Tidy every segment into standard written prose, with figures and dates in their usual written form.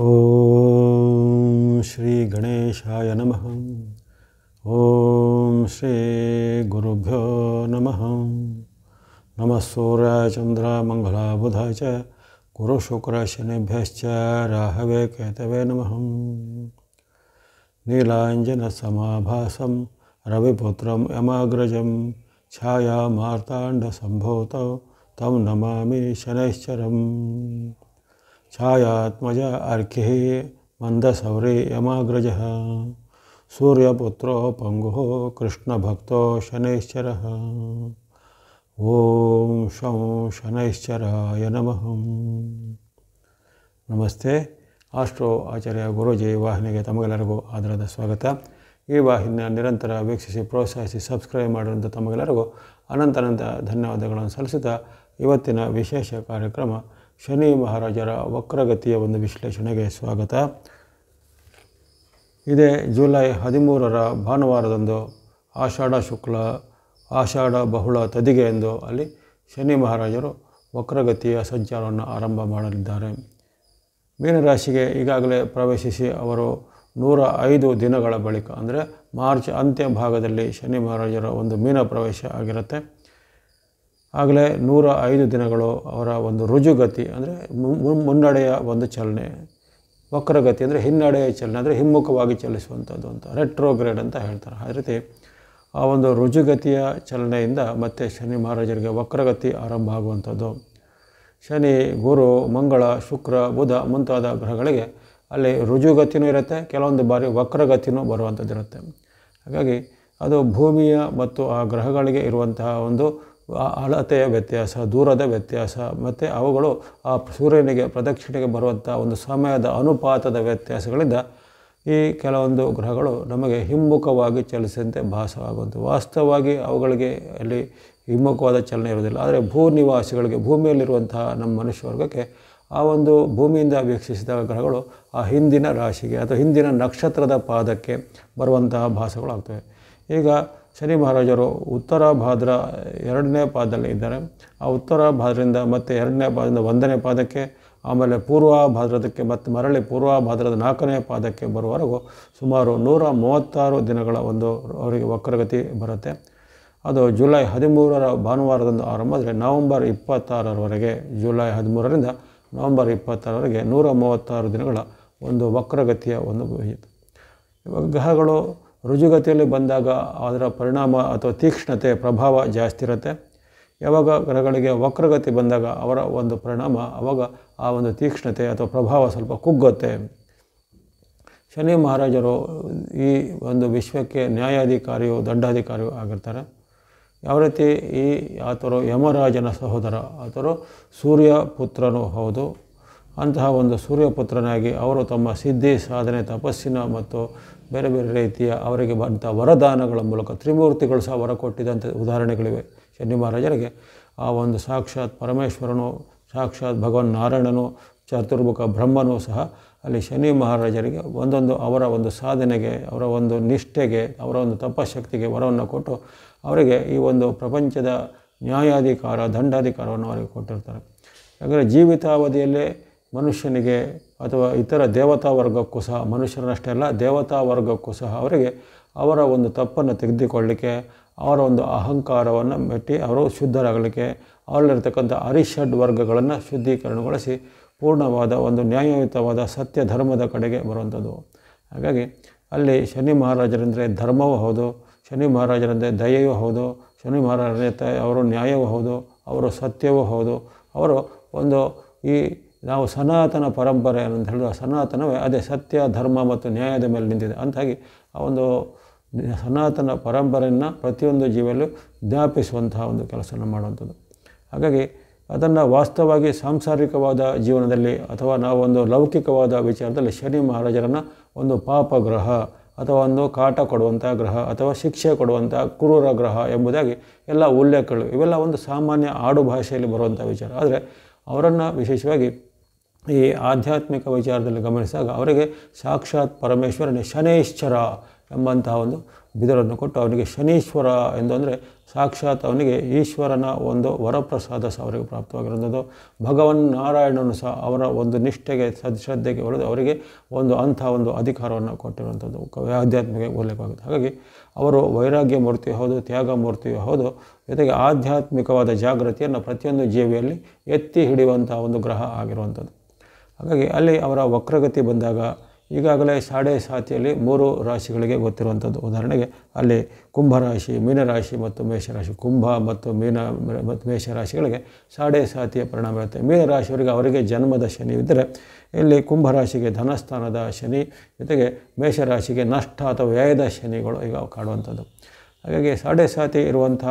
ಓಂ ಶ್ರೀ ಗಣೇಶಾಯ ನಮಃ. ಓಂ ಶ್ರೀ ಗುರುಭ್ಯೋ ನಮಃ. ನಮಃ ಸೂರ್ಯಾಯ ಚಂದ್ರ ಮಂಗಳ ಬುಧಾಯ ಚ ಗುರು ಶುಕ್ರ ಶನಿಭ್ಯಶ್ಚ ರಾಹವೇ ಕೇತವೇ ನಮಃ. ನೀಲಾಂಜನ ಸಮಾಭಾಸಂ ರವಿಪುತ್ರಂ ಯಮಾಗ್ರಜಂ ಛಾಯಾ ಮಾರ್ತಾಂಡ ಸಂಭೂತೌ ತಂ ನಮಾಮಿ ಶನೈಶ್ಚರಂ. ಛಾಯಾತ್ಮಜ ಅರ್ಕಿಃ ಮಂದಸೌರಿ ಯಮಾಗ್ರಜಃ ಸೂರ್ಯಪುತ್ರೋ ಪಂಗುಃ ಕೃಷ್ಣಭಕ್ತೋ ಶನೈಶ್ಚರಃ. ಓಂ ಶಂ ಶನೈಶ್ಚರಾಯ ನಮಃ. ನಮಸ್ತೆ. ಆಸ್ಟ್ರೋ ಆಚಾರ್ಯ ಗುರೂಜಿ ವಾಹಿನಿಗೆ ತಮಗೆಲ್ಲರಿಗೂ ಆದರದ ಸ್ವಾಗತ. ಈ ವಾಹಿನಿಯ ನಿರಂತರ ವೀಕ್ಷಿಸಿ ಪ್ರೋತ್ಸಾಹಿಸಿ ಸಬ್ಸ್ಕ್ರೈಬ್ ಮಾಡಿರುವಂಥ ತಮಗೆಲ್ಲರಿಗೂ ಅನಂತ ಧನ್ಯವಾದಗಳನ್ನು ಸಲ್ಲಿಸುತ್ತಾ ಇವತ್ತಿನ ವಿಶೇಷ ಕಾರ್ಯಕ್ರಮ ಶನಿ ಮಹಾರಾಜರ ವಕ್ರಗತಿಯ ಒಂದು ವಿಶ್ಲೇಷಣೆಗೆ ಸ್ವಾಗತ. ಇದೇ ಜುಲೈ 13ರ ಭಾನುವಾರದಂದು ಆಷಾಢ ಬಹುಳ ತದಿಗೆ ಎಂದು ಅಲ್ಲಿ ಶನಿ ಮಹಾರಾಜರು ವಕ್ರಗತಿಯ ಸಂಚಾರವನ್ನು ಆರಂಭ ಮಾಡಲಿದ್ದಾರೆ. ಮೀನರಾಶಿಗೆ ಈಗಾಗಲೇ ಪ್ರವೇಶಿಸಿ ಅವರು 105 ದಿನಗಳ ಬಳಿಕ ಅಂದರೆ ಮಾರ್ಚ್ ಅಂತ್ಯ ಭಾಗದಲ್ಲಿ ಶನಿ ಮಹಾರಾಜರ ಒಂದು ಮೀನ ಪ್ರವೇಶ ಆಗಿರುತ್ತೆ. ಆಗಲೇ 105 ದಿನಗಳು ಅವರ ಒಂದು ರುಜುಗತಿ ಅಂದರೆ ಮುನ್ನಡೆಯ ಒಂದು ಚಲನೆ, ವಕ್ರಗತಿ ಅಂದರೆ ಹಿನ್ನಡೆಯ ಚಲನೆ ಅಂದರೆ ಹಿಮ್ಮುಖವಾಗಿ ಚಲಿಸುವಂಥದ್ದು ಅಂತ ರೆಟ್ರೋಗ್ರೇಡ್ ಅಂತ ಹೇಳ್ತಾರೆ. ಅದೇ ರೀತಿ ಆ ಒಂದು ರುಜುಗತಿಯ ಚಲನೆಯಿಂದ ಮತ್ತೆ ಶನಿ ಮಹಾರಾಜರಿಗೆ ವಕ್ರಗತಿ ಆರಂಭ ಆಗುವಂಥದ್ದು. ಶನಿ, ಗುರು, ಮಂಗಳ, ಶುಕ್ರ, ಬುಧ ಮುಂತಾದ ಗ್ರಹಗಳಿಗೆ ಅಲ್ಲಿ ರುಜುಗತಿನೂ ಇರುತ್ತೆ, ಕೆಲವೊಂದು ಬಾರಿ ವಕ್ರಗತಿನೂ ಬರುವಂಥದ್ದು ಇರುತ್ತೆ. ಹಾಗಾಗಿ ಅದು ಭೂಮಿಯ ಮತ್ತು ಆ ಗ್ರಹಗಳಿಗೆ ಇರುವಂತಹ ಒಂದು ಅಳತೆಯ ವ್ಯತ್ಯಾಸ, ದೂರದ ವ್ಯತ್ಯಾಸ ಮತ್ತು ಅವುಗಳು ಆ ಸೂರ್ಯನಿಗೆ ಪ್ರದಕ್ಷಿಣೆಗೆ ಬರುವಂಥ ಒಂದು ಸಮಯದ ಅನುಪಾತದ ವ್ಯತ್ಯಾಸಗಳಿಂದ ಈ ಕೆಲವೊಂದು ಗ್ರಹಗಳು ನಮಗೆ ಹಿಮ್ಮುಖವಾಗಿ ಚಲಿಸಿದಂತೆ ಭಾಸವಾಗುವಂಥ. ವಾಸ್ತವವಾಗಿ ಅವುಗಳಿಗೆ ಅಲ್ಲಿ ಹಿಮ್ಮುಖವಾದ ಚಲನೆ ಇರೋದಿಲ್ಲ. ಆದರೆ ಭೂನಿವಾಸಿಗಳಿಗೆ, ಭೂಮಿಯಲ್ಲಿರುವಂತಹ ನಮ್ಮ ಮನುಷ್ಯ ವರ್ಗಕ್ಕೆ ಆ ಒಂದು ಭೂಮಿಯಿಂದ ವೀಕ್ಷಿಸಿದ ಗ್ರಹಗಳು ಆ ಹಿಂದಿನ ರಾಶಿಗೆ ಅಥವಾ ಹಿಂದಿನ ನಕ್ಷತ್ರದ ಪಾದಕ್ಕೆ ಬರುವಂತಹ ಭಾಸಗಳು ಆಗ್ತವೆ. ಈಗ ಶನಿ ಮಹಾರಾಜರು ಉತ್ತರ ಭಾದ್ರ 2ನೇ ಪಾದದಲ್ಲಿ ಇದ್ದಾರೆ. ಆ ಉತ್ತರ ಭಾದ್ರದಿಂದ ಮತ್ತು 2ನೇ ಪಾದದಿಂದ 1ನೇ ಪಾದಕ್ಕೆ, ಆಮೇಲೆ ಪೂರ್ವ ಭಾದ್ರದಕ್ಕೆ ಮತ್ತು ಮರಳಿ ಪೂರ್ವ ಭಾದ್ರದ 4ನೇ ಪಾದಕ್ಕೆ ಬರುವವರೆಗೂ ಸುಮಾರು 136 ದಿನಗಳ ಒಂದು ಅವರಿಗೆ ವಕ್ರಗತಿ ಬರುತ್ತೆ. ಅದು ಜುಲೈ 13ರ ಭಾನುವಾರದಂದು ಆರಂಭ ಆದರೆ ನವಂಬರ್ 26ರವರೆಗೆ, ಜುಲೈ 13ರಿಂದ ನವಂಬರ್ 26ರವರೆಗೆ 136 ದಿನಗಳ ಒಂದು ವಕ್ರಗತಿಯ ಒಂದು ಇವಾಗ ಗ್ರಹಗಳು ರುಜುಗತಿಯಲ್ಲಿ ಬಂದಾಗ ಅದರ ಪರಿಣಾಮ ಅಥವಾ ತೀಕ್ಷ್ಣತೆ ಪ್ರಭಾವ ಜಾಸ್ತಿ ಇರುತ್ತೆ. ಯಾವಾಗ ಗ್ರಹಗಳಿಗೆ ವಕ್ರಗತಿ ಬಂದಾಗ ಅವರ ಒಂದು ಪರಿಣಾಮ ಆವಾಗ ಆ ಒಂದು ತೀಕ್ಷ್ಣತೆ ಅಥವಾ ಪ್ರಭಾವ ಸ್ವಲ್ಪ ಕುಗ್ಗುತ್ತೆ. ಶನಿ ಮಹಾರಾಜರು ಈ ಒಂದು ವಿಶ್ವಕ್ಕೆ ನ್ಯಾಯಾಧಿಕಾರಿಯು ದಂಡಾಧಿಕಾರಿಯು ಆಗಿರ್ತಾರೆ. ಯಾವ ರೀತಿ ಆತರು ಯಮರಾಜನ ಸಹೋದರ, ಆತರು ಸೂರ್ಯ ಪುತ್ರನೂ ಹೌದು. ಅಂತಹ ಒಂದು ಸೂರ್ಯಪುತ್ರನಾಗಿ ಅವರು ತಮ್ಮ ಸಿದ್ಧಿ, ಸಾಧನೆ, ತಪಸ್ಸಿನ ಮತ್ತು ಬೇರೆ ಬೇರೆ ರೀತಿಯ ಅವರಿಗೆ ಬಂಥ ವರದಾನಗಳ ಮೂಲಕ ತ್ರಿಮೂರ್ತಿಗಳು ಸಹ ವರ ಕೊಟ್ಟಿದ್ದಂಥ ಉದಾಹರಣೆಗಳಿವೆ. ಶನಿ ಮಹಾರಾಜರಿಗೆ ಆ ಒಂದು ಸಾಕ್ಷಾತ್ ಪರಮೇಶ್ವರನು, ಸಾಕ್ಷಾತ್ ಭಗವಾನ್ ನಾರಾಯಣನು, ಚತುರ್ಮುಖ ಬ್ರಹ್ಮನೂ ಸಹ ಅಲ್ಲಿ ಶನಿ ಮಹಾರಾಜರಿಗೆ ಒಂದೊಂದು ಅವರ ಒಂದು ಸಾಧನೆಗೆ, ಅವರ ಒಂದು ನಿಷ್ಠೆಗೆ, ಅವರ ಒಂದು ತಪಶಕ್ತಿಗೆ ವರವನ್ನು ಕೊಟ್ಟು ಅವರಿಗೆ ಈ ಒಂದು ಪ್ರಪಂಚದ ನ್ಯಾಯಾಧಿಕಾರ, ದಂಡಾಧಿಕಾರವನ್ನು ಅವರಿಗೆ ಕೊಟ್ಟಿರ್ತಾರೆ. ಯಾಕಂದರೆ ಜೀವಿತಾವಧಿಯಲ್ಲೇ ಮನುಷ್ಯನಿಗೆ ಅಥವಾ ಇತರ ದೇವತಾ ವರ್ಗಕ್ಕೂ ಸಹ, ಮನುಷ್ಯರಷ್ಟೇ ಅಲ್ಲ ದೇವತಾ ವರ್ಗಕ್ಕೂ ಸಹ ಅವರಿಗೆ ಅವರ ಒಂದು ತಪ್ಪನ್ನು ತೆಗೆದುಕೊಳ್ಳಲಿಕ್ಕೆ, ಅವರ ಒಂದು ಅಹಂಕಾರವನ್ನು ಮೆಟ್ಟಿ ಅವರು ಶುದ್ಧರಾಗಲಿಕ್ಕೆ, ಅವರಲ್ಲಿರ್ತಕ್ಕಂಥ ಅರಿಷಡ್ ವರ್ಗಗಳನ್ನು ಶುದ್ಧೀಕರಣಗೊಳಿಸಿ ಪೂರ್ಣವಾದ ಒಂದು ನ್ಯಾಯಯುತವಾದ ಸತ್ಯ ಧರ್ಮದ ಕಡೆಗೆ ಬರುವಂಥದ್ದು. ಹಾಗಾಗಿ ಅಲ್ಲಿ ಶನಿ ಮಹಾರಾಜರೆಂದರೆ ಧರ್ಮವೂ ಹೌದು, ಶನಿ ಮಹಾರಾಜರಂದರೆ ದಯೆಯೂ ಹೌದು, ಶನಿ ಮಹಾರಾಜರಂತೆ ಅವರು ನ್ಯಾಯವೂ ಹೌದು, ಅವರು ಸತ್ಯವೂ ಹೌದು. ಅವರು ಒಂದು ನಾವು ಸನಾತನ ಪರಂಪರೆ ಅಂತ ಹೇಳಿದ್ರೆ ಸನಾತನವೇ ಅದೇ ಸತ್ಯ, ಧರ್ಮ ಮತ್ತು ನ್ಯಾಯದ ಮೇಲೆ ನಿಂತಿದೆ. ಅಂತಾಗಿ ಆ ಒಂದು ಸನಾತನ ಪರಂಪರೆಯನ್ನು ಪ್ರತಿಯೊಂದು ಜೀವಿಯಲ್ಲೂ ಜ್ಞಾಪಿಸುವಂತಹ ಒಂದು ಕೆಲಸವನ್ನು ಮಾಡುವಂಥದ್ದು. ಹಾಗಾಗಿ ಅದನ್ನು ವಾಸ್ತವವಾಗಿ ಸಾಂಸಾರಿಕವಾದ ಜೀವನದಲ್ಲಿ ಅಥವಾ ನಾವು ಒಂದು ಲೌಕಿಕವಾದ ವಿಚಾರದಲ್ಲಿ ಶನಿ ಮಹಾರಾಜರನ್ನು ಒಂದು ಪಾಪ ಗ್ರಹ ಅಥವಾ ಒಂದು ಕಾಟ ಕೊಡುವಂಥ ಗ್ರಹ ಅಥವಾ ಶಿಕ್ಷೆ ಕೊಡುವಂಥ ಕ್ರೂರ ಗ್ರಹ ಎಂಬುದಾಗಿ ಎಲ್ಲ ಉಲ್ಲೇಖಗಳು, ಇವೆಲ್ಲ ಒಂದು ಸಾಮಾನ್ಯ ಆಡು ಭಾಷೆಯಲ್ಲಿ ಬರುವಂಥ ವಿಚಾರ. ಆದರೆ ಅವರನ್ನು ವಿಶೇಷವಾಗಿ ಈ ಆಧ್ಯಾತ್ಮಿಕ ವಿಚಾರದಲ್ಲಿ ಗಮನಿಸಿದಾಗ ಅವರಿಗೆ ಸಾಕ್ಷಾತ್ ಪರಮೇಶ್ವರನೇ ಶನೈಶ್ಚರ ಎಂಬಂತಹ ಒಂದು ಬಿದರನ್ನು ಕೊಟ್ಟು ಅವನಿಗೆ ಶನೀಶ್ವರ ಎಂದು ಅಂದರೆ ಸಾಕ್ಷಾತ್ ಅವನಿಗೆ ಈಶ್ವರನ ಒಂದು ವರಪ್ರಸಾದ ಸಹ ಅವರಿಗೆ ಪ್ರಾಪ್ತವಾಗಿರುವಂಥದ್ದು. ಭಗವನ್ ನಾರಾಯಣನು ಸಹ ಅವರ ಒಂದು ನಿಷ್ಠೆಗೆ ಸದ್ಶ್ರದ್ಧೆಗೆ ಹೊರದು ಅವರಿಗೆ ಅಂಥ ಒಂದು ಅಧಿಕಾರವನ್ನು ಕೊಟ್ಟಿರುವಂಥದ್ದು ಆಧ್ಯಾತ್ಮಿಕ ಉಲ್ಲೇಖವಾಗುತ್ತೆ. ಹಾಗಾಗಿ ಅವರು ವೈರಾಗ್ಯ ಮೂರ್ತಿಯೂ ಹೌದು, ತ್ಯಾಗ ಮೂರ್ತಿಯೂ ಹೌದು, ಜೊತೆಗೆ ಆಧ್ಯಾತ್ಮಿಕವಾದ ಜಾಗೃತಿಯನ್ನು ಪ್ರತಿಯೊಂದು ಜೀವಿಯಲ್ಲಿ ಎತ್ತಿ ಹಿಡಿಯುವಂಥ ಒಂದು ಗ್ರಹ ಆಗಿರುವಂಥದ್ದು. ಹಾಗಾಗಿ ಅಲ್ಲಿ ಅವರ ವಕ್ರಗತಿ ಬಂದಾಗ ಈಗಾಗಲೇ ಸಾಡೆ ಸಾತಿಯಲ್ಲಿ 3 ರಾಶಿಗಳಿಗೆ ಗೊತ್ತಿರುವಂಥದ್ದು. ಉದಾಹರಣೆಗೆ ಅಲ್ಲಿ ಕುಂಭರಾಶಿ, ಮೀನರಾಶಿ ಮತ್ತು ಮೇಷರಾಶಿ, ಕುಂಭ ಮತ್ತು ಮೇಷರಾಶಿಗಳಿಗೆ ಸಾಡೆ ಸಾತಿಯ ಪರಿಣಾಮ ಇರುತ್ತೆ. ಮೀನರಾಶಿಯವರಿಗೆ ಅವರಿಗೆ ಜನ್ಮದ ಶನಿ ಇದ್ದರೆ ಇಲ್ಲಿ ಕುಂಭರಾಶಿಗೆ ಧನಸ್ಥಾನದ ಶನಿ, ಜೊತೆಗೆ ಮೇಷರಾಶಿಗೆ ನಷ್ಟ ಅಥವಾ ವ್ಯಯದ ಶನಿಗಳು ಈಗ ಕಾಡುವಂಥದ್ದು. ಹಾಗಾಗಿ ಸಾಡೆ ಸಾತಿ ಇರುವಂಥ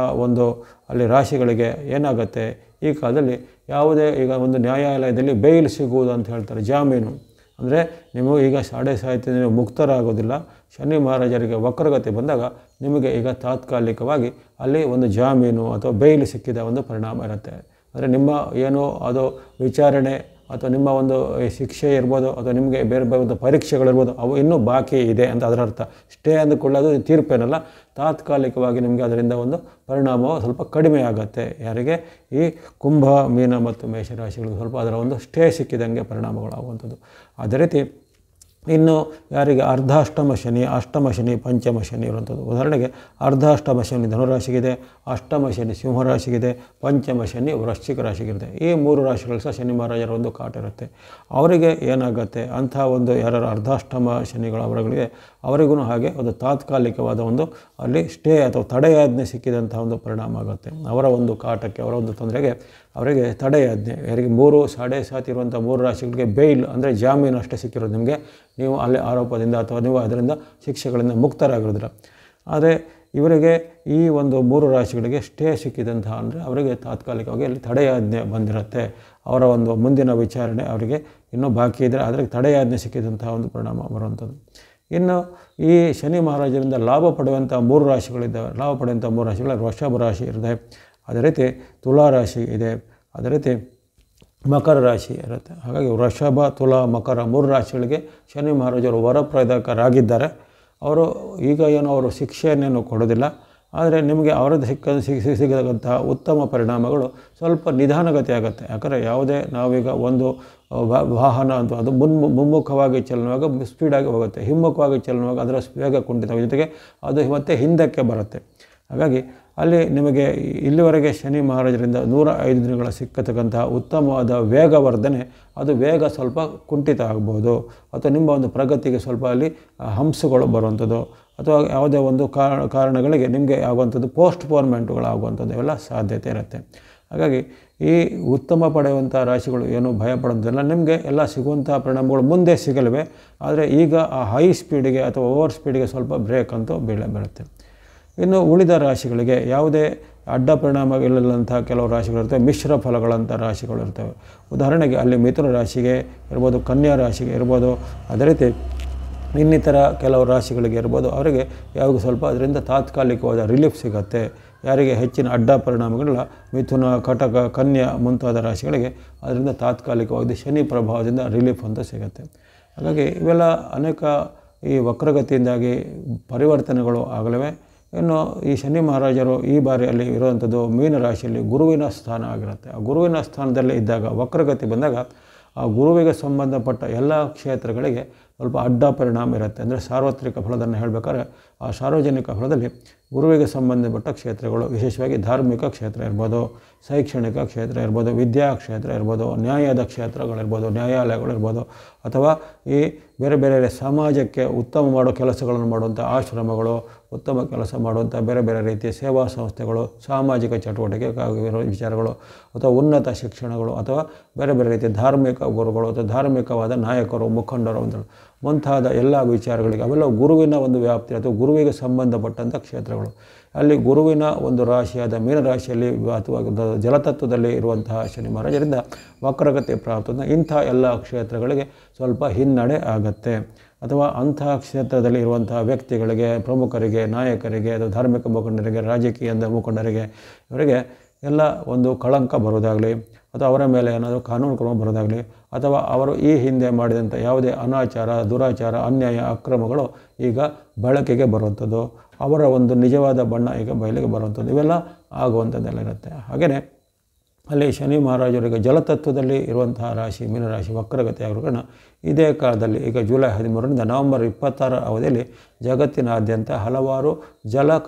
ಅಲ್ಲಿ ರಾಶಿಗಳಿಗೆ ಏನಾಗುತ್ತೆ, ಈ ಕಾಲದಲ್ಲಿ ಯಾವುದೇ ಈಗ ಒಂದು ನ್ಯಾಯಾಲಯದಲ್ಲಿ ಬೇಲ್ ಸಿಗುವುದು ಅಂತ ಹೇಳ್ತಾರೆ, ಜಾಮೀನು ಅಂದರೆ ನೀವು ಈಗ ಸಾಡೆ ಸಾತಿ ನೀವು ಮುಕ್ತರಾಗೋದಿಲ್ಲ. ಶನಿ ಮಹಾರಾಜರಿಗೆ ವಕ್ರಗತಿ ಬಂದಾಗ ನಿಮಗೆ ಈಗ ತಾತ್ಕಾಲಿಕವಾಗಿ ಅಲ್ಲಿ ಒಂದು ಜಾಮೀನು ಅಥವಾ ಬೇಲ್ ಸಿಕ್ಕಿದ ಒಂದು ಪರಿಣಾಮ ಇರುತ್ತೆ. ಅಂದರೆ ನಿಮ್ಮ ಏನೋ ಅದು ವಿಚಾರಣೆ ಅಥವಾ ನಿಮ್ಮ ಒಂದು ಶಿಕ್ಷೆ ಇರ್ಬೋದು ಅಥವಾ ನಿಮಗೆ ಬೇರೆ ಬೇರೆ ಒಂದು ಪರೀಕ್ಷೆಗಳಿರ್ಬೋದು, ಅವು ಇನ್ನೂ ಬಾಕಿ ಇದೆ ಅಂತ ಅದರ ಅರ್ಥ. ಸ್ಟೇ ಅಂದುಕೊಳ್ಳೋದು ತೀರ್ಪೇನಲ್ಲ, ತಾತ್ಕಾಲಿಕವಾಗಿ ನಿಮಗೆ ಅದರಿಂದ ಒಂದು ಪರಿಣಾಮವು ಸ್ವಲ್ಪ ಕಡಿಮೆ ಆಗುತ್ತೆ. ಯಾರಿಗೆ ಈ ಕುಂಭ, ಮೀನ ಮತ್ತು ಮೇಷರಾಶಿಗಳಿಗೆ ಸ್ವಲ್ಪ ಅದರ ಒಂದು ಸ್ಟೇ ಸಿಕ್ಕಿದಂಗೆ ಪರಿಣಾಮಗಳಾಗುವಂಥದ್ದು. ಅದೇ ರೀತಿ ಇನ್ನು ಯಾರಿಗೆ ಅರ್ಧಾಷ್ಟಮ ಶನಿ, ಅಷ್ಟಮ ಶನಿ, ಪಂಚಮ ಶನಿ ಇರುವಂಥದ್ದು. ಉದಾಹರಣೆಗೆ ಅರ್ಧಾಷ್ಟಮ ಶನಿ ಧನುರಾಶಿಗಿದೆ, ಅಷ್ಟಮ ಶನಿ ಸಿಂಹರಾಶಿಗಿದೆ, ಪಂಚಮ ಶನಿ ವೃಶ್ಚಿಕ ರಾಶಿಗಿದೆ. ಈ 3 ರಾಶಿಗಳು ಸಹ ಶನಿ ಮಹಾರಾಜರ ಒಂದು ಕಾಟ ಇರುತ್ತೆ. ಅವರಿಗೆ ಏನಾಗುತ್ತೆ, ಅಂಥ ಯಾರು ಅರ್ಧಾಷ್ಟಮ ಶನಿಗಳು ಅವರಿಗೂ ಹಾಗೆ ಒಂದು ತಾತ್ಕಾಲಿಕವಾದ ಅಲ್ಲಿ ಸ್ಟೇ ಅಥವಾ ತಡೆಯಾಜ್ಞೆ ಸಿಕ್ಕಿದಂಥ ಒಂದು ಪರಿಣಾಮ ಆಗುತ್ತೆ. ಅವರ ಒಂದು ಕಾಟಕ್ಕೆ, ಅವರ ಒಂದು ತೊಂದರೆಗೆ ಅವರಿಗೆ ತಡೆಯಾಜ್ಞೆ. ಯಾರಿಗೆ 3 ಸಾಡೆ ಸಾತಿ ಇರುವಂಥ 3 ರಾಶಿಗಳಿಗೆ ಬೇಲ್ ಅಂದರೆ ಜಾಮೀನು ಅಷ್ಟೇ ಸಿಕ್ಕಿರೋದು ನಿಮಗೆ, ನೀವು ಅಲ್ಲಿ ಆರೋಪದಿಂದ ಅಥವಾ ನೀವು ಅದರಿಂದ ಶಿಕ್ಷೆಗಳಿಂದ ಮುಕ್ತರಾಗಿರೋದಿಲ್ಲ. ಆದರೆ ಇವರಿಗೆ ಈ 3 ರಾಶಿಗಳಿಗೆ ಸ್ಟೇ ಸಿಕ್ಕಿದಂತಹ ಅಂದರೆ ಅವರಿಗೆ ತಾತ್ಕಾಲಿಕವಾಗಿ ಅಲ್ಲಿ ತಡೆಯಾಜ್ಞೆ ಬಂದಿರುತ್ತೆ. ಅವರ ಮುಂದಿನ ವಿಚಾರಣೆ ಅವರಿಗೆ ಇನ್ನೂ ಬಾಕಿ ಇದ್ದರೆ ಅದಕ್ಕೆ ತಡೆಯಾಜ್ಞೆ ಸಿಕ್ಕಿದಂತಹ ಒಂದು ಪರಿಣಾಮ ಬರುವಂಥದ್ದು. ಇನ್ನು ಈ ಶನಿ ಮಹಾರಾಜರಿಂದ ಲಾಭ ಪಡೆಯುವಂಥ 3 ರಾಶಿಗಳಿದ್ದಾವೆ. ಲಾಭ ಪಡೆಯುವಂಥ 3 ರಾಶಿಗಳು ವೃಷಭ ರಾಶಿ ಇರುತ್ತೆ, ಅದೇ ರೀತಿ ತುಲಾ ರಾಶಿ ಇದೆ, ಅದೇ ರೀತಿ ಮಕರ ರಾಶಿ ಇರುತ್ತೆ. ಹಾಗಾಗಿ ವೃಷಭ, ತುಲಾ, ಮಕರ 3 ರಾಶಿಗಳಿಗೆ ಶನಿ ಮಹಾರಾಜರು ವರಪ್ರದಾಯಕರಾಗಿದ್ದಾರೆ. ಅವರು ಈಗ ಏನು ಅವರು ಶಿಕ್ಷೆಯನ್ನೇನು ಕೊಡೋದಿಲ್ಲ, ಆದರೆ ನಿಮಗೆ ಅವರದ್ದು ಸಿಗದಂತಹ ಉತ್ತಮ ಪರಿಣಾಮಗಳು ಸ್ವಲ್ಪ ನಿಧಾನಗತಿ ಆಗುತ್ತೆ. ಯಾಕಂದರೆ ಯಾವುದೇ ನಾವೀಗ ಒಂದು ವಾಹನ ಅಂತ ಅದು ಮುಮ್ಮುಖವಾಗಿ ಚಲನವಾಗ ಸ್ಪೀಡಾಗಿ ಹೋಗುತ್ತೆ, ಹಿಮ್ಮುಖವಾಗಿ ಚಲನವಾಗ ಅದರ ವೇಗ ಕುಂಠಿತ, ಜೊತೆಗೆ ಅದು ಮತ್ತೆ ಹಿಂದಕ್ಕೆ ಬರುತ್ತೆ. ಹಾಗಾಗಿ ಅಲ್ಲಿ ನಿಮಗೆ ಇಲ್ಲಿವರೆಗೆ ಶನಿ ಮಹಾರಾಜರಿಂದ 105 ದಿನಗಳ ಸಿಕ್ಕತಕ್ಕಂತಹ ಉತ್ತಮವಾದ ವೇಗವರ್ಧನೆ, ಅದು ವೇಗ ಸ್ವಲ್ಪ ಕುಂಠಿತ ಆಗ್ಬೋದು, ಅಥವಾ ನಿಮ್ಮ ಒಂದು ಪ್ರಗತಿಗೆ ಸ್ವಲ್ಪ ಅಲ್ಲಿ ಹಂಸಗಳು ಬರುವಂಥದ್ದು, ಅಥವಾ ಯಾವುದೇ ಒಂದು ಕಾರಣಗಳಿಗೆ ನಿಮಗೆ ಆಗುವಂಥದ್ದು ಪೋಸ್ಟ್ಪೋನ್ಮೆಂಟ್ಗಳಾಗುವಂಥದ್ದು ಇವೆಲ್ಲ ಸಾಧ್ಯತೆ ಇರುತ್ತೆ. ಹಾಗಾಗಿ ಈ ಉತ್ತಮ ಪಡೆಯುವಂಥ ರಾಶಿಗಳು ಏನು ಭಯ ಪಡೋದಿಲ್ಲ, ನಿಮಗೆ ಎಲ್ಲ ಸಿಗುವಂಥ ಪರಿಣಾಮಗಳು ಮುಂದೆ ಸಿಗಲಿವೆ. ಆದರೆ ಈಗ ಆ ಹೈ ಸ್ಪೀಡಿಗೆ ಅಥವಾ ಓವರ್ ಸ್ಪೀಡಿಗೆ ಸ್ವಲ್ಪ ಬ್ರೇಕ್ ಅಂತೂ ಬೀಳುತ್ತೆ. ಇನ್ನು ಉಳಿದ ರಾಶಿಗಳಿಗೆ ಯಾವುದೇ ಅಡ್ಡ ಪರಿಣಾಮ ಇಲ್ಲದಂಥ ಕೆಲವು ರಾಶಿಗಳಿರ್ತವೆ, ಮಿಶ್ರ ಫಲಗಳಂಥ ರಾಶಿಗಳು ಇರ್ತವೆ. ಉದಾಹರಣೆಗೆ ಅಲ್ಲಿ ಮಿಥುನ ರಾಶಿಗೆ ಇರ್ಬೋದು, ಕನ್ಯಾ ರಾಶಿಗೆ ಇರ್ಬೋದು, ಅದೇ ರೀತಿ ಇನ್ನಿತರ ಕೆಲವು ರಾಶಿಗಳಿಗೆ ಇರ್ಬೋದು, ಅವರಿಗೆ ಯಾವಾಗ ಸ್ವಲ್ಪ ಅದರಿಂದ ತಾತ್ಕಾಲಿಕವಾದ ರಿಲೀಫ್ ಸಿಗುತ್ತೆ. ಯಾರಿಗೆ ಹೆಚ್ಚಿನ ಅಡ್ಡ ಪರಿಣಾಮಗಳಿಲ್ಲ, ಮಿಥುನ, ಕಟಕ, ಕನ್ಯಾ ಮುಂತಾದ ರಾಶಿಗಳಿಗೆ ಅದರಿಂದ ತಾತ್ಕಾಲಿಕವಾಗಿ ಶನಿ ಪ್ರಭಾವದಿಂದ ರಿಲೀಫ್ ಅಂತ ಸಿಗುತ್ತೆ. ಹಾಗಾಗಿ ಇವೆಲ್ಲ ಅನೇಕ ಈ ವಕ್ರಗತಿಯಿಂದಾಗಿ ಪರಿವರ್ತನೆಗಳು ಆಗಲಿವೆ. ಇನ್ನು ಈ ಶನಿ ಮಹಾರಾಜರು ಈ ಬಾರಿಯಲ್ಲಿ ಇರುವಂಥದ್ದು ಮೀನರಾಶಿಯಲ್ಲಿ ಗುರುವಿನ ಸ್ಥಾನ ಆಗಿರುತ್ತೆ. ಆ ಗುರುವಿನ ಸ್ಥಾನದಲ್ಲಿ ಇದ್ದಾಗ ವಕ್ರಗತಿ ಬಂದಾಗ ಆ ಗುರುವಿಗೆ ಸಂಬಂಧಪಟ್ಟ ಎಲ್ಲ ಕ್ಷೇತ್ರಗಳಿಗೆ ಸ್ವಲ್ಪ ಅಡ್ಡ ಪರಿಣಾಮ ಇರುತ್ತೆ. ಅಂದರೆ ಸಾರ್ವತ್ರಿಕ ಫಲದನ್ನು ಹೇಳಬೇಕಾದ್ರೆ ಆ ಸಾರ್ವಜನಿಕ ಫಲದಲ್ಲಿ ಗುರುವಿಗೆ ಸಂಬಂಧಪಟ್ಟ ಕ್ಷೇತ್ರಗಳು, ವಿಶೇಷವಾಗಿ ಧಾರ್ಮಿಕ ಕ್ಷೇತ್ರ ಇರ್ಬೋದು, ಶೈಕ್ಷಣಿಕ ಕ್ಷೇತ್ರ ಇರ್ಬೋದು, ವಿದ್ಯಾ ಕ್ಷೇತ್ರ ಇರ್ಬೋದು, ನ್ಯಾಯದ ಕ್ಷೇತ್ರಗಳಿರ್ಬೋದು, ನ್ಯಾಯಾಲಯಗಳಿರ್ಬೋದು, ಅಥವಾ ಈ ಬೇರೆ ಬೇರೆ ಸಮಾಜಕ್ಕೆ ಉತ್ತಮ ಮಾಡೋ ಕೆಲಸಗಳನ್ನು ಮಾಡುವಂಥ ಆಶ್ರಮಗಳು, ಉತ್ತಮ ಕೆಲಸ ಮಾಡುವಂಥ ಬೇರೆ ಬೇರೆ ರೀತಿಯ ಸೇವಾ ಸಂಸ್ಥೆಗಳು, ಸಾಮಾಜಿಕ ಚಟುವಟಿಕೆ ವಿಚಾರಗಳು, ಅಥವಾ ಉನ್ನತ ಶಿಕ್ಷಣಗಳು, ಅಥವಾ ಬೇರೆ ಬೇರೆ ರೀತಿಯ ಧಾರ್ಮಿಕ ಗುರುಗಳು ಅಥವಾ ಧಾರ್ಮಿಕವಾದ ನಾಯಕರು, ಮುಖಂಡರು ಅಂತ ಮುಂತಾದ ಎಲ್ಲ ವಿಚಾರಗಳಿಗೆ ಅವೆಲ್ಲ ಗುರುವಿನ ಒಂದು ವ್ಯಾಪ್ತಿ ಅಥವಾ ಗುರುವಿಗೆ ಸಂಬಂಧಪಟ್ಟಂಥ ಕ್ಷೇತ್ರಗಳು. ಅಲ್ಲಿ ಗುರುವಿನ ಒಂದು ರಾಶಿಯಾದ ಮೀನರಾಶಿಯಲ್ಲಿ ಅಥವಾ ಜಲತತ್ವದಲ್ಲಿ ಇರುವಂತಹ ಶನಿ ಮಹಾರಾಜರಿಂದ ವಕ್ರಗತಿ ಪ್ರಾಪ್ತ ಇಂಥ ಎಲ್ಲ ಕ್ಷೇತ್ರಗಳಿಗೆ ಸ್ವಲ್ಪ ಹಿನ್ನಡೆ ಆಗುತ್ತೆ. ಅಥವಾ ಅಂತಹ ಕ್ಷೇತ್ರದಲ್ಲಿ ಇರುವಂತಹ ವ್ಯಕ್ತಿಗಳಿಗೆ, ಪ್ರಮುಖರಿಗೆ, ನಾಯಕರಿಗೆ, ಅಥವಾ ಧಾರ್ಮಿಕ ಮುಖಂಡರಿಗೆ, ರಾಜಕೀಯದ ಮುಖಂಡರಿಗೆ, ಇವರಿಗೆ ಎಲ್ಲ ಒಂದು ಕಳಂಕ ಬರುವುದಾಗಲಿ, ಅಥವಾ ಅವರ ಮೇಲೆ ಏನಾದರೂ ಕಾನೂನು ಕ್ರಮ ಬರೋದಾಗಲಿ, ಅಥವಾ ಅವರು ಈ ಹಿಂದೆ ಮಾಡಿದಂಥ ಯಾವುದೇ ಅನಾಚಾರ, ದುರಾಚಾರ, ಅನ್ಯಾಯ, ಅಕ್ರಮಗಳು ಈಗ ಬಳಕೆಗೆ ಬರುವಂಥದ್ದು, ಅವರ ಒಂದು ನಿಜವಾದ ಬಣ್ಣ ಈಗ ಬಯಲಿಗೆ ಬರುವಂಥದ್ದು, ಇವೆಲ್ಲ ಆಗುವಂಥದ್ದೆಲ್ಲ ಇರುತ್ತೆ. ಹಾಗೆಯೇ ಅಲ್ಲಿ ಶನಿ ಮಹಾರಾಜರಿಗೆ ಜಲತತ್ವದಲ್ಲಿ ಇರುವಂತಹ ರಾಶಿ ಮೀನರಾಶಿ ವಕ್ರಗತಿ ಆಗಿರೋ ಕಾರಣ ಇದೇ ಕಾಲದಲ್ಲಿ ಈಗ ಜುಲೈ 13ರಿಂದ ನವೆಂಬರ್ 26 ಅವಧಿಯಲ್ಲಿ ಜಗತ್ತಿನಾದ್ಯಂತ ಹಲವಾರು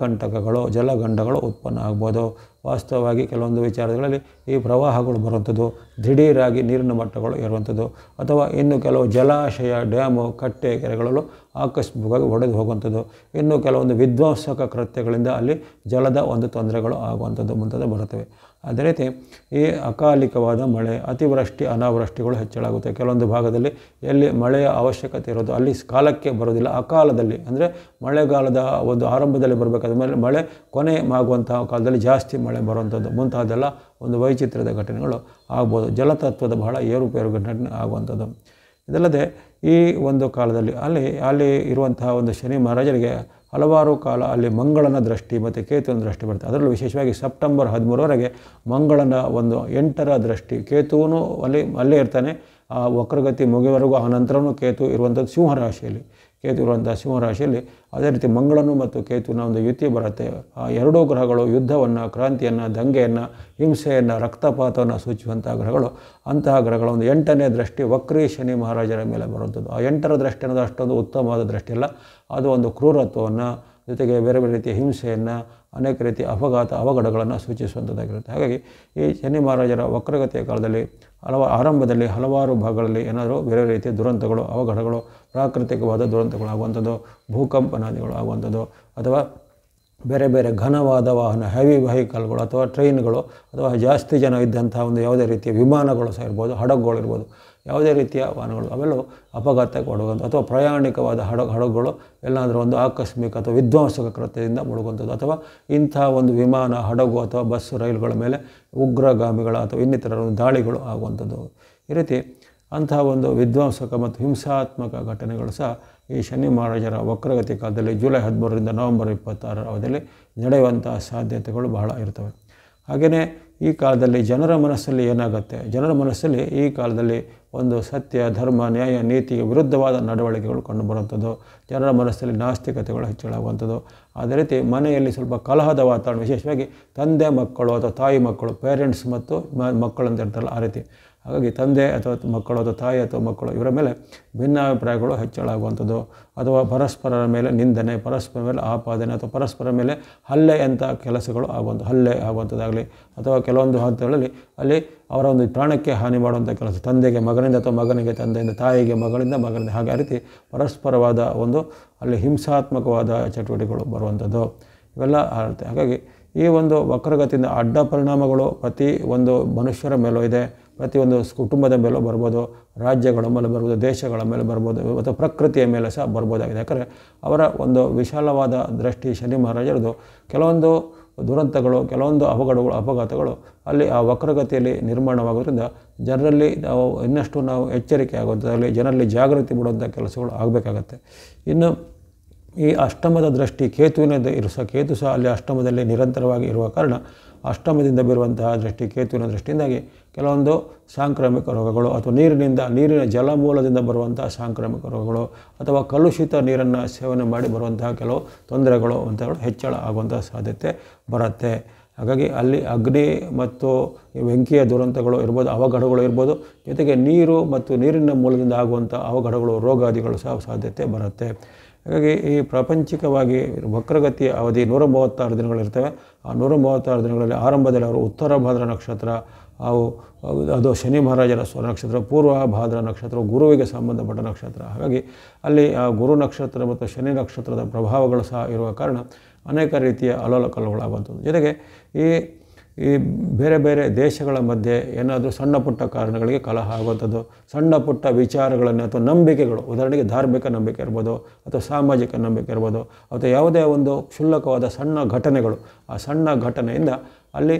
ಜಲಗಂಡಗಳು ಉತ್ಪನ್ನ ಆಗ್ಬೋದು. ವಾಸ್ತವವಾಗಿ ಕೆಲವೊಂದು ವಿಚಾರಗಳಲ್ಲಿ ಈ ಪ್ರವಾಹಗಳು ಬರುವಂಥದ್ದು, ದಿಢೀರಾಗಿ ನೀರಿನ ಮಟ್ಟಗಳು ಏರುವಂಥದ್ದು, ಅಥವಾ ಇನ್ನು ಕೆಲವು ಜಲಾಶಯ, ಡ್ಯಾಮು, ಕಟ್ಟೆ, ಕೆರೆಗಳಲ್ಲೂ ಆಕಸ್ಮಿಕವಾಗಿ ಒಡೆದು ಹೋಗುವಂಥದ್ದು, ಇನ್ನು ಕೆಲವೊಂದು ವಿಧ್ವಂಸಕ ಕೃತ್ಯಗಳಿಂದ ಅಲ್ಲಿ ಜಲದ ಒಂದು ತೊಂದರೆಗಳು ಆಗುವಂಥದ್ದು ಮುಂತಾದ ಬರುತ್ತವೆ. ಅದೇ ರೀತಿ ಈ ಅಕಾಲಿಕವಾದ ಮಳೆ, ಅತಿವೃಷ್ಟಿ, ಅನಾವೃಷ್ಟಿಗಳು ಹೆಚ್ಚಳಾಗುತ್ತೆ. ಕೆಲವೊಂದು ಭಾಗದಲ್ಲಿ ಎಲ್ಲಿ ಮಳೆಯ ಅವಶ್ಯಕತೆ ಇರೋದು ಅಲ್ಲಿ ಕಾಲಕ್ಕೆ ಬರೋದಿಲ್ಲ, ಅಕಾಲದಲ್ಲಿ ಅಂದರೆ ಮಳೆಗಾಲದ ಒಂದು ಆರಂಭದಲ್ಲಿ ಬರಬೇಕಾದ ಮೇಲೆ ಮಳೆ ಕೊನೆ ಆಗುವಂತಹ ಕಾಲದಲ್ಲಿ ಜಾಸ್ತಿ ಮಳೆ ಬರುವಂಥದ್ದು ಮುಂತಾದೆಲ್ಲ ಒಂದು ವೈಚಿತ್ರ್ಯದ ಘಟನೆಗಳು ಆಗ್ಬೋದು. ಜಲತತ್ವದ ಬಹಳ ಏರುಪೇರು ಘಟನೆ ಆಗುವಂಥದ್ದು. ಇದಲ್ಲದೆ ಈ ಒಂದು ಕಾಲದಲ್ಲಿ ಅಲ್ಲಿ ಇರುವಂತಹ ಒಂದು ಶನಿ ಮಹಾರಾಜರಿಗೆ ಹಲವಾರು ಕಾಲ ಅಲ್ಲಿ ಮಂಗಳನ ದೃಷ್ಟಿ ಮತ್ತು ಕೇತುವಿನ ದೃಷ್ಟಿ ಬರುತ್ತೆ. ಅದರಲ್ಲೂ ವಿಶೇಷವಾಗಿ ಸೆಪ್ಟೆಂಬರ್ 13ರವರೆಗೆ ಮಂಗಳನ ಒಂದು 8ರ ದೃಷ್ಟಿ, ಕೇತುವೂ ಅಲ್ಲೇ ಇರ್ತಾನೆ ಆ ವಕ್ರಗತಿ ಮುಗಿಯವರೆಗೂ. ಆ ನಂತರವೂ ಕೇತು ಇರುವಂಥದ್ದು ಸಿಂಹರಾಶಿಯಲ್ಲಿ, ಅದೇ ರೀತಿ ಮಂಗಳನು ಮತ್ತು ಕೇತುವಿನ ಒಂದು ಯುತಿ ಬರುತ್ತೆ. ಆ ಎರಡೂ ಗ್ರಹಗಳು ಯುದ್ಧವನ್ನು, ಕ್ರಾಂತಿಯನ್ನು, ದಂಗೆಯನ್ನು, ಹಿಂಸೆಯನ್ನು, ರಕ್ತಪಾತವನ್ನು ಸೂಚಿಸುವಂತಹ ಗ್ರಹಗಳು. ಅಂತಹ ಗ್ರಹಗಳ ಒಂದು 8ನೇ ದೃಷ್ಟಿ ವಕ್ರೀ ಶನಿ ಮಹಾರಾಜರ ಮೇಲೆ ಬರುವಂಥದ್ದು. ಆ 8ರ ದೃಷ್ಟಿ ಅನ್ನೋದು ಅಷ್ಟೊಂದು ಉತ್ತಮವಾದ ದೃಷ್ಟಿ ಅಲ್ಲ, ಅದು ಒಂದು ಕ್ರೂರತ್ವವನ್ನು, ಜೊತೆಗೆ ಬೇರೆ ಬೇರೆ ರೀತಿಯ ಹಿಂಸೆಯನ್ನು, ಅನೇಕ ರೀತಿಯ ಅವಘಡಗಳನ್ನು ಸೂಚಿಸುವಂಥದ್ದಾಗಿರುತ್ತೆ. ಹಾಗಾಗಿ ಈ ಶನಿ ಮಹಾರಾಜರ ವಕ್ರಗತಿಯ ಕಾಲದಲ್ಲಿ ಆರಂಭದಲ್ಲಿ ಹಲವಾರು ಭಾಗಗಳಲ್ಲಿ ಏನಾದರೂ ಬೇರೆ ರೀತಿಯ ದುರಂತಗಳು, ಅವಘಡಗಳು, ಪ್ರಾಕೃತಿಕವಾದ ದುರಂತಗಳು ಆಗುವಂಥದ್ದು, ಭೂಕಂಪನಾದಿಗಳು ಆಗುವಂಥದ್ದು, ಅಥವಾ ಬೇರೆ ಬೇರೆ ಘನವಾದ ವಾಹನ, ಹೆವಿ ವೆಹಿಕಲ್ಗಳು ಅಥವಾ ಟ್ರೈನ್ಗಳು, ಅಥವಾ ಜಾಸ್ತಿ ಜನ ಇದ್ದಂಥ ಒಂದು ಯಾವುದೇ ರೀತಿಯ ವಿಮಾನಗಳು ಸಹ ಇರ್ಬೋದು, ಹಡಗುಗಳು ಇರ್ಬೋದು, ಯಾವುದೇ ರೀತಿಯ ವಾಹನಗಳು ಅವೆಲ್ಲವೂ ಅಪಘಾತಕ್ಕೆ ಒಳಗುವಂಥ, ಅಥವಾ ಪ್ರಯಾಣಿಕವಾದ ಹಡಗುಗಳು ಎಲ್ಲಾದರೂ ಒಂದು ಆಕಸ್ಮಿಕ ಅಥವಾ ವಿಧ್ವಂಸಕ ಕೃತ್ಯದಿಂದ ಮುಳುಗುವಂಥದ್ದು, ಅಥವಾ ಇಂಥ ಒಂದು ವಿಮಾನ, ಹಡಗು ಅಥವಾ ಬಸ್, ರೈಲುಗಳ ಮೇಲೆ ಉಗ್ರಗಾಮಿಗಳ ಅಥವಾ ಇನ್ನಿತರ ದಾಳಿಗಳು ಆಗುವಂಥದ್ದು. ಈ ರೀತಿ ಅಂತಹ ಒಂದು ವಿಧ್ವಂಸಕ ಮತ್ತು ಹಿಂಸಾತ್ಮಕ ಘಟನೆಗಳು ಸಹ ಈ ಶನಿ ಮಹಾರಾಜರ ವಕ್ರಗತಿ ಕಾಲದಲ್ಲಿ ಜುಲೈ 13ರಿಂದ ನವೆಂಬರ್ 26 ಅವಧಿಯಲ್ಲಿ ನಡೆಯುವಂಥ ಸಾಧ್ಯತೆಗಳು ಬಹಳ ಇರ್ತವೆ. ಹಾಗೆಯೇ ಈ ಕಾಲದಲ್ಲಿ ಜನರ ಮನಸ್ಸಲ್ಲಿ ಏನಾಗುತ್ತೆ, ಜನರ ಮನಸ್ಸಲ್ಲಿ ಈ ಕಾಲದಲ್ಲಿ ಒಂದು ಸತ್ಯ, ಧರ್ಮ, ನ್ಯಾಯ, ನೀತಿಗೆ ವಿರುದ್ಧವಾದ ನಡವಳಿಕೆಗಳು ಕಂಡುಬರುವಂಥದ್ದು, ಜನರ ಮನಸ್ಸಲ್ಲಿ ನಾಸ್ತಿಕತೆಗಳು ಹೆಚ್ಚಳಾಗುವಂಥದ್ದು. ಅದೇ ರೀತಿ ಮನೆಯಲ್ಲಿ ಸ್ವಲ್ಪ ಕಲಹದ ವಾತಾವರಣ, ವಿಶೇಷವಾಗಿ ತಂದೆ ಮಕ್ಕಳು ಅಥವಾ ತಾಯಿ ಮಕ್ಕಳು, ಪೇರೆಂಟ್ಸ್ ಮತ್ತು ಮಕ್ಕಳು ಅಂತ ಇರ್ತಾರಲ್ಲ ಆ ರೀತಿ. ಹಾಗಾಗಿ ತಂದೆ ಅಥವಾ ಮಕ್ಕಳು ಅಥವಾ ತಾಯಿ ಅಥವಾ ಮಕ್ಕಳು ಇವರ ಮೇಲೆ ಭಿನ್ನಾಭಿಪ್ರಾಯಗಳು ಹೆಚ್ಚಳಾಗುವಂಥದ್ದು, ಅಥವಾ ಪರಸ್ಪರರ ಮೇಲೆ ನಿಂದನೆ, ಪರಸ್ಪರ ಮೇಲೆ ಆಪಾದನೆ, ಅಥವಾ ಪರಸ್ಪರ ಮೇಲೆ ಹಲ್ಲೆ ಅಂತ ಕೆಲಸಗಳು ಹಲ್ಲೆ ಆಗುವಂಥದ್ದಾಗಲಿ, ಅಥವಾ ಕೆಲವೊಂದು ಹಂತಗಳಲ್ಲಿ ಅಲ್ಲಿ ಅವರ ಒಂದು ಪ್ರಾಣಕ್ಕೆ ಹಾನಿ ಮಾಡುವಂಥ ಕೆಲಸ, ತಂದೆಗೆ ಮಗನಿಂದ ಅಥವಾ ಮಗನಿಗೆ ತಂದೆಯಿಂದ, ತಾಯಿಗೆ ಮಗಳಿಂದ ಮಗನಿಂದ, ಹಾಗೆ ಆ ರೀತಿ ಪರಸ್ಪರವಾದ ಒಂದು ಅಲ್ಲಿ ಹಿಂಸಾತ್ಮಕವಾದ ಚಟುವಟಿಕೆಗಳು ಬರುವಂಥದ್ದು ಇವೆಲ್ಲ ಆಗುತ್ತೆ. ಹಾಗಾಗಿ ಈ ಒಂದು ವಕ್ರಗತಿಯಿಂದ ಅಡ್ಡ ಪರಿಣಾಮಗಳು ಪ್ರತಿ ಒಂದು ಮನುಷ್ಯರ ಮೇಲೂ ಇದೆ, ಪ್ರತಿಯೊಂದು ಕುಟುಂಬದ ಮೇಲೂ ಬರ್ಬೋದು, ರಾಜ್ಯಗಳ ಮೇಲೆ ಬರ್ಬೋದು, ದೇಶಗಳ ಮೇಲೆ ಬರ್ಬೋದು, ಅಥವಾ ಪ್ರಕೃತಿಯ ಮೇಲೆ ಸಹ ಬರ್ಬೋದಾಗಿದೆ. ಯಾಕಂದರೆ ಅವರ ಒಂದು ವಿಶಾಲವಾದ ದೃಷ್ಟಿ ಶನಿ ಮಹಾರಾಜರದು ಕೆಲವೊಂದು ದುರಂತಗಳು, ಕೆಲವೊಂದು ಅಪಘಾತಗಳು ಅಲ್ಲಿ ಆ ವಕ್ರಗತಿಯಲ್ಲಿ ನಿರ್ಮಾಣವಾಗೋದ್ರಿಂದ ಜನರಲ್ಲಿ ಇನ್ನಷ್ಟು ನಾವು ಎಚ್ಚರಿಕೆ ಆಗುವಂಥದ್ದಲ್ಲಿ, ಜನರಲ್ಲಿ ಜಾಗೃತಿ ಮೂಡುವಂಥ ಕೆಲಸಗಳು ಆಗಬೇಕಾಗತ್ತೆ. ಇನ್ನು ಈ ಅಷ್ಟಮದ ದೃಷ್ಟಿ ಕೇತುವಿನದ್ದು ಕೇತು ಸಹ ಅಲ್ಲಿ ಅಷ್ಟಮದಲ್ಲಿ ನಿರಂತರವಾಗಿ ಇರುವ ಕಾರಣ ಅಷ್ಟಮದಿಂದ ಬರುವಂತಹ ದೃಷ್ಟಿ, ಕೇತುವಿನ ದೃಷ್ಟಿಯಿಂದಾಗಿ ಕೆಲವೊಂದು ಸಾಂಕ್ರಾಮಿಕ ರೋಗಗಳು, ಅಥವಾ ನೀರಿನ ಜಲಮೂಲದಿಂದ ಬರುವಂತಹ ಸಾಂಕ್ರಾಮಿಕ ರೋಗಗಳು, ಅಥವಾ ಕಲುಷಿತ ನೀರನ್ನು ಸೇವನೆ ಮಾಡಿ ಬರುವಂತಹ ಕೆಲವು ತೊಂದರೆಗಳು ಅಂತಗಳು ಹೆಚ್ಚಳ ಆಗುವಂಥ ಸಾಧ್ಯತೆ ಬರುತ್ತೆ. ಹಾಗಾಗಿ ಅಲ್ಲಿ ಅಗ್ನಿ ಮತ್ತು ಬೆಂಕಿಯ ದುರಂತಗಳು ಇರ್ಬೋದು, ಅವಘಡಗಳು ಇರ್ಬೋದು, ಜೊತೆಗೆ ನೀರು ಮತ್ತು ನೀರಿನ ಮೂಲದಿಂದ ಆಗುವಂಥ ಅವಘಡಗಳು, ರೋಗಾದಿಗಳು ಸಹ ಸಾಧ್ಯತೆ ಬರುತ್ತೆ. ಹಾಗಾಗಿ ಈ ಪ್ರಾಪಂಚಿಕವಾಗಿ ವಕ್ರಗತಿಯ ಅವಧಿ 136 ದಿನಗಳಿರ್ತವೆ. ಆ 136 ದಿನಗಳಲ್ಲಿ ಆರಂಭದಲ್ಲಿ ಅವರು ಉತ್ತರ ಭಾದ್ರ ನಕ್ಷತ್ರ, ಅದು ಶನಿ ಮಹಾರಾಜರ ನಕ್ಷತ್ರ, ಪೂರ್ವ ಭಾದ್ರ ನಕ್ಷತ್ರ ಗುರುವಿಗೆ ಸಂಬಂಧಪಟ್ಟ ನಕ್ಷತ್ರ. ಹಾಗಾಗಿ ಅಲ್ಲಿ ಆ ಗುರು ನಕ್ಷತ್ರ ಮತ್ತು ಶನಿ ನಕ್ಷತ್ರದ ಪ್ರಭಾವಗಳು ಸಹ ಇರುವ ಕಾರಣ ಅನೇಕ ರೀತಿಯ ಅಲ್ಲೋಲಕಲ್ಲೋಗಳಾಗುವಂಥದ್ದು. ಜೊತೆಗೆ ಈ ಬೇರೆ ಬೇರೆ ದೇಶಗಳ ಮಧ್ಯೆ ಏನಾದರೂ ಸಣ್ಣ ಪುಟ್ಟ ಕಾರಣಗಳಿಗೆ ಕಲಹ ಆಗುವಂಥದ್ದು, ಸಣ್ಣ ಪುಟ್ಟ ವಿಚಾರಗಳನ್ನು ಅಥವಾ ನಂಬಿಕೆಗಳು, ಉದಾಹರಣೆಗೆ ಧಾರ್ಮಿಕ ನಂಬಿಕೆ ಇರ್ಬೋದು, ಅಥವಾ ಸಾಮಾಜಿಕ ನಂಬಿಕೆ ಇರ್ಬೋದು, ಅಥವಾ ಯಾವುದೇ ಒಂದು ಕ್ಷುಲ್ಲಕವಾದ ಸಣ್ಣ ಘಟನೆಗಳು, ಆ ಸಣ್ಣ ಘಟನೆಯಿಂದ ಅಲ್ಲಿ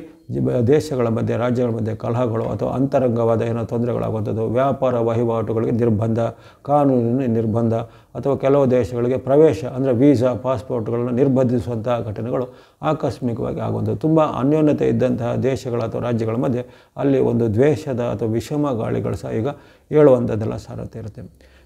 ದೇಶಗಳ ಮಧ್ಯೆ ರಾಜ್ಯಗಳ ಮಧ್ಯೆ ಕಲಹಗಳು ಅಥವಾ ಅಂತರಂಗವಾದ ಏನೋ ತೊಂದರೆಗಳಾಗುವಂಥದ್ದು, ವ್ಯಾಪಾರ ವಹಿವಾಟುಗಳಿಗೆ ನಿರ್ಬಂಧ, ಕಾನೂನಿನ ನಿರ್ಬಂಧ ಅಥವಾ ಕೆಲವು ದೇಶಗಳಿಗೆ ಪ್ರವೇಶ ಅಂದರೆ ವೀಸಾ ಪಾಸ್ಪೋರ್ಟ್ಗಳನ್ನು ನಿರ್ಬಂಧಿಸುವಂತಹ ಘಟನೆಗಳು ಆಕಸ್ಮಿಕವಾಗಿ ಆಗುವಂಥದ್ದು. ತುಂಬ ಅನ್ಯೋನ್ಯತೆ ಇದ್ದಂತಹ ದೇಶಗಳ ಅಥವಾ ರಾಜ್ಯಗಳ ಮಧ್ಯೆ ಅಲ್ಲಿ ಒಂದು ದ್ವೇಷದ ಅಥವಾ ವಿಷಮ ಗಾಳಿಗಳು ಸಹ ಈಗ ಏಳುವಂಥದ್ದೆಲ್ಲ ಸಾಧ್ಯತೆ ಇರುತ್ತೆ.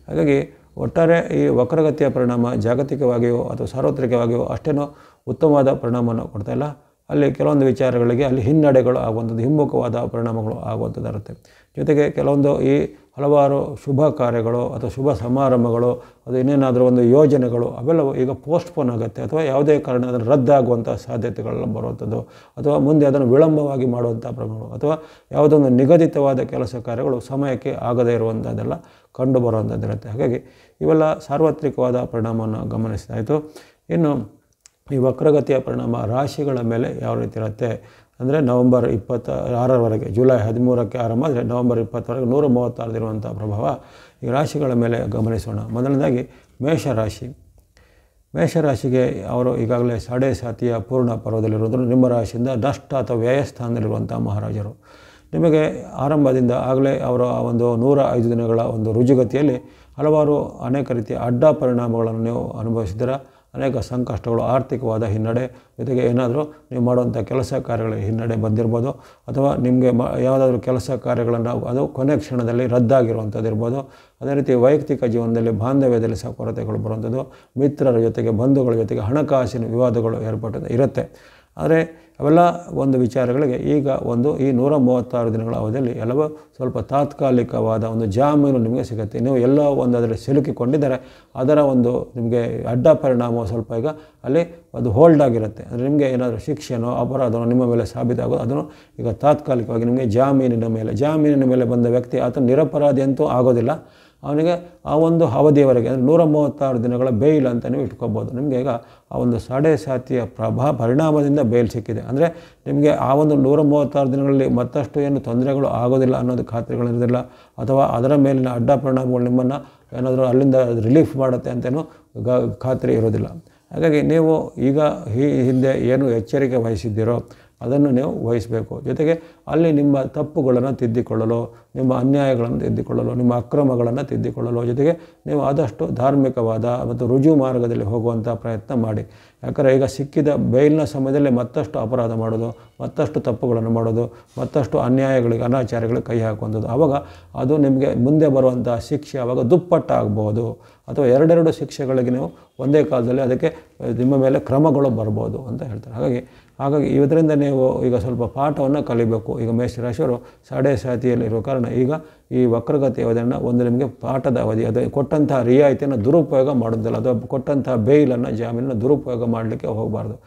ಹಾಗಾಗಿ ಒಟ್ಟಾರೆ ಈ ವಕ್ರಗತಿಯ ಪರಿಣಾಮ ಜಾಗತಿಕವಾಗಿಯೋ ಅಥವಾ ಸಾರ್ವತ್ರಿಕವಾಗಿಯೋ ಅಷ್ಟೇನೋ ಉತ್ತಮವಾದ ಪರಿಣಾಮವನ್ನು ಕೊಡ್ತಾಯಿಲ್ಲ. ಅಲ್ಲಿ ಕೆಲವೊಂದು ವಿಚಾರಗಳಿಗೆ ಅಲ್ಲಿ ಹಿನ್ನಡೆಗಳು ಆಗುವಂಥದ್ದು, ಹಿಮ್ಮುಖವಾದ ಪರಿಣಾಮಗಳು ಆಗುವಂಥದ್ದು ಇರುತ್ತೆ. ಜೊತೆಗೆ ಕೆಲವೊಂದು ಈ ಹಲವಾರು ಶುಭ ಕಾರ್ಯಗಳು ಅಥವಾ ಶುಭ ಸಮಾರಂಭಗಳು ಅದು ಇನ್ನೇನಾದರೂ ಒಂದು ಯೋಜನೆಗಳು ಅವೆಲ್ಲವೂ ಈಗ ಪೋಸ್ಟ್ಪೋನ್ ಆಗುತ್ತೆ ಅಥವಾ ಯಾವುದೇ ಕಾರಣ ಅದನ್ನು ರದ್ದಾಗುವಂಥ ಸಾಧ್ಯತೆಗಳೆಲ್ಲ ಬರುವಂಥದ್ದು ಅಥವಾ ಮುಂದೆ ಅದನ್ನು ವಿಳಂಬವಾಗಿ ಮಾಡುವಂಥ ಪ್ರಮಾಣಗಳು ಅಥವಾ ಯಾವುದೊಂದು ನಿಗದಿತವಾದ ಕೆಲಸ ಕಾರ್ಯಗಳು ಸಮಯಕ್ಕೆ ಆಗದೇ ಇರುವಂಥದ್ದೆಲ್ಲ ಕಂಡು ಬರುವಂಥದ್ದಿರುತ್ತೆ. ಹಾಗಾಗಿ ಇವೆಲ್ಲ ಸಾರ್ವತ್ರಿಕವಾದ ಪರಿಣಾಮವನ್ನು ಗಮನಿಸಿದಾಯಿತು. ಇನ್ನು ಈ ವಕ್ರಗತಿಯ ಪರಿಣಾಮ ರಾಶಿಗಳ ಮೇಲೆ ಯಾವ ರೀತಿ ಇರುತ್ತೆ ಅಂದರೆ ನವಂಬರ್ 26ರವರೆಗೆ, ಜುಲೈ 13ಕ್ಕೆ ಆರಂಭ ಆದರೆ ನವಂಬರ್ 20ರವರೆಗೆ 136 ಇರುವಂಥ ಪ್ರಭಾವ ಈ ರಾಶಿಗಳ ಮೇಲೆ ಗಮನಿಸೋಣ. ಮೊದಲನೇದಾಗಿ ಮೇಷರಾಶಿ. ಮೇಷರಾಶಿಗೆ ಅವರು ಈಗಾಗಲೇ ಸಾಡೆ ಸಾತಿಯ ಪೂರ್ಣ ಪರ್ವದಲ್ಲಿರುವುದನ್ನು ನಿಮ್ಮ ರಾಶಿಯಿಂದ ನಷ್ಟ ಅಥವಾ ವ್ಯಯಸ್ಥಾನದಲ್ಲಿರುವಂಥ ಮಹಾರಾಜರು. ನಿಮಗೆ ಆರಂಭದಿಂದ ಆಗಲೇ ಅವರ ಒಂದು 105 ದಿನಗಳ ಒಂದು ರುಜುಗತಿಯಲ್ಲಿ ಹಲವಾರು ಅನೇಕ ರೀತಿಯ ಅಡ್ಡ ಪರಿಣಾಮಗಳನ್ನು ನೀವು ಅನುಭವಿಸಿದ್ದೀರ. ಅನೇಕ ಸಂಕಷ್ಟಗಳು, ಆರ್ಥಿಕವಾದ ಹಿನ್ನಡೆ, ಜೊತೆಗೆ ಏನಾದರೂ ನೀವು ಮಾಡುವಂಥ ಕೆಲಸ ಕಾರ್ಯಗಳಿಗೆ ಹಿನ್ನಡೆ ಬಂದಿರ್ಬೋದು ಅಥವಾ ನಿಮಗೆ ಯಾವುದಾದ್ರೂ ಕೆಲಸ ಕಾರ್ಯಗಳನ್ನು ಅದು ಕೊನೆ ಕ್ಷಣದಲ್ಲಿ ರದ್ದಾಗಿರುವಂಥದ್ದು ಇರ್ಬೋದು. ಅದೇ ರೀತಿ ವೈಯಕ್ತಿಕ ಜೀವನದಲ್ಲಿ ಬಾಂಧವ್ಯದಲ್ಲಿ ಸಹ ಕೊರತೆಗಳು ಬರುವಂಥದ್ದು, ಮಿತ್ರರ ಜೊತೆಗೆ ಬಂಧುಗಳ ಜೊತೆಗೆ ಹಣಕಾಸಿನ ವಿವಾದಗಳು ಏರ್ಪಟ್ಟು ಇರುತ್ತೆ. ಆದರೆ ಅವೆಲ್ಲ ಒಂದು ವಿಚಾರಗಳಿಗೆ ಈಗ ಈ 136 ದಿನಗಳ ಅವಧಿಯಲ್ಲಿ ಎಲ್ಲವೂ ಸ್ವಲ್ಪ ತಾತ್ಕಾಲಿಕವಾದ ಒಂದು ಜಾಮೀನು ನಿಮಗೆ ಸಿಗುತ್ತೆ. ನೀವು ಎಲ್ಲೋ ಒಂದು ಅದರಲ್ಲಿ ಸಿಲುಕಿಕೊಂಡಿದ್ದರೆ ಅದರ ಒಂದು ನಿಮಗೆ ಅಡ್ಡ ಪರಿಣಾಮ ಸ್ವಲ್ಪ ಈಗ ಅಲ್ಲಿ ಅದು ಹೋಲ್ಡ್ ಆಗಿರುತ್ತೆ. ಅಂದರೆ ನಿಮಗೆ ಏನಾದರೂ ಶಿಕ್ಷೆನೋ ಅಪರಾಧನೋ ನಿಮ್ಮ ಮೇಲೆ ಸಾಬೀತಾಗೋದು ಅದನ್ನು ಈಗ ತಾತ್ಕಾಲಿಕವಾಗಿ ನಿಮಗೆ ಜಾಮೀನಿನ ಮೇಲೆ ಬಂದ ವ್ಯಕ್ತಿ ಆತ ನಿರಪರಾಧಿ ಅಂತೂ ಆಗೋದಿಲ್ಲ. ಅವನಿಗೆ ಆ ಒಂದು ಅವಧಿಯವರೆಗೆ ಅಂದರೆ 136 ದಿನಗಳ ಬೇಲ್ ಅಂತ ನೀವು ಇಟ್ಕೋಬೋದು. ನಿಮಗೆ ಈಗ ಆ ಒಂದು ಸಾಡೆ ಸಾತಿಯ ಪರಿಣಾಮದಿಂದ ಬೇಲ್ ಸಿಕ್ಕಿದೆ ಅಂದರೆ ನಿಮಗೆ ಆ ಒಂದು 136 ದಿನಗಳಲ್ಲಿ ಮತ್ತಷ್ಟು ಏನು ತೊಂದರೆಗಳು ಆಗೋದಿಲ್ಲ ಅನ್ನೋದು ಖಾತ್ರಿಗಳಿರೋದಿಲ್ಲ ಅಥವಾ ಅದರ ಮೇಲಿನ ಅಡ್ಡ ಪರಿಣಾಮಗಳು ನಿಮ್ಮನ್ನು ಏನಾದರೂ ಅಲ್ಲಿಂದ ರಿಲೀಫ್ ಮಾಡುತ್ತೆ ಅಂತೇನೂ ಖಾತ್ರಿ ಇರೋದಿಲ್ಲ. ಹಾಗಾಗಿ ನೀವು ಈಗ ಹಿಂದೆ ಏನು ಎಚ್ಚರಿಕೆ ವಹಿಸಿದ್ದೀರೋ ಅದನ್ನು ನೀವು ವಹಿಸಬೇಕು. ಜೊತೆಗೆ ಅಲ್ಲಿ ನಿಮ್ಮ ತಪ್ಪುಗಳನ್ನು ತಿದ್ದಿಕೊಳ್ಳಲು, ನಿಮ್ಮ ಅನ್ಯಾಯಗಳನ್ನು ತಿದ್ದಿಕೊಳ್ಳಲು, ನಿಮ್ಮ ಅಕ್ರಮಗಳನ್ನು ತಿದ್ದಿಕೊಳ್ಳಲು, ಜೊತೆಗೆ ನೀವು ಆದಷ್ಟು ಧಾರ್ಮಿಕವಾದ ಮತ್ತು ರುಜು ಮಾರ್ಗದಲ್ಲಿ ಹೋಗುವಂಥ ಪ್ರಯತ್ನ ಮಾಡಿ. ಯಾಕಂದರೆ ಈಗ ಸಿಕ್ಕಿದ ಬೇಲ್ನ ಸಮಯದಲ್ಲಿ ಮತ್ತಷ್ಟು ಅಪರಾಧ ಮಾಡೋದು, ಮತ್ತಷ್ಟು ತಪ್ಪುಗಳನ್ನು ಮಾಡೋದು, ಮತ್ತಷ್ಟು ಅನ್ಯಾಯಗಳಿಗೆ ಅನಾಚಾರಗಳಿಗೆ ಕೈ ಹಾಕುವಂಥದ್ದು, ಆವಾಗ ಅದು ನಿಮಗೆ ಮುಂದೆ ಬರುವಂಥ ಶಿಕ್ಷೆ ಆವಾಗ ದುಪ್ಪಟ್ಟಾಗ್ಬೋದು ಅಥವಾ ಎರಡೆರಡು ಶಿಕ್ಷೆಗಳಿಗೆ ನೀವು ಒಂದೇ ಕಾಲದಲ್ಲಿ ಅದಕ್ಕೆ ನಿಮ್ಮ ಮೇಲೆ ಕ್ರಮಗಳು ಬರ್ಬೋದು ಅಂತ ಹೇಳ್ತಾರೆ. ಹಾಗಾಗಿ ಇದರಿಂದ ನೀವು ಈಗ ಸ್ವಲ್ಪ ಪಾಠವನ್ನು ಕಲಿಬೇಕು. ಈಗ ಮೇಷರಾಶಿಯವರು ಸಾಡೆ ಸಾತಿಯಲ್ಲಿ ಇರೋ ಕಾರಣ ಈಗ ಈ ವಕ್ರಗತಿ ಅವಧಿಯನ್ನು ಒಂದು ನಿಮಗೆ ಪಾಠದ ಅವಧಿ, ಅದು ಕೊಟ್ಟಂತಹ ರಿಯಾಯಿತಿಯನ್ನು ದುರುಪಯೋಗ ಮಾಡೋದಿಲ್ಲ ಅಥವಾ ಕೊಟ್ಟಂತಹ ಬೇಯಿಲನ್ನು ಜಾಮೀನನ್ನು ದುರುಪಯೋಗ ಮಾಡಲಿಕ್ಕೆ ಹೋಗಬಾರ್ದು.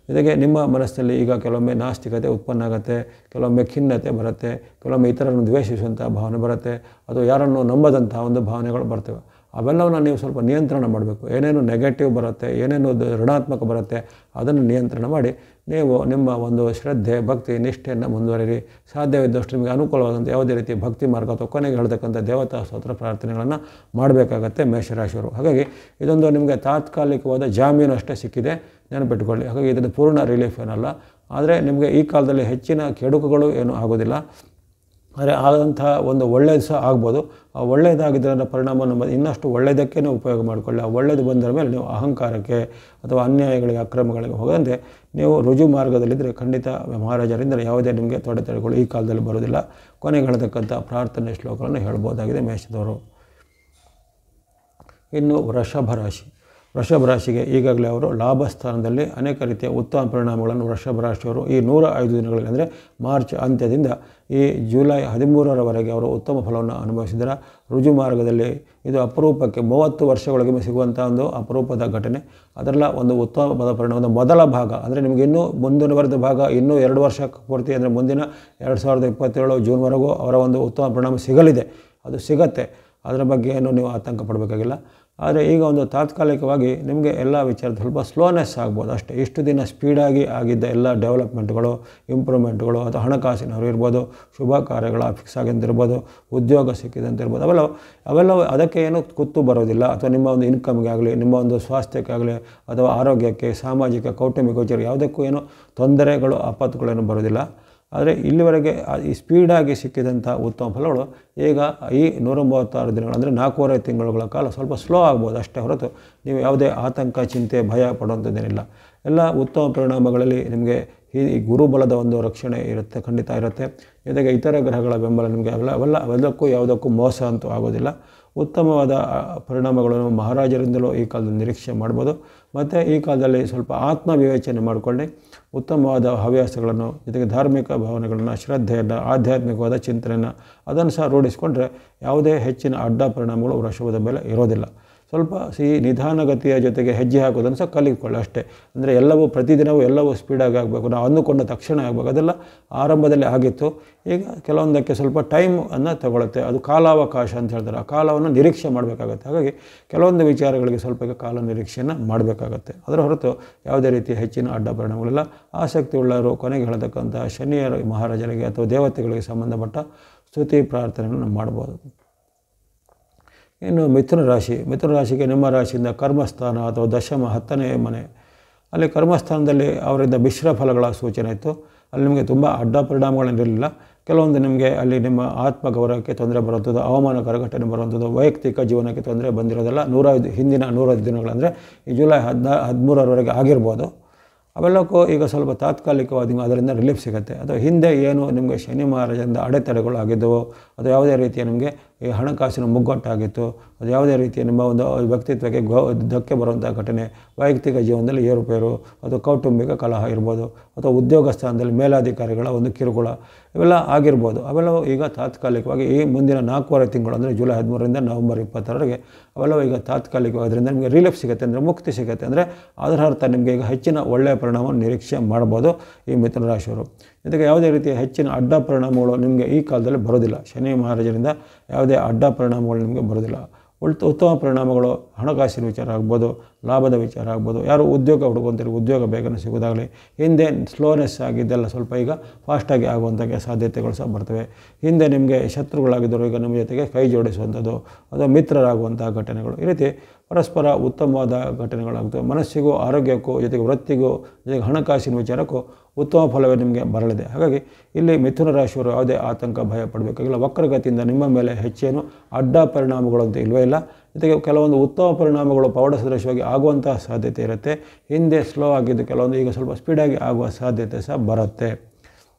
ಜೊತೆಗೆ ನಿಮ್ಮ ಮನಸ್ಸಲ್ಲಿ ಈಗ ಕೆಲವೊಮ್ಮೆ ನಾಸ್ತಿಕತೆ ಉತ್ಪನ್ನ ಆಗುತ್ತೆ, ಕೆಲವೊಮ್ಮೆ ಖಿನ್ನತೆ ಬರುತ್ತೆ, ಕೆಲವೊಮ್ಮೆ ಇತರರನ್ನು ದ್ವೇಷಿಸುವಂಥ ಭಾವನೆ ಬರುತ್ತೆ, ಅಥವಾ ಯಾರನ್ನು ನಂಬದಂಥ ಒಂದು ಭಾವನೆಗಳು ಬರ್ತವೆ. ಅವೆಲ್ಲವನ್ನು ನೀವು ಸ್ವಲ್ಪ ನಿಯಂತ್ರಣ ಮಾಡಬೇಕು. ಏನೇನು ನೆಗೆಟಿವ್ ಬರುತ್ತೆ, ಏನೇನು ಋಣಾತ್ಮಕ ಬರುತ್ತೆ ಅದನ್ನು ನಿಯಂತ್ರಣ ಮಾಡಿ ನೀವು ನಿಮ್ಮ ಒಂದು ಶ್ರದ್ಧೆ, ಭಕ್ತಿ, ನಿಷ್ಠೆಯನ್ನು ಮುಂದುವರಿರಿ. ಸಾಧ್ಯವಿದ್ದಷ್ಟು ನಿಮಗೆ ಅನುಕೂಲವಾದಂಥ ಯಾವುದೇ ರೀತಿ ಭಕ್ತಿ ಮಾರ್ಗ ಅಥವಾ ಕೊನೆಗೆ ಹೇಳ್ತಕ್ಕಂಥ ದೇವತಾ ಸ್ತೋತ್ರ ಪ್ರಾರ್ಥನೆಗಳನ್ನು ಮಾಡಬೇಕಾಗತ್ತೆ ಮೇಷರಾಶಿಯವರು. ಹಾಗಾಗಿ ಇದೊಂದು ನಿಮಗೆ ತಾತ್ಕಾಲಿಕವಾದ ಜಾಮೀನು ಅಷ್ಟೇ ಸಿಕ್ಕಿದೆ, ನೆನಪಿಟ್ಕೊಳ್ಳಿ. ಹಾಗಾಗಿ ಇದನ್ನು ಪೂರ್ಣ ರಿಲೀಫ್ ಏನಲ್ಲ. ಆದರೆ ನಿಮಗೆ ಈ ಕಾಲದಲ್ಲಿ ಹೆಚ್ಚಿನ ಕೆಡುಕುಗಳು ಏನೂ ಆಗೋದಿಲ್ಲ. ಆದರೆ ಆದಂಥ ಒಂದು ಒಳ್ಳೆಯದು ಸಹ ಆಗ್ಬೋದು. ಆ ಒಳ್ಳೆಯದಾಗಿದ್ದರ ಪರಿಣಾಮ ನಮ್ಮ ಇನ್ನಷ್ಟು ಒಳ್ಳೆಯದಕ್ಕೆ ಉಪಯೋಗ ಮಾಡಿಕೊಳ್ಳಿ. ಆ ಒಳ್ಳೆಯದು ಬಂದರ ಮೇಲೆ ನೀವು ಅಹಂಕಾರಕ್ಕೆ ಅಥವಾ ಅನ್ಯಾಯಗಳಿಗೆ, ಅಕ್ರಮಗಳಿಗೆ ಹೋಗದಂತೆ ನೀವು ರುಜು ಮಾರ್ಗದಲ್ಲಿದ್ದರೆ ಖಂಡಿತ ಮಹಾರಾಜರಿಂದ ಯಾವುದೇ ನಿಮಗೆ ತೊಡೆತಡೆಗಳು ಈ ಕಾಲದಲ್ಲಿ ಬರೋದಿಲ್ಲ. ಕೊನೆಗೆ ಹೇಳ್ತಕ್ಕಂಥ ಪ್ರಾರ್ಥನೆ ಶ್ಲೋಕಗಳನ್ನು ಹೇಳ್ಬೋದಾಗಿದೆ ಮೇಷದವರು. ಇನ್ನು ವೃಷಭ ರಾಶಿಗೆ ಈಗಾಗಲೇ ಅವರು ಲಾಭಸ್ಥಾನದಲ್ಲಿ ಅನೇಕ ರೀತಿಯ ಉತ್ತಮ ಪರಿಣಾಮಗಳನ್ನು ವೃಷಭ ರಾಶಿಯವರು ಈ 105 ದಿನಗಳಲ್ಲಿ ಅಂದರೆ ಮಾರ್ಚ್ ಅಂತ್ಯದಿಂದ ಈ ಜುಲೈ 13ರವರೆಗೆ ಅವರು ಉತ್ತಮ ಫಲವನ್ನು ಅನುಭವಿಸಿದ್ದಾರೆ. ರುಜು ಮಾರ್ಗದಲ್ಲಿ ಇದು ಅಪರೂಪಕ್ಕೆ 30 ವರ್ಷಗಳಿಗೆ ಸಿಗುವಂಥ ಒಂದು ಅಪರೂಪದ ಘಟನೆ. ಅದರೆಲ್ಲ ಒಂದು ಉತ್ತಮವಾದ ಪರಿಣಾಮದ ಮೊದಲ ಭಾಗ ಅಂದರೆ ನಿಮಗೆ ಇನ್ನೂ ಮುಂದುವರೆದ ಭಾಗ ಇನ್ನೂ 2 ವರ್ಷ ಪೂರ್ತಿ ಅಂದರೆ ಮುಂದಿನ 2027 ಜೂನ್ವರೆಗೂ ಅವರ ಒಂದು ಉತ್ತಮ ಪರಿಣಾಮ ಸಿಗಲಿದೆ. ಅದು ಸಿಗತ್ತೆ, ಅದರ ಬಗ್ಗೆ ಏನು ನೀವು ಆತಂಕ ಪಡಬೇಕಾಗಿಲ್ಲ. ಆದರೆ ಈಗ ಒಂದು ತಾತ್ಕಾಲಿಕವಾಗಿ ನಿಮಗೆ ಎಲ್ಲ ವಿಚಾರದ ಸ್ವಲ್ಪ ಸ್ಲೋನೆಸ್ ಆಗ್ಬೋದು ಅಷ್ಟೇ. ಇಷ್ಟು ದಿನ ಸ್ಪೀಡಾಗಿ ಆಗಿದ್ದ ಎಲ್ಲ ಡೆವಲಪ್ಮೆಂಟ್ಗಳು, ಇಂಪ್ರೂವ್ಮೆಂಟ್ಗಳು ಅಥವಾ ಹಣಕಾಸಿನವರು ಇರ್ಬೋದು, ಶುಭ ಕಾರ್ಯಗಳು ಫಿಕ್ಸ್ ಆಗಿದ್ದಿರ್ಬೋದು, ಉದ್ಯೋಗ ಸಿಕ್ಕಿದಂತಿರ್ಬೋದು, ಅವೆಲ್ಲ ಅದಕ್ಕೆ ಏನೂ ಕುತ್ತು ಬರೋದಿಲ್ಲ. ಅಥವಾ ನಿಮ್ಮ ಒಂದು ಇನ್ಕಮ್ಗೆ ಆಗಲಿ, ನಿಮ್ಮ ಒಂದು ಸ್ವಾಸ್ಥ್ಯಕ್ಕಾಗಲಿ ಅಥವಾ ಆರೋಗ್ಯಕ್ಕೆ, ಸಾಮಾಜಿಕ ಕೌಟುಂಬಿಕ ಗೋಚರ ಯಾವುದಕ್ಕೂ ಏನೂ ತೊಂದರೆಗಳು ಆಪತ್ತುಗಳೇನು ಬರೋದಿಲ್ಲ. ಆದರೆ ಇಲ್ಲಿವರೆಗೆ ಈ ಸ್ಪೀಡಾಗಿ ಸಿಕ್ಕಿದಂಥ ಉತ್ತಮ ಫಲಗಳು ಈಗ ಈ 136 ದಿನಗಳು ಅಂದರೆ 4.5 ತಿಂಗಳುಗಳ ಕಾಲ ಸ್ವಲ್ಪ ಸ್ಲೋ ಆಗ್ಬೋದು ಅಷ್ಟೇ ಹೊರತು ನೀವು ಯಾವುದೇ ಆತಂಕ, ಚಿಂತೆ, ಭಯ ಪಡುವಂಥದ್ದೇನಿಲ್ಲ. ಎಲ್ಲ ಉತ್ತಮ ಪರಿಣಾಮಗಳಲ್ಲಿ ನಿಮಗೆ ಈ ಗುರುಬಲದ ಒಂದು ರಕ್ಷಣೆ ಇರುತ್ತೆ, ಖಂಡಿತ ಇರುತ್ತೆ. ಜೊತೆಗೆ ಇತರ ಗ್ರಹಗಳ ಬೆಂಬಲ ನಿಮಗೆ ಅವೆಲ್ಲಕ್ಕೂ ಯಾವುದಕ್ಕೂ ಮೋಸ ಅಂತೂ ಆಗೋದಿಲ್ಲ. ಉತ್ತಮವಾದ ಪರಿಣಾಮಗಳನ್ನು ಮಹಾರಾಜರಿಂದಲೂ ಈ ಕಾಲದಲ್ಲಿ ನಿರೀಕ್ಷೆ ಮಾಡ್ಬೋದು. ಮತ್ತು ಈ ಕಾಲದಲ್ಲಿ ಸ್ವಲ್ಪ ಆತ್ಮವಿವೇಚನೆ ಮಾಡಿಕೊಳ್ಳಿ, ಉತ್ತಮವಾದ ಹವ್ಯಾಸಗಳನ್ನು, ಜೊತೆಗೆ ಧಾರ್ಮಿಕ ಭಾವನೆಗಳನ್ನು, ಶ್ರದ್ಧೆಯನ್ನು, ಆಧ್ಯಾತ್ಮಿಕವಾದ ಚಿಂತನೆಯನ್ನು ಅದನ್ನು ಸಹ ರೂಢಿಸಿಕೊಂಡ್ರೆ ಯಾವುದೇ ಹೆಚ್ಚಿನ ಅಡ್ಡ ಪರಿಣಾಮಗಳು ವೃಷಭದ ಮೇಲೆ ಇರೋದಿಲ್ಲ. ಸ್ವಲ್ಪ ನಿಧಾನಗತಿಯ ಜೊತೆಗೆ ಹೆಜ್ಜೆ ಹಾಕೋದನ್ನು ಸಹ ಕಲಿತ್ಕೊಳ್ಳಿ ಅಷ್ಟೇ. ಅಂದರೆ ಎಲ್ಲವೂ ಪ್ರತಿದಿನವೂ ಎಲ್ಲವೂ ಸ್ಪೀಡಾಗಿ ಆಗಬೇಕು, ನಾವು ಅಂದುಕೊಂಡ ತಕ್ಷಣ ಆಗಬೇಕು, ಅದೆಲ್ಲ ಆರಂಭದಲ್ಲಿ ಆಗಿತ್ತು. ಈಗ ಕೆಲವೊಂದಕ್ಕೆ ಸ್ವಲ್ಪ ಟೈಮನ್ನು ತಗೊಳುತ್ತೆ, ಅದು ಕಾಲಾವಕಾಶ ಅಂತ ಹೇಳ್ತಾರೆ. ಆ ಕಾಲವನ್ನು ನಿರೀಕ್ಷೆ ಮಾಡಬೇಕಾಗತ್ತೆ. ಹಾಗಾಗಿ ಕೆಲವೊಂದು ವಿಚಾರಗಳಿಗೆ ಸ್ವಲ್ಪ ಕಾಲ ನಿರೀಕ್ಷೆಯನ್ನು ಮಾಡಬೇಕಾಗತ್ತೆ. ಅದರ ಹೊರತು ಯಾವುದೇ ರೀತಿಯ ಹೆಚ್ಚಿನ ಅಡ್ಡ ಪರಿಣಾಮಗಳಿಲ್ಲ. ಆಸಕ್ತಿ ಉಳ್ಳವರು ಕೊನೆಗೆ ಹೇಳತಕ್ಕಂಥ ಶನಿಯ ಮಹಾರಾಜರಿಗೆ ಅಥವಾ ದೇವತೆಗಳಿಗೆ ಸಂಬಂಧಪಟ್ಟ ಸ್ತುತಿ ಪ್ರಾರ್ಥನೆಗಳನ್ನು ಮಾಡ್ಬೋದು. ಇನ್ನು ಮಿಥುನ ರಾಶಿಗೆ ನಿಮ್ಮ ರಾಶಿಯಿಂದ ಕರ್ಮಸ್ಥಾನ ಅಥವಾ ದಶಮ 10ನೇ ಮನೆ, ಅಲ್ಲಿ ಕರ್ಮಸ್ಥಾನದಲ್ಲಿ ಅವರಿಂದ ಮಿಶ್ರ ಫಲಗಳ ಸೂಚನೆ ಇತ್ತು. ಅಲ್ಲಿ ನಿಮಗೆ ತುಂಬ ಅಡ್ಡ ಪರಿಣಾಮಗಳೇನಿರಲಿಲ್ಲ. ಕೆಲವೊಂದು ನಿಮಗೆ ಅಲ್ಲಿ ನಿಮ್ಮ ಆತ್ಮಗೌರವಕ್ಕೆ ತೊಂದರೆ ಬರುವಂಥದ್ದು, ಅವಮಾನಕರ ಘಟನೆ ಬರುವಂಥದ್ದು, ವೈಯಕ್ತಿಕ ಜೀವನಕ್ಕೆ ತೊಂದರೆ ಬಂದಿರೋದಲ್ಲ. ಹಿಂದಿನ 105 ದಿನಗಳಂದರೆ ಈ ಜುಲೈ 13ರವರೆಗೆ ಆಗಿರ್ಬೋದು. ಅವೆಲ್ಲಕ್ಕೂ ಈಗ ಸ್ವಲ್ಪ ತಾತ್ಕಾಲಿಕವಾಗಿ ಅದರಿಂದ ರಿಲೀಫ್ ಸಿಗುತ್ತೆ. ಅಥವಾ ಹಿಂದೆ ಏನು ನಿಮಗೆ ಶನಿ ಮಹಾರಾಜರಿಂದ ಅಡೆತಡೆಗಳು ಆಗಿದ್ದವು, ಅದು ಯಾವುದೇ ರೀತಿಯ ನಿಮಗೆ ಈ ಹಣಕಾಸಿನ ಮುಗ್ಗಟ್ಟಾಗಿತ್ತು, ಅದು ಯಾವುದೇ ರೀತಿಯ ನಿಮ್ಮ ಒಂದು ವ್ಯಕ್ತಿತ್ವಕ್ಕೆ ಧಕ್ಕೆ ಬರುವಂಥ ಘಟನೆ, ವೈಯಕ್ತಿಕ ಜೀವನದಲ್ಲಿ ಏರುಪೇರು, ಅಥವಾ ಕೌಟುಂಬಿಕ ಕಲಹ ಇರ್ಬೋದು, ಅಥವಾ ಉದ್ಯೋಗ ಸ್ಥಾನದಲ್ಲಿ ಮೇಲಾಧಿಕಾರಿಗಳ ಒಂದು ಕಿರುಕುಳ, ಇವೆಲ್ಲ ಆಗಿರ್ಬೋದು. ಅವೆಲ್ಲವೂ ಈಗ ತಾತ್ಕಾಲಿಕವಾಗಿ ಈ ಮುಂದಿನ 4.5 ತಿಂಗಳು ಅಂದರೆ ಜುಲೈ 13ರಿಂದ ನವೆಂಬರ್ 20ರವರೆಗೆ ಅವೆಲ್ಲವೂ ಈಗ ತಾತ್ಕಾಲಿಕವಾದ್ರಿಂದ ನಿಮಗೆ ರಿಲೀಫ್ ಸಿಗುತ್ತೆ, ಅಂದರೆ ಮುಕ್ತಿ ಸಿಗುತ್ತೆ. ಅಂದರೆ ಅದರ ಅರ್ಥ ನಿಮಗೆ ಈಗ ಹೆಚ್ಚಿನ ಒಳ್ಳೆಯ ಪರಿಣಾಮವನ್ನು ನಿರೀಕ್ಷೆ ಮಾಡ್ಬೋದು ಈ ಮಿಥುನ ರಾಶಿಯವರು. ಜೊತೆಗೆ ಯಾವುದೇ ರೀತಿಯ ಹೆಚ್ಚಿನ ಅಡ್ಡ ಪರಿಣಾಮಗಳು ನಿಮಗೆ ಈ ಕಾಲದಲ್ಲಿ ಬರೋದಿಲ್ಲ. ಶನಿ ಮಹಾರಾಜರಿಂದ ಯಾವುದೇ ಅಡ್ಡ ಪರಿಣಾಮಗಳು ನಿಮಗೆ ಬರೋದಿಲ್ಲ. ಉತ್ತಮ ಪರಿಣಾಮಗಳು ಹಣಕಾಸಿನ ವಿಚಾರ ಆಗ್ಬೋದು, ಲಾಭದ ವಿಚಾರ ಆಗ್ಬೋದು. ಯಾರು ಉದ್ಯೋಗ ಹುಡುಕೊಂತೀರಿ, ಉದ್ಯೋಗ ಬೇಗನೆ ಸಿಗೋದಾಗಲಿ, ಹಿಂದೆ ಸ್ಲೋನೆಸ್ ಆಗಿದ್ದೆಲ್ಲ ಸ್ವಲ್ಪ ಈಗ ಫಾಸ್ಟಾಗಿ ಆಗುವಂಥ ಸಾಧ್ಯತೆಗಳು ಸಹ ಬರ್ತವೆ. ಹಿಂದೆ ನಿಮಗೆ ಶತ್ರುಗಳಾಗಿದ್ದರು ಈಗ ನಿಮ್ಮ ಜೊತೆಗೆ ಕೈ ಜೋಡಿಸುವಂಥದ್ದು, ಅಥವಾ ಮಿತ್ರರಾಗುವಂಥ ಘಟನೆಗಳು, ಈ ರೀತಿ ಪರಸ್ಪರ ಉತ್ತಮವಾದ ಘಟನೆಗಳಾಗ್ತವೆ. ಮನಸ್ಸಿಗೂ, ಆರೋಗ್ಯಕ್ಕೂ, ಜೊತೆಗೆ ವೃತ್ತಿಗೂ, ಜೊತೆಗೆ ಹಣಕಾಸಿನ ವಿಚಾರಕ್ಕೂ ಉತ್ತಮ ಫಲವೇ ನಿಮಗೆ ಬರಲಿದೆ. ಹಾಗಾಗಿ ಇಲ್ಲಿ ಮಿಥುನ ರಾಶಿಯವರು ಯಾವುದೇ ಆತಂಕ, ಭಯ ಪಡಬೇಕಾಗಿಲ್ಲ. ವಕ್ರಗತಿಯಿಂದ ನಿಮ್ಮ ಮೇಲೆ ಹೆಚ್ಚೇನು ಅಡ್ಡ ಪರಿಣಾಮಗಳು ಅಂತ ಇಲ್ಲವೇ ಇಲ್ಲ. ಜೊತೆಗೆ ಕೆಲವೊಂದು ಉತ್ತಮ ಪರಿಣಾಮಗಳು ಪೌಢ ಸದೃಶವಾಗಿ ಆಗುವಂಥ ಸಾಧ್ಯತೆ ಇರುತ್ತೆ. ಹಿಂದೆ ಸ್ಲೋ ಆಗಿದ್ದು ಕೆಲವೊಂದು ಈಗ ಸ್ವಲ್ಪ ಸ್ಪೀಡಾಗಿ ಆಗುವ ಸಾಧ್ಯತೆ ಸಹ ಬರುತ್ತೆ.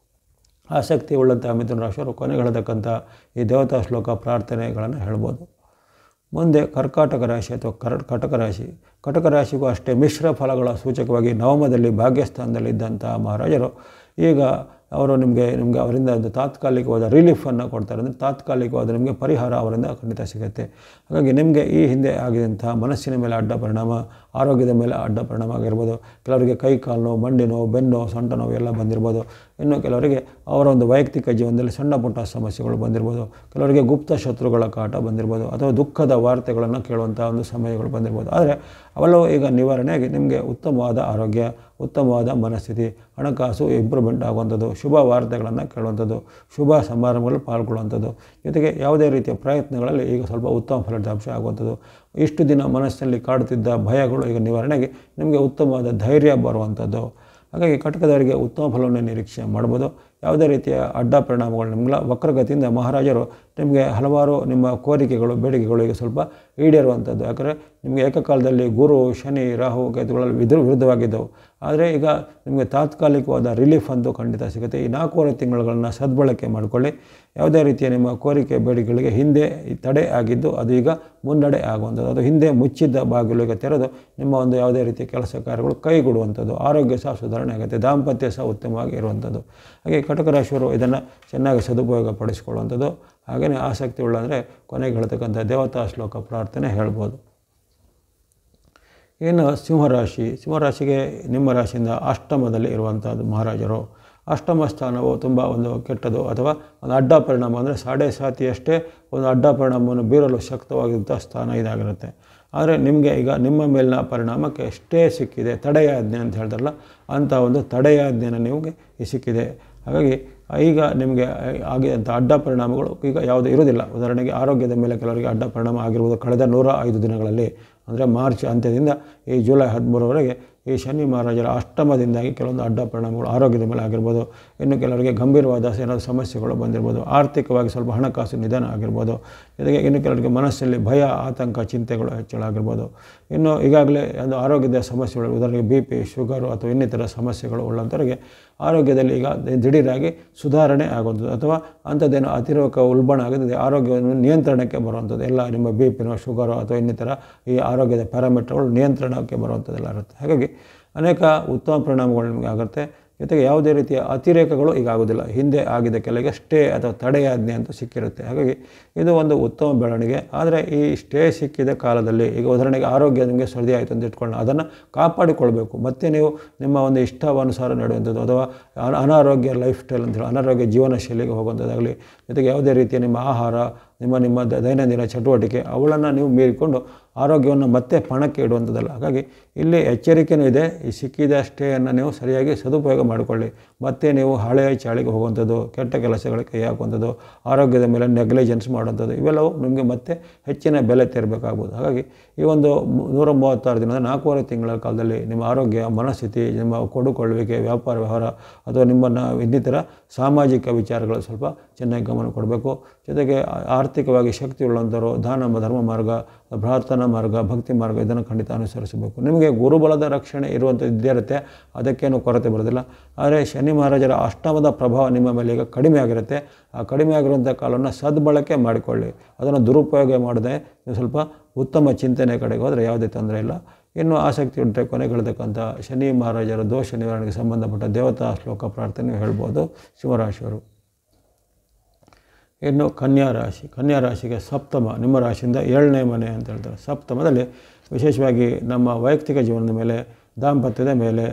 ಆಸಕ್ತಿ ಉಳ್ಳಂಥ ಮಿಥುನ ರಾಶಿಯವರು ಕೊನೆಗೆ ಹೇಳತಕ್ಕಂಥ ಈ ದೇವತಾ ಶ್ಲೋಕ ಪ್ರಾರ್ಥನೆಗಳನ್ನು ಹೇಳ್ಬೋದು. ಮುಂದೆ ಕರ್ಕಾಟಕ ರಾಶಿ ಅಥವಾ ಕಟಕ ರಾಶಿಗೂ ಅಷ್ಟೇ ಮಿಶ್ರ ಫಲಗಳ ಸೂಚಕವಾಗಿ ನವಮದಲ್ಲಿ ಭಾಗ್ಯಸ್ಥಾನದಲ್ಲಿದ್ದಂಥ ಮಹಾರಾಜರು ಈಗ ಅವರು ನಿಮಗೆ ಅವರಿಂದ ಒಂದು ತಾತ್ಕಾಲಿಕವಾದ ರಿಲೀಫನ್ನು ಕೊಡ್ತಾರೆ. ಅಂದರೆ ತಾತ್ಕಾಲಿಕವಾದ ನಿಮಗೆ ಪರಿಹಾರ ಅವರಿಂದ ಖಂಡಿತ ಸಿಗುತ್ತೆ. ಹಾಗಾಗಿ ನಿಮಗೆ ಈ ಹಿಂದೆ ಆಗಿದಂಥ ಮನಸ್ಸಿನ ಮೇಲೆ ಅಡ್ಡ ಪರಿಣಾಮ, ಆರೋಗ್ಯದ ಮೇಲೆ ಅಡ್ಡ ಪರಿಣಾಮ ಆಗಿರ್ಬೋದು. ಕೆಲವರಿಗೆ ಕೈ ಕಾಲು ನೋವು, ಮಂಡಿ ನೋವು, ಬೆನ್ನು, ಸೊಂಟ ನೋವು ಎಲ್ಲ ಬಂದಿರ್ಬೋದು. ಇನ್ನು ಕೆಲವರಿಗೆ ಅವರ ಒಂದು ವೈಯಕ್ತಿಕ ಜೀವನದಲ್ಲಿ ಸಣ್ಣ ಪುಟ್ಟ ಸಮಸ್ಯೆಗಳು ಬಂದಿರ್ಬೋದು. ಕೆಲವರಿಗೆ ಗುಪ್ತ ಶತ್ರುಗಳ ಕಾಟ ಬಂದಿರ್ಬೋದು, ಅಥವಾ ದುಃಖದ ವಾರ್ತೆಗಳನ್ನು ಕೇಳುವಂಥ ಒಂದು ಸಮಯಗಳು ಬಂದಿರ್ಬೋದು. ಆದರೆ ಅವೆಲ್ಲವೂ ಈಗ ನಿವಾರಣೆಯಾಗಿ ನಿಮಗೆ ಉತ್ತಮವಾದ ಆರೋಗ್ಯ, ಉತ್ತಮವಾದ ಮನಸ್ಥಿತಿ, ಹಣಕಾಸು ಇಂಪ್ರೂವ್ಮೆಂಟ್ ಆಗುವಂಥದ್ದು, ಶುಭ ವಾರ್ತೆಗಳನ್ನು ಕೇಳುವಂಥದ್ದು, ಶುಭ ಸಮಾರಂಭಗಳಲ್ಲಿ ಪಾಲ್ಗೊಳ್ಳುವಂಥದ್ದು, ಜೊತೆಗೆ ಯಾವುದೇ ರೀತಿಯ ಪ್ರಯತ್ನಗಳಲ್ಲಿ ಈಗ ಸ್ವಲ್ಪ ಉತ್ತಮ ಫಲಿತಾಂಶ ಆಗುವಂಥದ್ದು. ಇಷ್ಟು ದಿನ ಮನಸ್ಸಿನಲ್ಲಿ ಕಾಡುತ್ತಿದ್ದ ಭಯಗಳು ಈಗ ನಿವಾರಣೆಗೆ ನಿಮಗೆ ಉತ್ತಮವಾದ ಧೈರ್ಯ ಬರುವಂಥದ್ದು. ಹಾಗಾಗಿ ಕಟಕದವರಿಗೆ ಉತ್ತಮ ಫಲವನ್ನು ನಿರೀಕ್ಷೆ ಮಾಡ್ಬೋದು. ಯಾವುದೇ ರೀತಿಯ ಅಡ್ಡ ಪರಿಣಾಮಗಳು ನಿಮ್ಗಳ ವಕ್ರಗತಿಯಿಂದ ಮಹಾರಾಜರು ನಿಮಗೆ ಹಲವಾರು ನಿಮ್ಮ ಕೋರಿಕೆಗಳು, ಬೇಡಿಕೆಗಳು ಈಗ ಸ್ವಲ್ಪ ಈಡೇರುವಂಥದ್ದು. ಯಾಕಂದರೆ ನಿಮಗೆ ಏಕಕಾಲದಲ್ಲಿ ಗುರು, ಶನಿ, ರಾಹು, ಕೇತುಗಳಲ್ಲಿ ವಿರುದ್ಧವಾಗಿದ್ದವು. ಆದರೆ ಈಗ ನಿಮಗೆ ತಾತ್ಕಾಲಿಕವಾದ ರಿಲೀಫ್ ಅಂತೂ ಖಂಡಿತ ಸಿಗುತ್ತೆ. ಈ 4.5 ತಿಂಗಳುಗಳನ್ನು ಸದ್ಬಳಕೆ ಮಾಡಿಕೊಳ್ಳಿ. ಯಾವುದೇ ರೀತಿಯ ನಿಮ್ಮ ಕೋರಿಕೆ, ಬೇಡಿಕೆಗಳಿಗೆ ಹಿಂದೆ ತಡೆ ಆಗಿದ್ದು ಅದು ಈಗ ಮುನ್ನಡೆ ಆಗುವಂಥದ್ದು. ಅದು ಹಿಂದೆ ಮುಚ್ಚಿದ್ದ ಬಾಗಿಲು ಈಗ ತೆರೆದು ನಿಮ್ಮ ಒಂದು ಯಾವುದೇ ರೀತಿಯ ಕೆಲಸ ಕಾರ್ಯಗಳು ಕೈಗೂಡುವಂಥದ್ದು. ಆರೋಗ್ಯ ಸಹ ಸುಧಾರಣೆ ಆಗುತ್ತೆ, ದಾಂಪತ್ಯ ಸಹ ಉತ್ತಮವಾಗಿ ಇರುವಂಥದ್ದು. ಹಾಗೆ ಕಟಕ ರಾಶಿಯವರು ಇದನ್ನು ಚೆನ್ನಾಗಿ ಸದುಪಯೋಗ ಪಡಿಸಿಕೊಳ್ಳುವಂಥದ್ದು. ಹಾಗೆಯೇ ಆಸಕ್ತಿ ಉಳ್ಳ ಅಂದರೆ ಕೊನೆಗೆ ಹೇಳ್ತಕ್ಕಂಥ ದೇವತಾ ಶ್ಲೋಕ ಪ್ರಾರ್ಥನೆ ಹೇಳ್ಬೋದು. ಇನ್ನು ಸಿಂಹರಾಶಿಗೆ ನಿಮ್ಮ ರಾಶಿಯಿಂದ ಅಷ್ಟಮದಲ್ಲಿ ಇರುವಂಥದ್ದು ಮಹಾರಾಜರು. ಅಷ್ಟಮ ಸ್ಥಾನವು ತುಂಬ ಒಂದು ಕೆಟ್ಟದು ಅಥವಾ ಒಂದು ಅಡ್ಡ ಪರಿಣಾಮ, ಅಂದರೆ ಸಾಡೆ ಸಾತಿಯಷ್ಟೇ ಒಂದು ಅಡ್ಡ ಪರಿಣಾಮವನ್ನು ಬೀರಲು ಶಕ್ತವಾಗಿದ್ದ ಸ್ಥಾನ ಇದಾಗಿರುತ್ತೆ. ಆದರೆ ನಿಮಗೆ ಈಗ ನಿಮ್ಮ ಮೇಲಿನ ಪರಿಣಾಮಕ್ಕೆ ಎಷ್ಟೇ ಸಿಕ್ಕಿದೆ, ತಡೆಯಾಜ್ಞೆ ಅಂತ ಹೇಳ್ತಾರಲ್ಲ, ಅಂಥ ಒಂದು ತಡೆಯಾಜ್ಞೆನ ನಿಮಗೆ ಸಿಕ್ಕಿದೆ. ಹಾಗಾಗಿ ಈಗ ನಿಮಗೆ ಆಗಿದಂಥ ಅಡ್ಡ ಪರಿಣಾಮಗಳು ಈಗ ಯಾವುದೇ ಇರೋದಿಲ್ಲ. ಉದಾಹರಣೆಗೆ ಆರೋಗ್ಯದ ಮೇಲೆ ಕೆಲವರಿಗೆ ಅಡ್ಡ ಪರಿಣಾಮ ಆಗಿರ್ಬೋದು ಕಳೆದ 105 ದಿನಗಳಲ್ಲಿ, ಅಂದರೆ ಮಾರ್ಚ್ ಅಂತ್ಯದಿಂದ ಈ ಜುಲೈ 13ರವರೆಗೆ ಈ ಶನಿ ಮಹಾರಾಜರ ಅಷ್ಟಮದಿಂದಾಗಿ ಕೆಲವೊಂದು ಅಡ್ಡ ಪರಿಣಾಮಗಳು ಆರೋಗ್ಯದ ಮೇಲೆ ಆಗಿರ್ಬೋದು. ಇನ್ನು ಕೆಲವರಿಗೆ ಗಂಭೀರವಾದ ಏನಾದರೂ ಸಮಸ್ಯೆಗಳು ಬಂದಿರ್ಬೋದು, ಆರ್ಥಿಕವಾಗಿ ಸ್ವಲ್ಪ ಹಣಕಾಸು ನಿಧಾನ ಆಗಿರ್ಬೋದು, ಜೊತೆಗೆ ಇನ್ನು ಕೆಲವರಿಗೆ ಮನಸ್ಸಲ್ಲಿ ಭಯ, ಆತಂಕ, ಚಿಂತೆಗಳು ಹೆಚ್ಚಳ ಆಗಿರ್ಬೋದು. ಇನ್ನು ಈಗಾಗಲೇ ಒಂದು ಆರೋಗ್ಯದ ಸಮಸ್ಯೆಗಳು, ಉದಾಹರಣೆಗೆ BP, ಶುಗರು ಅಥವಾ ಇನ್ನಿತರ ಸಮಸ್ಯೆಗಳು ಉಳ್ಳಂಥವರಿಗೆ ಆರೋಗ್ಯದಲ್ಲಿ ಈಗ ದಿಢೀರಾಗಿ ಸುಧಾರಣೆ ಆಗುವಂಥದ್ದು ಅಥವಾ ಅಂಥದ್ದೇನು ಅತಿರೋಗ ಉಲ್ಬಣ ಆಗುತ್ತದೆ, ಆರೋಗ್ಯವನ್ನು ನಿಯಂತ್ರಣಕ್ಕೆ ಬರುವಂಥದ್ದು. ಎಲ್ಲ ನಿಮ್ಮ BP, ಶುಗರು ಅಥವಾ ಇನ್ನಿತರ ಈ ಆರೋಗ್ಯದ ಪ್ಯಾರಾಮೀಟರ್ಗಳು ನಿಯಂತ್ರಣಕ್ಕೆ ಬರುವಂಥದ್ದೆಲ್ಲ ಇರುತ್ತೆ. ಹಾಗಾಗಿ ಅನೇಕ ಉತ್ತಮ ಪರಿಣಾಮಗಳು ನಿಮಗೆ ಆಗುತ್ತೆ. ಜೊತೆಗೆ ಯಾವುದೇ ರೀತಿಯ ಅತಿರೇಕಗಳು ಈಗ ಆಗೋದಿಲ್ಲ. ಹಿಂದೆ ಆಗಿದ್ದ ಕೆಲಗೆ ಸ್ಟೇ ಅಥವಾ ತಡೆಯಾಜ್ಞೆ ಅಂತ ಸಿಕ್ಕಿರುತ್ತೆ. ಹಾಗಾಗಿ ಇದು ಒಂದು ಉತ್ತಮ ಬೆಳವಣಿಗೆ. ಆದರೆ ಈ ಸ್ಟೇ ಸಿಕ್ಕಿದ ಕಾಲದಲ್ಲಿ ಈಗ ಉದಾಹರಣೆಗೆ ಆರೋಗ್ಯ ನಿಮಗೆ ಸರ್ದಿ ಆಯಿತು ಅಂತ ಇಟ್ಕೊಳ್ಳೋಣ, ಅದನ್ನು ಕಾಪಾಡಿಕೊಳ್ಬೇಕು. ಮತ್ತು ನೀವು ನಿಮ್ಮ ಒಂದು ಇಷ್ಟಾನುಸಾರ ನಡೆಯುವಂಥದ್ದು ಅಥವಾ ಅನಾರೋಗ್ಯ ಲೈಫ್ ಸ್ಟೈಲ್ ಅಂತೇಳಿ ಅನಾರೋಗ್ಯ ಜೀವನ ಶೈಲಿಗೆ ಹೋಗುವಂಥದ್ದಾಗಲಿ, ಜೊತೆಗೆ ಯಾವುದೇ ರೀತಿಯ ನಿಮ್ಮ ಆಹಾರ, ನಿಮ್ಮ ದೈನಂದಿನ ಚಟುವಟಿಕೆ ಅವುಗಳನ್ನು ನೀವು ಮೀರಿಕೊಂಡು ಆರೋಗ್ಯವನ್ನು ಮತ್ತೆ ಪಣಕ್ಕೆ ಇಡುವಂಥದ್ದಲ್ಲ. ಹಾಗಾಗಿ ಇಲ್ಲಿ ಎಚ್ಚರಿಕೆಯೂ ಇದೆ. ಈ ಸಿಕ್ಕಿದ ಸ್ಟೇಯನ್ನು ನೀವು ಸರಿಯಾಗಿ ಸದುಪಯೋಗ ಮಾಡಿಕೊಳ್ಳಿ. ಮತ್ತೆ ನೀವು ಹಳೆಯ ಚಾಳಿಗೆ ಹೋಗುವಂಥದ್ದು, ಕೆಟ್ಟ ಕೆಲಸಗಳಿಗೆ ಕೈ ಹಾಕುವಂಥದ್ದು, ಆರೋಗ್ಯದ ಮೇಲೆ ನೆಗ್ಲಿಜೆನ್ಸ್ ಮಾಡುವಂಥದ್ದು, ಇವೆಲ್ಲವೂ ನಿಮಗೆ ಮತ್ತೆ ಹೆಚ್ಚಿನ ಬೆಲೆ ತೆರಬೇಕಾಗ್ಬೋದು. ಹಾಗಾಗಿ ಈ ಒಂದು 136 ದಿನದ 4.5 ತಿಂಗಳ ಕಾಲದಲ್ಲಿ ನಿಮ್ಮ ಆರೋಗ್ಯ, ಮನಸ್ಥಿತಿ, ನಿಮ್ಮ ಕೊಡುಕೊಳ್ಳುವಿಕೆ, ವ್ಯಾಪಾರ ವ್ಯವಹಾರ ಅಥವಾ ನಿಮ್ಮನ್ನು ಇನ್ನಿತರ ಸಾಮಾಜಿಕ ವಿಚಾರಗಳು ಸ್ವಲ್ಪ ಚೆನ್ನಾಗಿ ಗಮನ ಕೊಡಬೇಕು. ಜೊತೆಗೆ ಆರ್ಥಿಕವಾಗಿ ಶಕ್ತಿ ಉಳ್ಳಂಥವರು ದಾನ ಧರ್ಮ ಮಾರ್ಗ, ಪ್ರಾರ್ಥನಾ ಮಾರ್ಗ, ಭಕ್ತಿ ಮಾರ್ಗ ಇದನ್ನು ಖಂಡಿತ ಅನುಸರಿಸಬೇಕು. ನಿಮಗೆ ಗುರುಬಲದ ರಕ್ಷಣೆ ಇರುವಂಥದ್ದು ಇದ್ದೇ ಇರುತ್ತೆ, ಅದಕ್ಕೇನು ಕೊರತೆ ಬರೋದಿಲ್ಲ. ಆದರೆ ಶನಿ ಮಹಾರಾಜರ ಅಷ್ಟಮದ ಪ್ರಭಾವ ನಿಮ್ಮ ಮೇಲೆ ಈಗ ಕಡಿಮೆ ಆಗಿರುತ್ತೆ. ಆ ಕಡಿಮೆ ಆಗಿರುವಂಥ ಕಾಲವನ್ನು ಸದ್ಬಳಕೆ ಮಾಡಿಕೊಳ್ಳಿ. ಅದನ್ನು ದುರುಪಯೋಗ ಮಾಡದೆ ನೀವು ಸ್ವಲ್ಪ ಉತ್ತಮ ಚಿಂತನೆ ಕಡೆಗೆ ಹೋದರೆ ಯಾವುದೇ ತೊಂದರೆ ಇಲ್ಲ. ಇನ್ನು ಆಸಕ್ತಿ ಉಂಟೆ ಕೊನೆಗೊಳ್ಳತಕ್ಕಂಥ ಶನಿ ಮಹಾರಾಜರ ದೋಷ ನಿವಾರಣೆಗೆ ಸಂಬಂಧಪಟ್ಟ ದೇವತಾ ಶ್ಲೋಕ ಪ್ರಾರ್ಥನೆ ಹೇಳ್ಬೋದು ಸಿಂಹರಾಶಿಯವರು. ಇನ್ನು ಕನ್ಯಾ ರಾಶಿಗೆ ಸಪ್ತಮ, ನಿಮ್ಮ ರಾಶಿಯಿಂದ 7ನೇ ಮನೆ ಅಂತ ಹೇಳ್ತಾರೆ. ಸಪ್ತಮದಲ್ಲಿ ವಿಶೇಷವಾಗಿ ನಮ್ಮ ವೈಯಕ್ತಿಕ ಜೀವನದ ಮೇಲೆ, ದಾಂಪತ್ಯದ ಮೇಲೆ,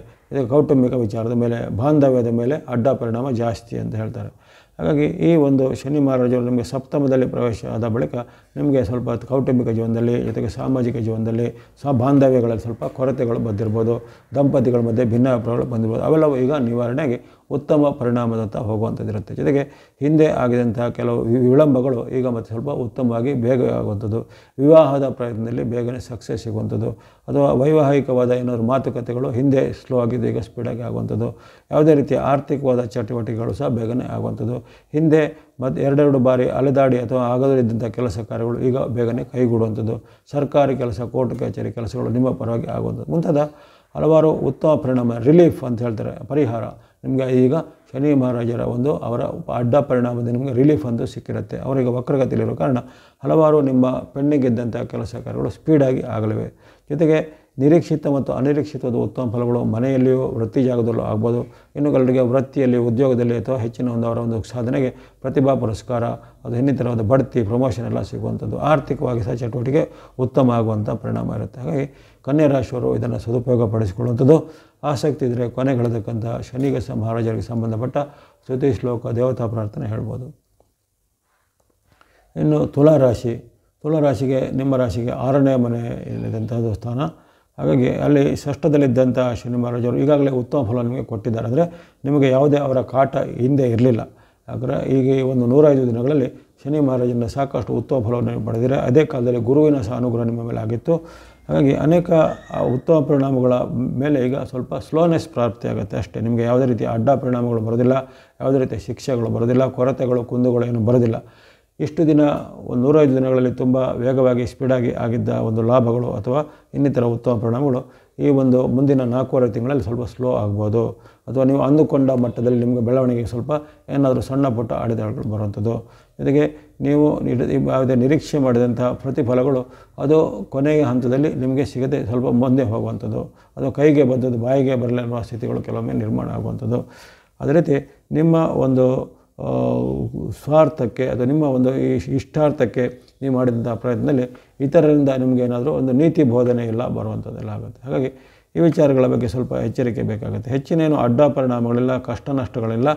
ಕೌಟುಂಬಿಕ ವಿಚಾರದ ಮೇಲೆ, ಬಾಂಧವ್ಯದ ಮೇಲೆ ಅಡ್ಡ ಪರಿಣಾಮ ಜಾಸ್ತಿ ಅಂತ ಹೇಳ್ತಾರೆ. ಹಾಗಾಗಿ ಈ ಒಂದು ಶನಿ ಮಹಾರಾಜರು ನಿಮಗೆ ಸಪ್ತಮದಲ್ಲಿ ಪ್ರವೇಶ ಆದ ಬಳಿಕ ನಿಮಗೆ ಸ್ವಲ್ಪ ಕೌಟುಂಬಿಕ ಜೀವನದಲ್ಲಿ, ಜೊತೆಗೆ ಸಾಮಾಜಿಕ ಜೀವನದಲ್ಲಿ, ಬಾಂಧವ್ಯಗಳಲ್ಲಿ ಸ್ವಲ್ಪ ಕೊರತೆಗಳು ಬಂದಿರ್ಬೋದು, ದಂಪತಿಗಳ ಮಧ್ಯೆ ಭಿನ್ನಾಭಿಪ್ರಾಯಗಳು ಬಂದಿರ್ಬೋದು. ಅವೆಲ್ಲವೂ ಈಗ ನಿವಾರಣೆಗೆ ಉತ್ತಮ ಪರಿಣಾಮದಂತ ಹೋಗುವಂಥದ್ದಿರುತ್ತೆ. ಜೊತೆಗೆ ಹಿಂದೆ ಆಗಿದಂಥ ಕೆಲವು ವಿಳಂಬಗಳು ಈಗ ಮತ್ತೆ ಸ್ವಲ್ಪ ಉತ್ತಮವಾಗಿ ಬೇಗ ಆಗುವಂಥದ್ದು, ವಿವಾಹದ ಪ್ರಯತ್ನದಲ್ಲಿ ಬೇಗನೆ ಸಕ್ಸಸ್ ಸಿಗುವಂಥದ್ದು, ಅಥವಾ ವೈವಾಹಿಕವಾದ ಏನಾದರೂ ಮಾತುಕತೆಗಳು ಹಿಂದೆ ಸ್ಲೋ ಆಗಿದ್ದು ಈಗ ಸ್ಪೀಡಾಗಿ ಆಗುವಂಥದ್ದು, ಯಾವುದೇ ರೀತಿಯ ಆರ್ಥಿಕವಾದ ಚಟುವಟಿಕೆಗಳು ಸಹ ಬೇಗನೆ ಆಗುವಂಥದ್ದು, ಹಿಂದೆ ಮತ್ತು 2 ಬಾರಿ ಅಲೆದಾಡಿ ಅಥವಾ ಆಗದಿದ್ದಂಥ ಕೆಲಸ ಕಾರ್ಯಗಳು ಈಗ ಬೇಗನೆ ಕೈಗೂಡುವಂಥದ್ದು, ಸರ್ಕಾರಿ ಕೆಲಸ, ಕೋರ್ಟ್ ಕಚೇರಿ ಕೆಲಸಗಳು ನಿಮ್ಮ ಪರವಾಗಿ ಆಗುವಂಥದ್ದು, ಮುಂತಾದ ಹಲವಾರು ಉತ್ತಮ ಪರಿಣಾಮ, ರಿಲೀಫ್ ಅಂತ ಹೇಳ್ತಾರೆ, ಪರಿಹಾರ ನಿಮಗೆ ಈಗ ಶನಿ ಮಹಾರಾಜರ ಒಂದು ಅವರ ಅಡ್ಡ ಪರಿಣಾಮದಿಂದ ನಿಮಗೆ ರಿಲೀಫ್ ಅಂತೂ ಸಿಕ್ಕಿರುತ್ತೆ. ಅವರಿಗೆ ವಕ್ರಗತಿಯಲ್ಲಿರೋ ಕಾರಣ ಹಲವಾರು ನಿಮ್ಮ ಪೆಂಡಿಂಗಿದ್ದಂಥ ಕೆಲಸ ಕಾರ್ಯಗಳು ಸ್ಪೀಡಾಗಿ ಆಗಲಿವೆ. ಜೊತೆಗೆ ನಿರೀಕ್ಷಿತ ಮತ್ತು ಅನಿರೀಕ್ಷಿತವಾದ ಉತ್ತಮ ಫಲಗಳು ಮನೆಯಲ್ಲಿಯೂ, ವೃತ್ತಿ ಜಾಗದಲ್ಲೂ ಆಗ್ಬೋದು. ಇನ್ನು ಕೆಲವರಿಗೆ ವೃತ್ತಿಯಲ್ಲಿ, ಉದ್ಯೋಗದಲ್ಲಿ ಅಥವಾ ಹೆಚ್ಚಿನ ಅವರ ಒಂದು ಸಾಧನೆಗೆ ಪ್ರತಿಭಾ ಪುರಸ್ಕಾರ, ಅದು ಇನ್ನಿತರವಾದ ಬಡ್ತಿ, ಪ್ರಮೋಷನ್ ಎಲ್ಲ ಸಿಗುವಂಥದ್ದು, ಆರ್ಥಿಕವಾಗಿ ಸಹ ಚಟುವಟಿಕೆ ಉತ್ತಮ ಆಗುವಂಥ ಪರಿಣಾಮ ಇರುತ್ತೆ. ಹಾಗಾಗಿ ಕನ್ಯಾ ರಾಶಿಯವರು ಇದನ್ನು ಸದುಪಯೋಗ ಪಡಿಸಿಕೊಳ್ಳುವಂಥದ್ದು. ಆಸಕ್ತಿ ಇದ್ದರೆ ಕೊನೆಗೆಳತಕ್ಕಂಥ ಶನಿಗೆ ಮಹಾರಾಜರಿಗೆ ಸಂಬಂಧಪಟ್ಟ ಸ್ತುತಿ ಶ್ಲೋಕ, ದೇವತಾ ಪ್ರಾರ್ಥನೆ ಹೇಳ್ಬೋದು. ಇನ್ನು ತುಲಾರಾಶಿಗೆ ನಿಮ್ಮ ರಾಶಿಗೆ 6ನೇ ಮನೆ ಇಲ್ಲಿದ್ದಂಥದ್ದು ಸ್ಥಾನ. ಹಾಗಾಗಿ ಅಲ್ಲಿ ಷಷ್ಠದಲ್ಲಿದ್ದಂಥ ಶನಿ ಮಹಾರಾಜರು ಈಗಾಗಲೇ ಉತ್ತಮ ಫಲ ನಿಮಗೆ ಕೊಟ್ಟಿದ್ದಾರೆ. ಅಂದರೆ ನಿಮಗೆ ಯಾವುದೇ ಅವರ ಕಾಟ ಹಿಂದೆ ಇರಲಿಲ್ಲ. ಯಾಕಂದರೆ ಈಗ ಈ ಒಂದು 105 ದಿನಗಳಲ್ಲಿ ಶನಿ ಮಹಾರಾಜರಿಂದ ಸಾಕಷ್ಟು ಉತ್ತಮ ಫಲವನ್ನು ಪಡೆದಿದೆ. ಅದೇ ಕಾಲದಲ್ಲಿ ಗುರುವಿನ ಸಹ ಅನುಗ್ರಹ ನಿಮ್ಮ ಮೇಲೆ ಆಗಿತ್ತು. ಹಾಗಾಗಿ ಅನೇಕ ಉತ್ತಮ ಪರಿಣಾಮಗಳ ಮೇಲೆ ಈಗ ಸ್ವಲ್ಪ ಸ್ಲೋನೆಸ್ ಪ್ರಾಪ್ತಿಯಾಗುತ್ತೆ ಅಷ್ಟೇ. ನಿಮಗೆ ಯಾವುದೇ ರೀತಿಯ ಅಡ್ಡ ಪರಿಣಾಮಗಳು ಬರೋದಿಲ್ಲ, ಯಾವುದೇ ರೀತಿಯ ಶಿಕ್ಷೆಗಳು ಬರೋದಿಲ್ಲ, ಕೊರತೆಗಳು, ಕುಂದುಗಳು ಏನು ಬರೋದಿಲ್ಲ. ಇಷ್ಟು ದಿನ ಒಂದು 105 ದಿನಗಳಲ್ಲಿ ತುಂಬ ವೇಗವಾಗಿ ಸ್ಪೀಡಾಗಿ ಆಗಿದ್ದ ಒಂದು ಲಾಭಗಳು ಅಥವಾ ಇನ್ನಿತರ ಉತ್ತಮ ಪರಿಣಾಮಗಳು ಈ ಒಂದು ಮುಂದಿನ 4.5 ತಿಂಗಳಲ್ಲಿ ಸ್ವಲ್ಪ ಸ್ಲೋ ಆಗ್ಬೋದು. ಅಥವಾ ನೀವು ಅಂದುಕೊಂಡ ಮಟ್ಟದಲ್ಲಿ ನಿಮಗೆ ಬೆಳವಣಿಗೆ ಸ್ವಲ್ಪ ಏನಾದರೂ ಸಣ್ಣ ಪುಟ್ಟ ಅಡೆತಡೆಗಳು ಬರುವಂಥದ್ದು. ಜೊತೆಗೆ ನೀವು ಯಾವುದೇ ನಿರೀಕ್ಷೆ ಮಾಡಿದಂಥ ಪ್ರತಿಫಲಗಳು ಅದು ಕೊನೆಯ ಹಂತದಲ್ಲಿ ನಿಮಗೆ ಸಿಗದೆ ಸ್ವಲ್ಪ ಮುಂದೆ ಹೋಗುವಂಥದ್ದು, ಅಥವಾ ಕೈಗೆ ಬಂದದ್ದು ಬಾಯಿಗೆ ಬರಲಿರುವ ಸ್ಥಿತಿಗಳು ಕೆಲವೊಮ್ಮೆ ನಿರ್ಮಾಣ ಆಗುವಂಥದ್ದು. ಅದೇ ರೀತಿ ನಿಮ್ಮ ಒಂದು ಸ್ವಾರ್ಥಕ್ಕೆ ಅಥವಾ ನಿಮ್ಮ ಒಂದು ಇಷ್ಟಾರ್ಥಕ್ಕೆ ನೀವು ಮಾಡಿದಂಥ ಪ್ರಯತ್ನದಲ್ಲಿ ಇತರರಿಂದ ನಿಮಗೇನಾದರೂ ಒಂದು ನೀತಿ ಬೋಧನೆ ಎಲ್ಲ ಬರುವಂಥದ್ದೆಲ್ಲ ಆಗುತ್ತೆ. ಹಾಗಾಗಿ ಈ ವಿಚಾರಗಳ ಬಗ್ಗೆ ಸ್ವಲ್ಪ ಎಚ್ಚರಿಕೆ ಬೇಕಾಗುತ್ತೆ. ಹೆಚ್ಚಿನೇನು ಅಡ್ಡ ಪರಿಣಾಮಗಳಿಲ್ಲ, ಕಷ್ಟ ನಷ್ಟಗಳಿಲ್ಲ.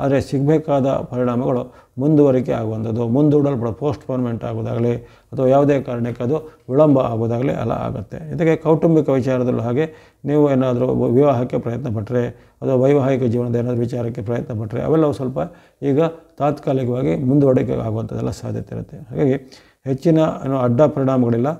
ಆದರೆ ಸಿಗಬೇಕಾದ ಪರಿಣಾಮಗಳು ಮುಂದುವರಿಕೆ ಆಗುವಂಥದ್ದು, ಮುಂದೂಡಲ್ಪಡೋ ಪೋಸ್ಟ್ಪೋನ್ಮೆಂಟ್ ಆಗೋದಾಗಲಿ ಅಥವಾ ಯಾವುದೇ ಕಾರಣಕ್ಕೆ ಅದು ವಿಳಂಬ ಆಗೋದಾಗಲಿ ಎಲ್ಲ ಆಗುತ್ತೆ. ಜೊತೆಗೆ ಕೌಟುಂಬಿಕ ವಿಚಾರದಲ್ಲೂ ಹಾಗೆ ನೀವು ಏನಾದರೂ ವಿವಾಹಕ್ಕೆ ಪ್ರಯತ್ನ ಪಟ್ಟರೆ ಅಥವಾ ವೈವಾಹಿಕ ಜೀವನದ ಏನಾದರೂ ವಿಚಾರಕ್ಕೆ ಪ್ರಯತ್ನ ಪಟ್ಟರೆ ಅವೆಲ್ಲವೂ ಸ್ವಲ್ಪ ಈಗ ತಾತ್ಕಾಲಿಕವಾಗಿ ಮುಂದುವರಿಕೆ ಆಗುವಂಥದ್ದೆಲ್ಲ ಸಾಧ್ಯತೆ ಇರುತ್ತೆ. ಹಾಗಾಗಿ ಹೆಚ್ಚಿನ ಅಡ್ಡ ಪರಿಣಾಮಗಳಿಲ್ಲ.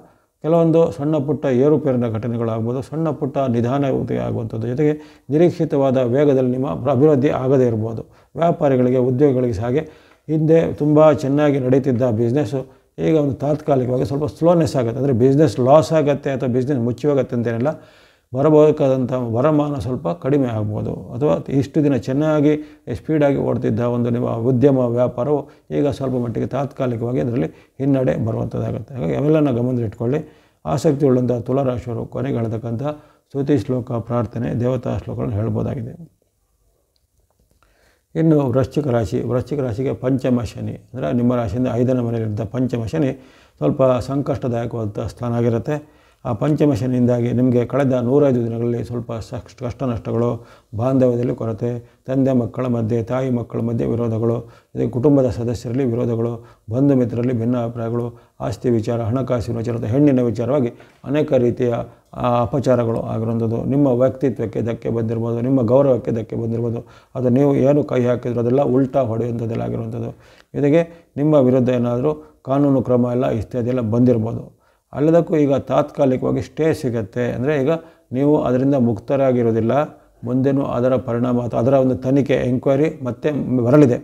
ಕೆಲವೊಂದು ಸಣ್ಣ ಪುಟ್ಟ ಏರುಪೇರಿನ ಘಟನೆಗಳಾಗ್ಬೋದು, ಸಣ್ಣ ಪುಟ್ಟ ನಿಧಾನತೆ ಆಗುವಂಥದ್ದು, ಜೊತೆಗೆ ನಿರೀಕ್ಷಿತವಾದ ವೇಗದಲ್ಲಿ ನಿಮ್ಮ ಅಭಿವೃದ್ಧಿ ಆಗದೇ ಇರ್ಬೋದು. ವ್ಯಾಪಾರಿಗಳಿಗೆ, ಉದ್ಯೋಗಿಗಳಿಗೆ ಹಾಗೆ ಹಿಂದೆ ತುಂಬ ಚೆನ್ನಾಗಿ ನಡೀತಿದ್ದ ಬಿಸ್ನೆಸ್ಸು ಈಗ ಒಂದು ತಾತ್ಕಾಲಿಕವಾಗಿ ಸ್ವಲ್ಪ ಸ್ಲೋನೆಸ್ ಆಗುತ್ತೆ. ಅಂದರೆ ಬಿಸ್ನೆಸ್ ಲಾಸ್ ಆಗುತ್ತೆ ಅಥವಾ ಬಿಸ್ನೆಸ್ ಮುಚ್ಚಿ ಅಂತೇನಿಲ್ಲ, ಬರಬೇಕಾದಂಥ ವರಮಾನ ಸ್ವಲ್ಪ ಕಡಿಮೆ ಆಗ್ಬೋದು. ಅಥವಾ ಇಷ್ಟು ದಿನ ಚೆನ್ನಾಗಿ ಸ್ಪೀಡಾಗಿ ಓಡ್ತಿದ್ದ ಒಂದು ನಿಮ್ಮ ಉದ್ಯಮ ವ್ಯಾಪಾರವು ಈಗ ಸ್ವಲ್ಪ ಮಟ್ಟಿಗೆ ತಾತ್ಕಾಲಿಕವಾಗಿ ಅದರಲ್ಲಿ ಹಿನ್ನಡೆ ಬರುವಂಥದ್ದಾಗುತ್ತೆ. ಹಾಗಾಗಿ ಅವೆಲ್ಲನ ಗಮನದಲ್ಲಿಟ್ಕೊಳ್ಳಿ. ಆಸಕ್ತಿ ಉಳ್ಳಂಥ ತುಲಾರಾಶಿಯವರು ಕೊನೆಗೆ ಹೇಳ್ತಕ್ಕಂಥ ಸ್ತುತಿ ಶ್ಲೋಕ, ಪ್ರಾರ್ಥನೆ, ದೇವತಾ ಶ್ಲೋಕಗಳನ್ನು ಹೇಳ್ಬೋದಾಗಿದೆ. ಇನ್ನು ವೃಶ್ಚಿಕ ರಾಶಿಗೆ ಪಂಚಮ ಶನಿ, ಅಂದರೆ ನಿಮ್ಮ ರಾಶಿಯಿಂದ 5ನೇ ಮನೆಯಲ್ಲಿದ್ದ ಪಂಚಮ ಶನಿ ಸ್ವಲ್ಪ ಸಂಕಷ್ಟದಾಯಕವಾದ ಸ್ಥಾನ ಆಗಿರುತ್ತೆ. ಆ ಪಂಚಮ ಶನಿಯಿಂದಾಗಿ ನಿಮಗೆ ಕಳೆದ 105 ದಿನಗಳಲ್ಲಿ ಸ್ವಲ್ಪ ಕಷ್ಟ ನಷ್ಟಗಳು, ಬಾಂಧವ್ಯದಲ್ಲಿ ಕೊರತೆ, ತಂದೆ ಮಕ್ಕಳ ಮಧ್ಯೆ, ತಾಯಿ ಮಕ್ಕಳ ಮಧ್ಯೆ ವಿರೋಧಗಳು, ಕುಟುಂಬದ ಸದಸ್ಯರಲ್ಲಿ ವಿರೋಧಗಳು, ಬಂಧು ಮಿತ್ರರಲ್ಲಿ ಭಿನ್ನಾಭಿಪ್ರಾಯಗಳು, ಆಸ್ತಿ ವಿಚಾರ, ಹಣಕಾಸಿನ ವಿಚಾರ, ಹೆಣ್ಣಿನ ವಿಚಾರವಾಗಿ ಅನೇಕ ರೀತಿಯ ಅಪಚಾರಗಳು ಆಗಿರುವಂಥದ್ದು. ನಿಮ್ಮ ವ್ಯಕ್ತಿತ್ವಕ್ಕೆ ಧಕ್ಕೆ ಬಂದಿರ್ಬೋದು, ನಿಮ್ಮ ಗೌರವಕ್ಕೆ ಧಕ್ಕೆ ಬಂದಿರ್ಬೋದು, ಅದು ನೀವು ಏನು ಕೈ ಹಾಕಿದ್ರು ಅದೆಲ್ಲ ಉಲ್ಟಾ ಹೊಡೆಯುವಂಥದ್ದೆಲ್ಲ ಆಗಿರುವಂಥದ್ದು. ಜೊತೆಗೆ ನಿಮ್ಮ ವಿರುದ್ಧ ಏನಾದರೂ ಕಾನೂನು ಕ್ರಮ ಎಲ್ಲ ಇತ್ಯಾದಿಯೆಲ್ಲ ಬಂದಿರ್ಬೋದು. ಅಲ್ಲದಕ್ಕೂ ಈಗ ತಾತ್ಕಾಲಿಕವಾಗಿ ಸ್ಟೇ ಸಿಗುತ್ತೆ. ಅಂದರೆ ಈಗ ನೀವು ಅದರಿಂದ ಮುಕ್ತರಾಗಿರೋದಿಲ್ಲ, ಮುಂದೆನೂ ಅದರ ಪರಿಣಾಮ ಅಥವಾ ಅದರ ಒಂದು ತನಿಖೆ, ಎಂಕ್ವೈರಿ ಮತ್ತೆ ಬರಲಿದೆ.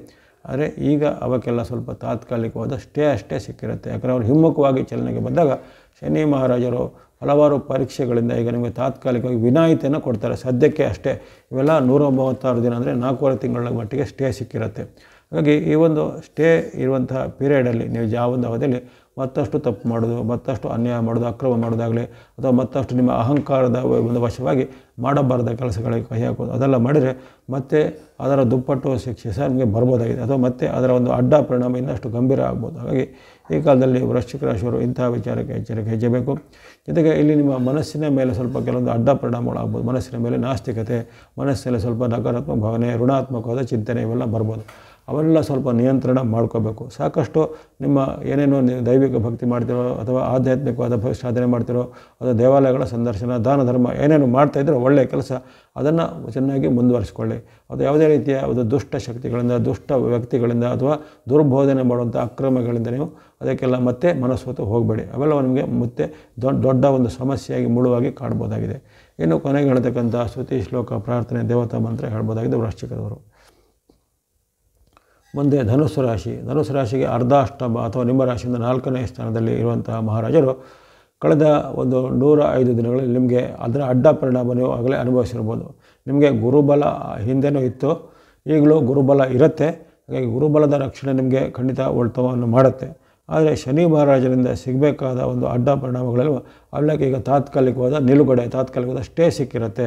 ಆದರೆ ಈಗ ಅವಕ್ಕೆಲ್ಲ ಸ್ವಲ್ಪ ತಾತ್ಕಾಲಿಕವಾದ ಸ್ಟೇ ಅಷ್ಟೇ ಸಿಕ್ಕಿರುತ್ತೆ. ಯಾಕಂದರೆ ಅವರು ಹಿಮ್ಮುಖವಾಗಿ ಚಲನೆಗೆ ಬಂದಾಗ ಶನಿ ಮಹಾರಾಜರು ಹಲವಾರು ಪರೀಕ್ಷೆಗಳಿಂದ ಈಗ ನಿಮಗೆ ತಾತ್ಕಾಲಿಕವಾಗಿ ವಿನಾಯಿತಿಯನ್ನು ಕೊಡ್ತಾರೆ. ಸದ್ಯಕ್ಕೆ ಅಷ್ಟೇ. ಇವೆಲ್ಲ 136 ದಿನ ಅಂದರೆ 4.5 ತಿಂಗಳ ಮಟ್ಟಿಗೆ ಸ್ಟೇ ಸಿಕ್ಕಿರುತ್ತೆ. ಹಾಗಾಗಿ ಈ ಒಂದು ಸ್ಟೇ ಇರುವಂತಹ ಪೀರಿಯಡಲ್ಲಿ ನೀವು ಯಾವೊಂದು ಅವಧಿಯಲ್ಲಿ ಮತ್ತಷ್ಟು ತಪ್ಪು ಮಾಡೋದು, ಮತ್ತಷ್ಟು ಅನ್ಯಾಯ ಮಾಡೋದು, ಅಕ್ರಮ ಮಾಡೋದಾಗಲಿ ಅಥವಾ ಮತ್ತಷ್ಟು ನಿಮ್ಮ ಅಹಂಕಾರದ ಒಂದು ವಶವಾಗಿ ಮಾಡಬಾರದ ಕೆಲಸಗಳಿಗೆ ಕೈ ಹಾಕೋದು ಅದೆಲ್ಲ ಮಾಡಿದರೆ ಮತ್ತೆ ಅದರ ದುಪ್ಪಟ್ಟು ಶಿಕ್ಷೆ ಸಹ ನಿಮಗೆ ಬರ್ಬೋದಾಗಿದೆ. ಅಥವಾ ಮತ್ತೆ ಅದರ ಒಂದು ಅಡ್ಡ ಪರಿಣಾಮ ಇನ್ನಷ್ಟು ಗಂಭೀರ ಆಗ್ಬೋದು. ಹಾಗಾಗಿ ಈ ಕಾಲದಲ್ಲಿ ವೃಶ್ಚಿಕ ರಾಶಿಯವರು ಇಂತಹ ವಿಚಾರಕ್ಕೆ ಎಚ್ಚರಿಕೆ ಹೆಚ್ಚಬೇಕು. ಜೊತೆಗೆ ಇಲ್ಲಿ ನಿಮ್ಮ ಮನಸ್ಸಿನ ಮೇಲೆ ಸ್ವಲ್ಪ ಕೆಲವೊಂದು ಅಡ್ಡ ಪರಿಣಾಮಗಳಾಗ್ಬೋದು. ಮನಸ್ಸಿನ ಮೇಲೆ ನಾಸ್ತಿಕತೆ, ಮನಸ್ಸಿನಲ್ಲಿ ಸ್ವಲ್ಪ ನಕಾರಾತ್ಮಕ ಭಾವನೆ, ಋಣಾತ್ಮಕವಾದ ಚಿಂತನೆ ಇವೆಲ್ಲ ಬರ್ಬೋದು. ಅವೆಲ್ಲ ಸ್ವಲ್ಪ ನಿಯಂತ್ರಣ ಮಾಡ್ಕೋಬೇಕು. ಸಾಕಷ್ಟು ನಿಮ್ಮ ಏನೇನೋ ನೀವು ದೈವಿಕ ಭಕ್ತಿ ಮಾಡ್ತಿರೋ ಅಥವಾ ಆಧ್ಯಾತ್ಮಿಕವಾದ ಸಾಧನೆ ಮಾಡ್ತಿರೋ ಅಥವಾ ದೇವಾಲಯಗಳ ಸಂದರ್ಶನ, ದಾನ ಧರ್ಮ ಏನೇನು ಮಾಡ್ತಾಯಿದ್ರೋ ಒಳ್ಳೆಯ ಕೆಲಸ, ಅದನ್ನು ಚೆನ್ನಾಗಿ ಮುಂದುವರಿಸ್ಕೊಳ್ಳಿ. ಅದು ಯಾವುದೇ ರೀತಿಯ ಒಂದು ದುಷ್ಟ ಶಕ್ತಿಗಳಿಂದ, ದುಷ್ಟ ವ್ಯಕ್ತಿಗಳಿಂದ ಅಥವಾ ದುರ್ಬೋಧನೆ ಮಾಡುವಂಥ ಅಕ್ರಮಗಳಿಂದ ನೀವು ಅದಕ್ಕೆಲ್ಲ ಮತ್ತೆ ಮನಸ್ಸೋತು ಹೋಗಬೇಡಿ. ಅವೆಲ್ಲ ನಿಮಗೆ ಮತ್ತೆ ದೊಡ್ಡ ಒಂದು ಸಮಸ್ಯೆಯಾಗಿ ಮುಳುವಾಗಿ ಕಾಣ್ಬೋದಾಗಿದೆ. ಇನ್ನು ಕೊನೆಗೆ ಹೇಳ್ತಕ್ಕಂಥ ಸ್ತುತಿ ಶ್ಲೋಕ, ಪ್ರಾರ್ಥನೆ, ದೇವತಾ ಮಂತ್ರ ಹೇಳ್ಬೋದಾಗಿದೆ ವೃಶ್ಚಿಕದವರು. ಮುಂದೆ ಧನುಸ್ಸು ರಾಶಿಗೆ ಅರ್ಧಾಷ್ಟಮ ಅಥವಾ ನಿಮ್ಮ ರಾಶಿಯಿಂದ 4ನೇ ಸ್ಥಾನದಲ್ಲಿ ಇರುವಂತಹ ಮಹಾರಾಜರು ಕಳೆದ ಒಂದು 105 ದಿನಗಳಲ್ಲಿ ನಿಮಗೆ ಅದರ ಅಡ್ಡ ಪರಿಣಾಮ ನೀವು ಆಗಲೇ ಅನುಭವಿಸಿರ್ಬೋದು. ನಿಮಗೆ ಗುರುಬಲ ಹಿಂದೆನೂ ಇತ್ತು, ಈಗಲೂ ಗುರುಬಲ ಇರುತ್ತೆ. ಹಾಗಾಗಿ ಗುರುಬಲದ ರಕ್ಷಣೆ ನಿಮಗೆ ಖಂಡಿತ ಒಳ್ಳೆತನವನ್ನು ಮಾಡುತ್ತೆ. ಆದರೆ ಶನಿ ಮಹಾರಾಜರಿಂದ ಸಿಗಬೇಕಾದ ಒಂದು ಅಡ್ಡ ಪರಿಣಾಮಗಳೆಲ್ಲ ಅಲ್ಲಕ್ಕೆ ಈಗ ತಾತ್ಕಾಲಿಕವಾದ ನಿಲುಗಡೆ, ತಾತ್ಕಾಲಿಕವಾದ ಸ್ಟೇ ಸಿಕ್ಕಿರುತ್ತೆ.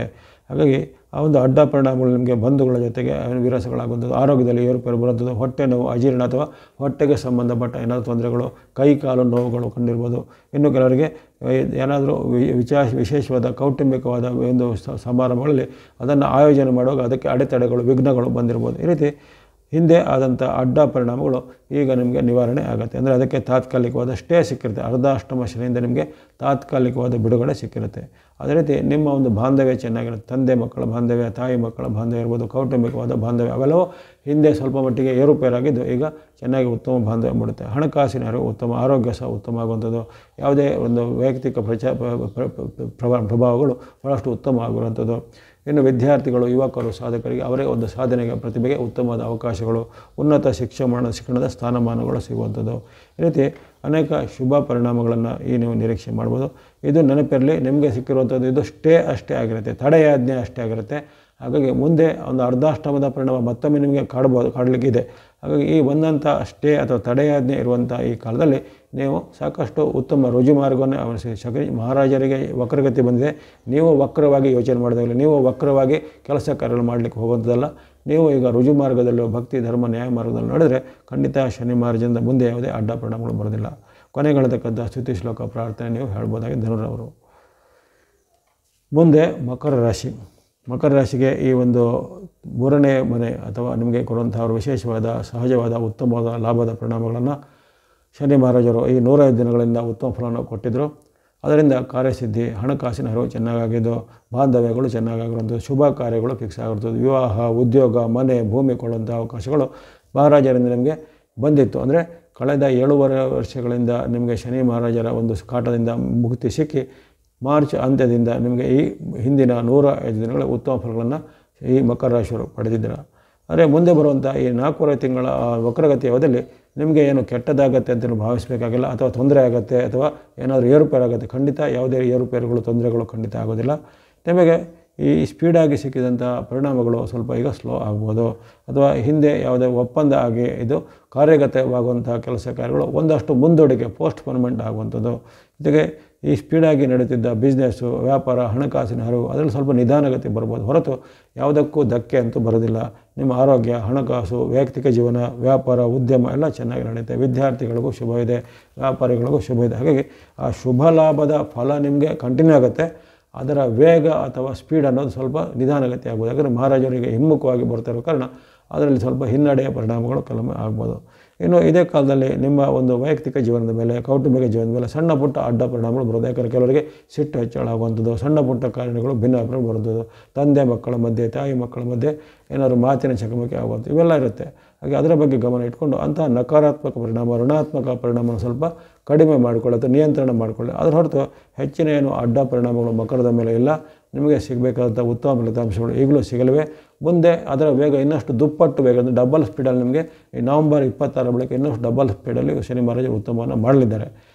ಹಾಗಾಗಿ ಆ ಒಂದು ಅಡ್ಡ ಪರಿಣಾಮಗಳು ನಿಮಗೆ ಬಂಧುಗಳ ಜೊತೆಗೆ ವಿರಸಗಳಾಗುವಂಥದ್ದು, ಆರೋಗ್ಯದಲ್ಲಿ ಏರುಪೇರು ಬರುವಂಥದ್ದು, ಹೊಟ್ಟೆ ನೋವು, ಅಜೀರ್ಣ ಅಥವಾ ಹೊಟ್ಟೆಗೆ ಸಂಬಂಧಪಟ್ಟ ಏನಾದರೂ ತೊಂದರೆಗಳು, ಕೈ ಕಾಲು ನೋವುಗಳು ಕಂಡಿರ್ಬೋದು. ಇನ್ನು ಕೆಲವರಿಗೆ ಏನಾದರೂ ವಿಶೇಷವಾದ ಕೌಟುಂಬಿಕವಾದ ಒಂದು ಸಮಾರಂಭಗಳಲ್ಲಿ ಅದನ್ನು ಆಯೋಜನೆ ಮಾಡುವಾಗ ಅದಕ್ಕೆ ಅಡೆತಡೆಗಳು, ವಿಘ್ನಗಳು ಬಂದಿರ್ಬೋದು. ಈ ರೀತಿ ಹಿಂದೆ ಆದಂಥ ಅಡ್ಡ ಪರಿಣಾಮಗಳು ಈಗ ನಿಮಗೆ ನಿವಾರಣೆ ಆಗುತ್ತೆ. ಅಂದರೆ ಅದಕ್ಕೆ ತಾತ್ಕಾಲಿಕವಾದ ಸ್ಟೇ ಸಿಕ್ಕಿರುತ್ತೆ. ಅರ್ಧಾಷ್ಟಮ ಶನಿಯಿಂದ ನಿಮಗೆ ತಾತ್ಕಾಲಿಕವಾದ ಬಿಡುಗಡೆ ಸಿಕ್ಕಿರುತ್ತೆ. ಅದೇ ರೀತಿ ನಿಮ್ಮ ಒಂದು ಬಾಂಧವ್ಯ ಚೆನ್ನಾಗಿರುತ್ತೆ. ತಂದೆ ಮಕ್ಕಳ ಬಾಂಧವ್ಯ, ತಾಯಿ ಮಕ್ಕಳ ಬಾಂಧವ್ಯ ಇರ್ಬೋದು, ಕೌಟುಂಬಿಕವಾದ ಬಾಂಧವ್ಯ ಅವೆಲ್ಲವೂ ಹಿಂದೆ ಸ್ವಲ್ಪ ಮಟ್ಟಿಗೆ ಏರುಪೇರಾಗಿದ್ದು ಈಗ ಚೆನ್ನಾಗಿ ಉತ್ತಮ ಬಾಂಧವ್ಯ ಮಾಡುತ್ತೆ. ಹಣಕಾಸಿನ ಅರಿವು ಉತ್ತಮ, ಆರೋಗ್ಯ ಸಹ ಉತ್ತಮ ಆಗುವಂಥದ್ದು, ಯಾವುದೇ ಒಂದು ವೈಯಕ್ತಿಕ ಪ್ರಭಾವಗಳು ಭಾಳಷ್ಟು ಉತ್ತಮ ಆಗಿರುವಂಥದ್ದು. ಇನ್ನು ವಿದ್ಯಾರ್ಥಿಗಳು, ಯುವಕರು, ಸಾಧಕರಿಗೆ ಅವರೇ ಒಂದು ಸಾಧನೆಗೆ, ಪ್ರತಿಭೆಗೆ ಉತ್ತಮವಾದ ಅವಕಾಶಗಳು, ಉನ್ನತ ಶಿಕ್ಷಣದ ಸ್ಥಾನಮಾನಗಳು ಸಿಗುವಂಥದ್ದು. ಈ ರೀತಿ ಅನೇಕ ಶುಭ ಪರಿಣಾಮಗಳನ್ನು ನೀವು ನಿರೀಕ್ಷೆ ಮಾಡ್ಬೋದು. ಇದು ನೆನಪಿರಲಿ, ನಿಮಗೆ ಸಿಕ್ಕಿರುವಂಥದ್ದು ಇದು ಸ್ಟೇ ಅಷ್ಟೇ ಆಗಿರುತ್ತೆ, ತಡೆಯಾಜ್ಞೆ ಅಷ್ಟೇ ಆಗಿರುತ್ತೆ. ಹಾಗಾಗಿ ಮುಂದೆ ಒಂದು ಅರ್ಧಾಷ್ಟಮದ ಪರಿಣಾಮ ಮತ್ತೊಮ್ಮೆ ನಿಮಗೆ ಕಾಡಲಿಕ್ಕಿದೆ. ಹಾಗಾಗಿ ಈ ಬಂದಂಥ ಸ್ಟೇ ಅಥವಾ ತಡೆಯಾಜ್ಞೆ ಇರುವಂಥ ಈ ಕಾಲದಲ್ಲಿ ನೀವು ಸಾಕಷ್ಟು ಉತ್ತಮ ರುಜುಮಾರ್ಗವನ್ನು ಅವನಿಸಿ ಮಹಾರಾಜರಿಗೆ ವಕ್ರಗತಿ ಬಂದಿದೆ. ನೀವು ವಕ್ರವಾಗಿ ಯೋಚನೆ ಮಾಡಿದಾಗಲಿ, ನೀವು ವಕ್ರವಾಗಿ ಕೆಲಸ ಕಾರ್ಯಗಳು ಮಾಡಲಿಕ್ಕೆ ಹೋಗುವಂಥದ್ದಲ್ಲ. ನೀವು ಈಗ ರುಜುಮಾರ್ಗದಲ್ಲಿ ಭಕ್ತಿ, ಧರ್ಮ, ನ್ಯಾಯ ಮಾರ್ಗದಲ್ಲಿ ನಡೆದರೆ ಖಂಡಿತ ಶನಿ ಮಹಾರಾಜರಿಂದ ಮುಂದೆ ಯಾವುದೇ ಅಡ್ಡ ಪರಿಣಾಮಗಳು ಬರೋದಿಲ್ಲ. ಕೊನೆಗೆ ಹೇಳ್ತಕ್ಕಂಥ ಸ್ತುತಿ ಶ್ಲೋಕ, ಪ್ರಾರ್ಥನೆ ನೀವು ಹೇಳ್ಬೋದಾಗಿ ಧನುರವರು. ಮುಂದೆ ಮಕರ ರಾಶಿ. ಮಕರ ರಾಶಿಗೆ ಈ ಒಂದು 3ನೇ ಮನೆ ಅಥವಾ ನಿಮಗೆ ಕೊಡುವಂತಹ ವಿಶೇಷವಾದ ಸಹಜವಾದ ಉತ್ತಮವಾದ ಲಾಭದ ಪರಿಣಾಮಗಳನ್ನು ಶನಿ ಮಹಾರಾಜರು ಈ 105 ದಿನಗಳಿಂದ ಉತ್ತಮ ಫಲವನ್ನು ಕೊಟ್ಟಿದ್ದರು. ಅದರಿಂದ ಕಾರ್ಯಸಿದ್ಧಿ, ಹಣಕಾಸಿನ ಹರಿವು ಚೆನ್ನಾಗಿದ್ದು, ಬಾಂಧವ್ಯಗಳು ಚೆನ್ನಾಗಿರುವಂಥದ್ದು, ಶುಭ ಕಾರ್ಯಗಳು ಫಿಕ್ಸ್ ಆಗಿರ್ತದೆ, ವಿವಾಹ, ಉದ್ಯೋಗ, ಮನೆ, ಭೂಮಿ ಕೊಳ್ಳುವಂಥ ಅವಕಾಶಗಳು ಮಹಾರಾಜರಿಂದ ನಿಮಗೆ ಬಂದಿತ್ತು. ಅಂದರೆ ಕಳೆದ 7.5 ವರ್ಷಗಳಿಂದ ನಿಮಗೆ ಶನಿ ಮಹಾರಾಜರ ಒಂದು ಕಾಟದಿಂದ ಮುಕ್ತಿ ಸಿಕ್ಕಿ ಮಾರ್ಚ್ ಅಂತ್ಯದಿಂದ ನಿಮಗೆ ಈ ಹಿಂದಿನ 105 ದಿನಗಳ ಉತ್ತಮ ಫಲಗಳನ್ನು ಈ ಮಕರ ರಾಶಿಯವರು ಪಡೆದಿದ್ದಾರೆ. ಆದರೆ ಮುಂದೆ ಬರುವಂಥ ಈ 4.5 ತಿಂಗಳ ವಕ್ರಗತಿ ಅವಧಿಯಲ್ಲಿ ನಿಮಗೆ ಏನು ಕೆಟ್ಟದಾಗತ್ತೆ ಅಂತ ಭಾವಿಸಬೇಕಾಗಿಲ್ಲ, ಅಥವಾ ತೊಂದರೆ ಆಗುತ್ತೆ ಅಥವಾ ಏನಾದರೂ ಏರುಪೇರು ಆಗುತ್ತೆ. ಖಂಡಿತ ಯಾವುದೇ ಏರುಪೇರುಗಳು, ತೊಂದರೆಗಳು ಖಂಡಿತ ಆಗೋದಿಲ್ಲ. ನಿಮಗೆ ಈ ಸ್ಪೀಡಾಗಿ ಸಿಕ್ಕಿದಂಥ ಪರಿಣಾಮಗಳು ಸ್ವಲ್ಪ ಈಗ ಸ್ಲೋ ಆಗ್ಬೋದು, ಅಥವಾ ಹಿಂದೆ ಯಾವುದೇ ಒಪ್ಪಂದ ಆಗಿ ಇದು ಕಾರ್ಯಗತವಾಗುವಂಥ ಕೆಲಸ ಕಾರ್ಯಗಳು ಒಂದಷ್ಟು ಮುಂದೂಡಿಕೆ, ಪೋಸ್ಟ್ಪೋನ್ಮೆಂಟ್ ಆಗುವಂಥದ್ದು. ಜೊತೆಗೆ ಈ ಸ್ಪೀಡಾಗಿ ನಡೀತಿದ್ದ ಬಿಸ್ನೆಸ್ಸು, ವ್ಯಾಪಾರ, ಹಣಕಾಸಿನ ಹರಿವು ಅದರಲ್ಲಿ ಸ್ವಲ್ಪ ನಿಧಾನಗತಿ ಬರ್ಬೋದು, ಹೊರತು ಯಾವುದಕ್ಕೂ ಧಕ್ಕೆ ಅಂತೂ ಬರೋದಿಲ್ಲ. ನಿಮ್ಮ ಆರೋಗ್ಯ, ಹಣಕಾಸು, ವೈಯಕ್ತಿಕ ಜೀವನ, ವ್ಯಾಪಾರ, ಉದ್ಯಮ ಎಲ್ಲ ಚೆನ್ನಾಗಿ ನಡೆಯುತ್ತೆ. ವಿದ್ಯಾರ್ಥಿಗಳಿಗೂ ಶುಭ ಇದೆ, ವ್ಯಾಪಾರಿಗಳಿಗೂ ಶುಭ ಇದೆ. ಹಾಗಾಗಿ ಆ ಶುಭ ಲಾಭದ ಫಲ ನಿಮಗೆ ಕಂಟಿನ್ಯೂ ಆಗುತ್ತೆ. ಅದರ ವೇಗ ಅಥವಾ ಸ್ಪೀಡ್ ಅನ್ನೋದು ಸ್ವಲ್ಪ ನಿಧಾನಗತಿ ಆಗ್ಬೋದು. ಯಾಕಂದರೆ ಮಹಾರಾಜರಿಗೆ ಹಿಮ್ಮುಖವಾಗಿ ಬರ್ತಾ ಇರೋ ಕಾರಣ ಅದರಲ್ಲಿ ಸ್ವಲ್ಪ ಹಿನ್ನಡೆಯ ಪರಿಣಾಮಗಳು ಕೆಲವೊಮ್ಮೆ ಆಗ್ಬೋದು. ಇನ್ನು ಇದೇ ಕಾಲದಲ್ಲಿ ನಿಮ್ಮ ಒಂದು ವೈಯಕ್ತಿಕ ಜೀವನದ ಮೇಲೆ, ಕೌಟುಂಬಿಕ ಜೀವನದ ಮೇಲೆ ಸಣ್ಣ ಪುಟ್ಟ ಅಡ್ಡ ಪರಿಣಾಮಗಳು ಬರೋದು. ಯಾಕಂದರೆ ಕೆಲವರಿಗೆ ಸಿಟ್ಟು ಹೆಚ್ಚಳ ಆಗುವಂಥದ್ದು, ಸಣ್ಣ ಪುಟ್ಟ ಕಾರಣಗಳು ಭಿನ್ನಾಭಿಪ್ರಾಯ ಬರುವಂಥದ್ದು, ತಂದೆ ಮಕ್ಕಳ ಮಧ್ಯೆ, ತಾಯಿ ಮಕ್ಕಳ ಮಧ್ಯೆ ಏನಾದರೂ ಮಾತಿನ ಚಕಮಕಿ ಆಗುವಂಥದ್ದು ಇವೆಲ್ಲ ಇರುತ್ತೆ. ಹಾಗೆ ಅದರ ಬಗ್ಗೆ ಗಮನ ಇಟ್ಕೊಂಡು ಅಂತಹ ನಕಾರಾತ್ಮಕ ಪರಿಣಾಮ, ಋಣಾತ್ಮಕ ಪರಿಣಾಮವನ್ನು ಸ್ವಲ್ಪ ಕಡಿಮೆ ಮಾಡಿಕೊಳ್ಳುತ್ತೆ, ನಿಯಂತ್ರಣ ಮಾಡಿಕೊಳ್ಳಿ. ಅದರ ಹೊರತು ಹೆಚ್ಚಿನ ಏನು ಅಡ್ಡ ಪರಿಣಾಮಗಳು ಮಕರದ ಮೇಲೆ ಇಲ್ಲ. ನಿಮಗೆ ಸಿಗಬೇಕಾದಂಥ ಉತ್ತಮ ಫಲಿತಾಂಶಗಳು ಈಗಲೂ ಸಿಗಲಿವೆ. ಮುಂದೆ ಅದರ ವೇಗ ಇನ್ನಷ್ಟು ದುಪ್ಪಟ್ಟು ವೇಗ, ಅಂದರೆ ಡಬಲ್ ಸ್ಪೀಡಲ್ಲಿ ನಿಮಗೆ ಈ ನವಂಬರ್ 26 ಬಳಿಕ ಇನ್ನಷ್ಟು ಡಬಲ್ ಸ್ಪೀಡಲ್ಲಿ ಶನಿ ಮಹಾರಾಜರು ಉತ್ತಮವನ್ನು ಮಾಡಲಿದ್ದಾರೆ.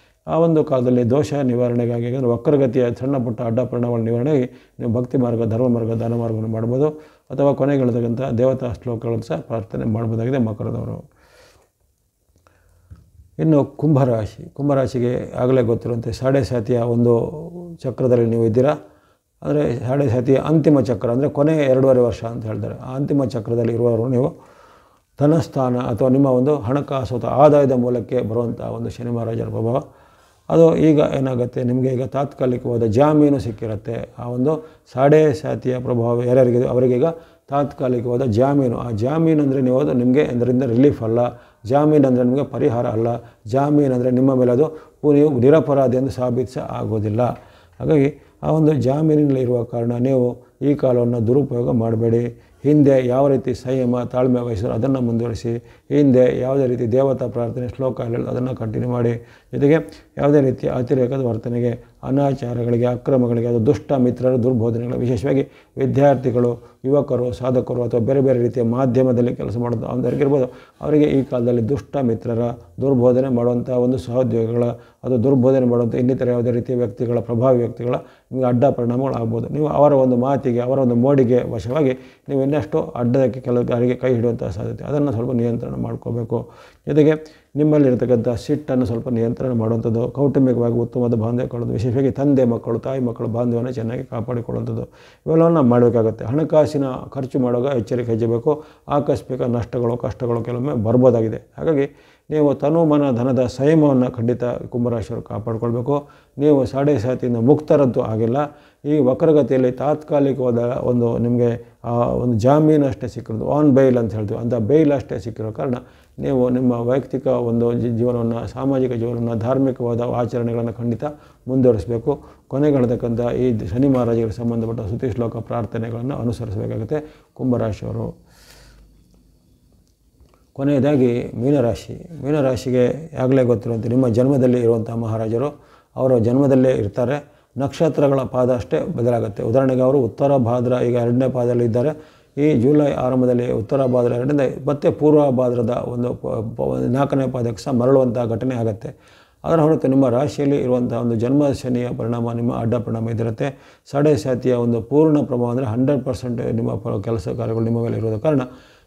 ಆ ಒಂದು ಕಾಲದಲ್ಲಿ ದೋಷ ನಿವಾರಣೆಗಾಗಿ, ಯಾಕಂದರೆ ವಕ್ರಗತಿಯ ಸಣ್ಣ ಪುಟ್ಟ ಅಡ್ಡ ಪರಿಣಾಮಗಳ ನಿವಾರಣೆಗೆ ನೀವು ಭಕ್ತಿ ಮಾರ್ಗ, ಧರ್ಮ ಮಾರ್ಗ, ದಾನ ಮಾರ್ಗವನ್ನು ಮಾಡ್ಬೋದು, ಅಥವಾ ಕೊನೆಗಳಿರ್ತಕ್ಕಂಥ ದೇವತಾ ಶ್ಲೋಕಗಳನ್ನು ಸಹ ಪ್ರಾರ್ಥನೆ ಮಾಡ್ಬೋದಾಗಿದೆ ಮಕರದವರು. ಇನ್ನು ಕುಂಭರಾಶಿ. ಕುಂಭರಾಶಿಗೆ ಆಗಲೇ ಗೊತ್ತಿರುವಂತೆ ಸಾಡೆ ಸಾತಿಯ ಒಂದು ಚಕ್ರದಲ್ಲಿ ನೀವು ಇದ್ದೀರಾ. ಅಂದರೆ ಸಾಡೆ ಸಾತಿಯ ಅಂತಿಮ ಚಕ್ರ, ಅಂದರೆ ಕೊನೆಯ 2.5 ವರ್ಷ ಅಂತ ಹೇಳ್ತಾರೆ. ಆ ಅಂತಿಮ ಚಕ್ರದಲ್ಲಿ ಇರುವವರು ನೀವು ಧನಸ್ಥಾನ ಅಥವಾ ನಿಮ್ಮ ಒಂದು ಹಣಕಾಸು ಅಥವಾ ಆದಾಯದ ಮೂಲಕ್ಕೆ ಬರುವಂಥ ಒಂದು ಶನಿ ಮಹಾರಾಜರ ಪ್ರಭಾವ ಅದು ಈಗ ಏನಾಗುತ್ತೆ, ನಿಮಗೆ ಈಗ ತಾತ್ಕಾಲಿಕವಾದ ಜಾಮೀನು ಸಿಕ್ಕಿರುತ್ತೆ. ಆ ಒಂದು ಸಾಡೆ ಸಾತಿಯ ಪ್ರಭಾವ ಯಾರ್ಯಾರಿಗಿದೆ ಅವರಿಗೀಗ ತಾತ್ಕಾಲಿಕವಾದ ಜಾಮೀನು. ಆ ಜಾಮೀನು ಅಂದರೆ ನೀವು ಅದು ನಿಮಗೆ ಅದರಿಂದ ರಿಲೀಫ್ ಅಲ್ಲ, ಜಾಮೀನು ಅಂದರೆ ನಿಮಗೆ ಪರಿಹಾರ ಅಲ್ಲ, ಜಾಮೀನು ಅಂದರೆ ನಿಮ್ಮ ಮೇಲೆ ಅದು ನೀವು ನಿರಪರಾಧಿ ಎಂದು ಸಾಬೀತಿಸ ಆಗೋದಿಲ್ಲ. ಹಾಗಾಗಿ ಆ ಒಂದು ಜಾಮೀನಿನಲ್ಲಿ ಇರುವ ಕಾರಣ ನೀವು ಈ ಕಾಲವನ್ನು ದುರುಪಯೋಗ ಮಾಡಬೇಡಿ. ಹಿಂದೆ ಯಾವ ರೀತಿ ಸಂಯಮ, ತಾಳ್ಮೆ ವಹಿಸಿದ್ರು ಅದನ್ನು ಮುಂದುವರಿಸಿ. ಹಿಂದೆ ಯಾವುದೇ ರೀತಿ ದೇವತಾ ಪ್ರಾರ್ಥನೆ, ಶ್ಲೋಕ ಹೇಳೋದು ಅದನ್ನು ಕಂಟಿನ್ಯೂ ಮಾಡಿ. ಜೊತೆಗೆ ಯಾವುದೇ ರೀತಿಯ ಅತಿರೇಕದ ವರ್ತನೆಗೆ, ಅನಾಚಾರಗಳಿಗೆ, ಅಕ್ರಮಗಳಿಗೆ, ಅದು ದುಷ್ಟ ಮಿತ್ರರ ದುರ್ಬೋಧನೆಗಳು, ವಿಶೇಷವಾಗಿ ವಿದ್ಯಾರ್ಥಿಗಳು, ಯುವಕರು, ಸಾಧಕರು ಅಥವಾ ಬೇರೆ ಬೇರೆ ರೀತಿಯ ಮಾಧ್ಯಮದಲ್ಲಿ ಕೆಲಸ ಮಾಡೋದು ಅಂಥವ್ರಿಗಿರ್ಬೋದು, ಅವರಿಗೆ ಈ ಕಾಲದಲ್ಲಿ ದುಷ್ಟ ಮಿತ್ರರ ದುರ್ಬೋಧನೆ ಮಾಡುವಂಥ ಒಂದು ಸಹೋದ್ಯೋಗಿಗಳ, ಅದು ದುರ್ಬೋಧನೆ ಮಾಡುವಂಥ ಇನ್ನಿತರ ಯಾವುದೇ ರೀತಿಯ ವ್ಯಕ್ತಿಗಳ, ಪ್ರಭಾವಿ ವ್ಯಕ್ತಿಗಳ ನಿಮಗೆ ಅಡ್ಡ ಪರಿಣಾಮಗಳು ಆಗ್ಬೋದು. ನೀವು ಅವರ ಒಂದು ಮಾತಿಗೆ, ಅವರ ಒಂದು ಮೋಡಿಗೆ ವಶವಾಗಿ ನೀವು ಇನ್ನಷ್ಟು ಅಡ್ಡದಕ್ಕೆ ಕೆಲವರಿಗೆ ಕೈ ಹಿಡುವಂಥ ಸಾಧ್ಯತೆ, ಅದನ್ನು ಸ್ವಲ್ಪ ನಿಯಂತ್ರಣ ಮಾಡ್ಕೋಬೇಕು. ಜೊತೆಗೆ ನಿಮ್ಮಲ್ಲಿರ್ತಕ್ಕಂಥ ಸಿಟ್ಟನ್ನು ಸ್ವಲ್ಪ ನಿಯಂತ್ರಣ ಮಾಡುವಂಥದ್ದು, ಕೌಟುಂಬಿಕವಾಗಿ ಉತ್ತಮವಾದ ಬಾಂಧವ್ಯ ಕೊಡೋದು, ವಿಶೇಷವಾಗಿ ತಂದೆ ಮಕ್ಕಳು, ತಾಯಿ ಮಕ್ಕಳು ಬಾಂಧವ್ಯವನ್ನು ಚೆನ್ನಾಗಿ ಕಾಪಾಡಿಕೊಳ್ಳುವಂಥದ್ದು ಇವೆಲ್ಲವನ್ನು ಮಾಡಬೇಕಾಗತ್ತೆ. ಹಣಕಾಸಿನ ಖರ್ಚು ಮಾಡುವಾಗ ಎಚ್ಚರಿಕೆ ಹೆಚ್ಚಬೇಕು. ಆಕಸ್ಮಿಕ ನಷ್ಟಗಳು, ಕಷ್ಟಗಳು ಕೆಲವೊಮ್ಮೆ ಬರ್ಬೋದಾಗಿದೆ. ಹಾಗಾಗಿ ನೀವು ತನು ಮನ ಧನದ ಸಂಯಮವನ್ನು ಖಂಡಿತ ಕುಂಭರಾಶಿಯವರು ಕಾಪಾಡಿಕೊಳ್ಬೇಕು. ನೀವು ಸಾಡೆ ಸಾತಿಯಿಂದ ಮುಕ್ತರದ್ದು ಆಗಿಲ್ಲ. ಈ ವಕ್ರಗತಿಯಲ್ಲಿ ತಾತ್ಕಾಲಿಕವಾದ ಒಂದು ನಿಮಗೆ ಒಂದು ಜಾಮೀನು ಅಷ್ಟೇ ಸಿಕ್ಕಿರೋದು, ಆನ್ ಬೈಲ್ ಅಂತ ಹೇಳ್ತೀವಿ, ಅಂಥ ಬೈಲ್ ಅಷ್ಟೇ ಸಿಕ್ಕಿರೋ ಕಾರಣ ನೀವು ನಿಮ್ಮ ವೈಯಕ್ತಿಕ ಒಂದು ಜೀವನವನ್ನು, ಸಾಮಾಜಿಕ ಜೀವನವನ್ನು, ಧಾರ್ಮಿಕವಾದ ಆಚರಣೆಗಳನ್ನು ಖಂಡಿತ ಮುಂದುವರಿಸಬೇಕು. ಕೊನೆಗಳಿರ್ತಕ್ಕಂಥ ಈ ಶನಿ ಮಹಾರಾಜರಿಗೆ ಸಂಬಂಧಪಟ್ಟ ಸ್ತುತಿ ಶ್ಲೋಕ ಪ್ರಾರ್ಥನೆಗಳನ್ನು ಅನುಸರಿಸಬೇಕಾಗುತ್ತೆ ಕುಂಭರಾಶಿಯವರು. ಕೊನೆಯದಾಗಿ ಮೀನರಾಶಿ. ಮೀನರಾಶಿಗೆ ಆಗಲೇ ಗೊತ್ತಿರುವಂತೆ ನಿಮ್ಮ ಜನ್ಮದಲ್ಲಿ ಇರುವಂಥ ಮಹಾರಾಜರು ಅವರ ಜನ್ಮದಲ್ಲೇ ಇರ್ತಾರೆ. ನಕ್ಷತ್ರಗಳ ಪಾದ ಅಷ್ಟೇ ಬದಲಾಗುತ್ತೆ. ಉದಾಹರಣೆಗೆ ಅವರು ಉತ್ತರ ಭಾದ್ರ ಈಗ 2ನೇ ಪಾದದಲ್ಲಿ ಇದ್ದಾರೆ. ಈ ಜುಲೈ ಆರಂಭದಲ್ಲಿ ಉತ್ತರ ಭಾದ್ರ 2ರಿಂದ ಮತ್ತೆ ಪೂರ್ವ ಭಾದ್ರದ ಒಂದು 4ನೇ ಪಾದಕ್ಕೆ ಸಹ ಮರಳುವಂಥ ಘಟನೆ ಆಗುತ್ತೆ. ಅದರ ಹೊರತು ನಿಮ್ಮ ರಾಶಿಯಲ್ಲಿ ಇರುವಂಥ ಒಂದು ಜನ್ಮ ಶನಿಯ ಪರಿಣಾಮ, ನಿಮ್ಮ ಅಡ್ಡ ಪರಿಣಾಮ ಇದಿರುತ್ತೆ. ಸಾಡೆ ಸಾತಿಯ ಒಂದು ಪೂರ್ಣ ಪ್ರಭಾವ ಅಂದರೆ 100% ನಿಮ್ಮ ಕೆಲಸ ಕಾರ್ಯಗಳು ನಿಮ್ಮ ಮೇಲೆ ಇರೋದ ಕಾರಣ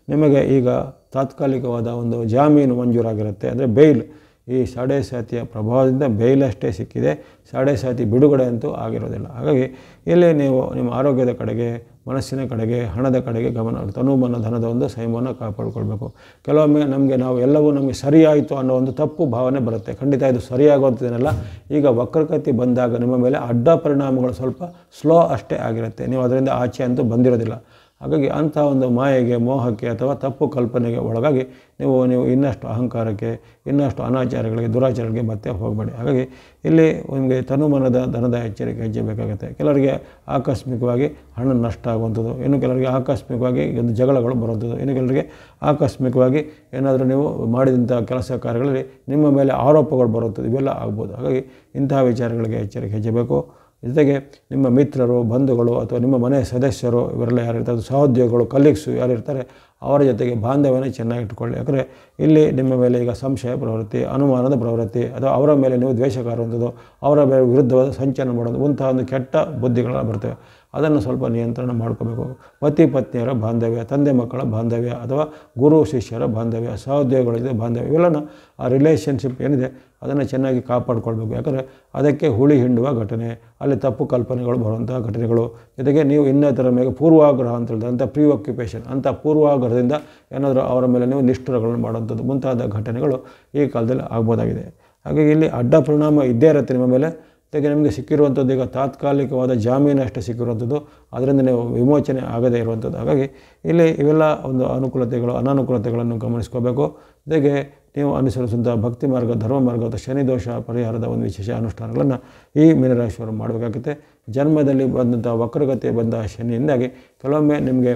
ನಿಮಗೆ ಈಗ ತಾತ್ಕಾಲಿಕವಾದ ಒಂದು ಜಾಮೀನು ಮಂಜೂರಾಗಿರುತ್ತೆ. ಅಂದರೆ ಬೇಲ್, ಈ ಸಾಡೆ ಸಾತಿಯ ಪ್ರಭಾವದಿಂದ ಬೇಯ್ಲಷ್ಟೇ ಸಿಕ್ಕಿದೆ, ಸಾಡೆ ಸಾತಿ ಬಿಡುಗಡೆ ಅಂತೂ ಆಗಿರೋದಿಲ್ಲ. ಹಾಗಾಗಿ ಇಲ್ಲಿ ನೀವು ನಿಮ್ಮ ಆರೋಗ್ಯದ ಕಡೆಗೆ, ಮನಸ್ಸಿನ ಕಡೆಗೆ, ಹಣದ ಕಡೆಗೆ ಗಮನ, ತನುಮನ ಧನದ ಒಂದು ಸಂಯಮವನ್ನು ಕಾಪಾಡಿಕೊಳ್ಬೇಕು. ಕೆಲವೊಮ್ಮೆ ನಾವು ಎಲ್ಲವೂ ನಮಗೆ ಸರಿಯಾಯಿತು ಅನ್ನೋ ಒಂದು ತಪ್ಪು ಭಾವನೆ ಬರುತ್ತೆ. ಖಂಡಿತ ಇದು ಸರಿಯಾಗುವಂಥದ್ದೇನಲ್ಲ. ಈಗ ವಕ್ರಗತಿ ಬಂದಾಗ ನಿಮ್ಮ ಮೇಲೆ ಅಡ್ಡ ಪರಿಣಾಮಗಳು ಸ್ವಲ್ಪ ಸ್ಲೋ ಅಷ್ಟೇ ಆಗಿರುತ್ತೆ. ನೀವು ಅದರಿಂದ ಆಚೆ ಅಂತೂ ಬಂದಿರೋದಿಲ್ಲ. ಹಾಗಾಗಿ ಅಂಥ ಒಂದು ಮಾಯೆಗೆ, ಮೋಹಕ್ಕೆ ಅಥವಾ ತಪ್ಪು ಕಲ್ಪನೆಗೆ ಒಳಗಾಗಿ ನೀವು ಇನ್ನಷ್ಟು ಅಹಂಕಾರಕ್ಕೆ, ಇನ್ನಷ್ಟು ಅನಾಚಾರಗಳಿಗೆ, ದುರಾಚಾರಗಳಿಗೆ ಮತ್ತೆ ಹೋಗಬೇಡಿ. ಹಾಗಾಗಿ ಇಲ್ಲಿ ನಿಮಗೆ ತನುಮನದ ಧನದ ಎಚ್ಚರಿಕೆ ಹೆಚ್ಚಬೇಕಾಗುತ್ತೆ. ಕೆಲವರಿಗೆ ಆಕಸ್ಮಿಕವಾಗಿ ಹಣ ನಷ್ಟ ಆಗುವಂಥದ್ದು, ಇನ್ನು ಕೆಲವರಿಗೆ ಆಕಸ್ಮಿಕವಾಗಿ ಒಂದು ಜಗಳಗಳು ಬರುವಂಥದ್ದು, ಇನ್ನು ಕೆಲವರಿಗೆ ಆಕಸ್ಮಿಕವಾಗಿ ಏನಾದರೂ ನೀವು ಮಾಡಿದಂಥ ಕೆಲಸ ಕಾರ್ಯಗಳಲ್ಲಿ ನಿಮ್ಮ ಮೇಲೆ ಆರೋಪಗಳು ಬರುವಂಥದ್ದು, ಇವೆಲ್ಲ ಆಗ್ಬೋದು. ಹಾಗಾಗಿ ಇಂತಹ ವಿಚಾರಗಳಿಗೆ ಎಚ್ಚರಿಕೆ ಹೆಚ್ಚಬೇಕು. ಜೊತೆಗೆ ನಿಮ್ಮ ಮಿತ್ರರು, ಬಂಧುಗಳು ಅಥವಾ ನಿಮ್ಮ ಮನೆಯ ಸದಸ್ಯರು ಇವರೆಲ್ಲ ಯಾರಿರ್ತಾರೆ, ಸಹೋದ್ಯೋಗಿಗಳು, ಕಲೀಗ್ಸು ಯಾರಿರ್ತಾರೆ, ಅವರ ಜೊತೆಗೆ ಬಾಂಧವ್ಯನ ಚೆನ್ನಾಗಿ ಇಟ್ಕೊಳ್ಳಿ. ಯಾಕಂದರೆ ಇಲ್ಲಿ ನಿಮ್ಮ ಮೇಲೆ ಈಗ ಸಂಶಯ ಪ್ರವೃತ್ತಿ, ಅನುಮಾನದ ಪ್ರವೃತ್ತಿ ಅಥವಾ ಅವರ ಮೇಲೆ ನೀವು ದ್ವೇಷ ಕಾರುವಂಥದ್ದು, ಅವರ ಮೇಲೆ ವಿರುದ್ಧವಾದ ಸಂಚಲನ ಮಾಡೋದು, ಇಂತಹ ಒಂದು ಕೆಟ್ಟ ಬುದ್ಧಿಗಳು ಬರ್ತವೆ. ಅದನ್ನು ಸ್ವಲ್ಪ ನಿಯಂತ್ರಣ ಮಾಡ್ಕೋಬೇಕು. ಪತಿ ಪತ್ನಿಯರ ಬಾಂಧವ್ಯ, ತಂದೆ ಮಕ್ಕಳ ಬಾಂಧವ್ಯ ಅಥವಾ ಗುರು ಶಿಷ್ಯರ ಬಾಂಧವ್ಯ, ಸಹೋದ್ಯೋಗಿಗಳ ಜೊತೆ ಬಾಂಧವ್ಯ, ಇವೆಲ್ಲನ ಆ ರಿಲೇಷನ್ಶಿಪ್ ಏನಿದೆ ಅದನ್ನು ಚೆನ್ನಾಗಿ ಕಾಪಾಡ್ಕೊಳ್ಬೇಕು. ಯಾಕಂದರೆ ಅದಕ್ಕೆ ಹುಳಿ ಹಿಂಡುವ ಘಟನೆ, ಅಲ್ಲಿ ತಪ್ಪು ಕಲ್ಪನೆಗಳು ಬರುವಂಥ ಘಟನೆಗಳು, ಜೊತೆಗೆ ನೀವು ಇನ್ನೊಂದರ ಮೇಲೆ ಪೂರ್ವಾಗ್ರಹ ಅಂತ ಹೇಳಿದ್ರೆ ಅಂಥ ಪ್ರೀ ಆಕ್ಯುಪೇಷನ್, ಅಂಥ ಪೂರ್ವಾಗ್ರಹದಿಂದ ಏನಾದರೂ ಅವರ ಮೇಲೆ ನೀವು ನಿಷ್ಠುರಗಳನ್ನು ಮಾಡುವಂಥದ್ದು, ಮುಂತಾದ ಘಟನೆಗಳು ಈ ಕಾಲದಲ್ಲಿ ಆಗ್ಬೋದಾಗಿದೆ. ಹಾಗಾಗಿ ಇಲ್ಲಿ ಅಡ್ಡ ಪರಿಣಾಮ ಇದ್ದೇ ಇರುತ್ತೆ ನಿಮ್ಮ ಮೇಲೆ. ಜೊತೆಗೆ ನಿಮಗೆ ಸಿಕ್ಕಿರುವಂಥದ್ದು ಈಗ ತಾತ್ಕಾಲಿಕವಾದ ಜಾಮೀನು ಅಷ್ಟೇ ಸಿಕ್ಕಿರುವಂಥದ್ದು, ಅದರಿಂದ ನೀವು ವಿಮೋಚನೆ ಆಗದೇ ಇರುವಂಥದ್ದು. ಹಾಗಾಗಿ ಇಲ್ಲಿ ಇವೆಲ್ಲ ಒಂದು ಅನುಕೂಲತೆಗಳು, ಅನಾನುಕೂಲತೆಗಳನ್ನು ಗಮನಿಸ್ಕೋಬೇಕು. ಜೊತೆಗೆ ನೀವು ಅನುಸರಿಸುವಂಥ ಭಕ್ತಿ ಮಾರ್ಗ, ಧರ್ಮ ಮಾರ್ಗ ಅಥವಾ ಶನಿ ದೋಷ ಪರಿಹಾರದ ಒಂದು ವಿಶೇಷ ಅನುಷ್ಠಾನಗಳನ್ನು ಈ ಮೀನರಾಶಿಯವರು ಮಾಡಬೇಕಾಗುತ್ತೆ. ಜನ್ಮದಲ್ಲಿ ಬಂದಂಥ ವಕ್ರಗತಿ ಬಂದ ಶನಿಯಿಂದಾಗಿ ಕೆಲವೊಮ್ಮೆ ನಿಮಗೆ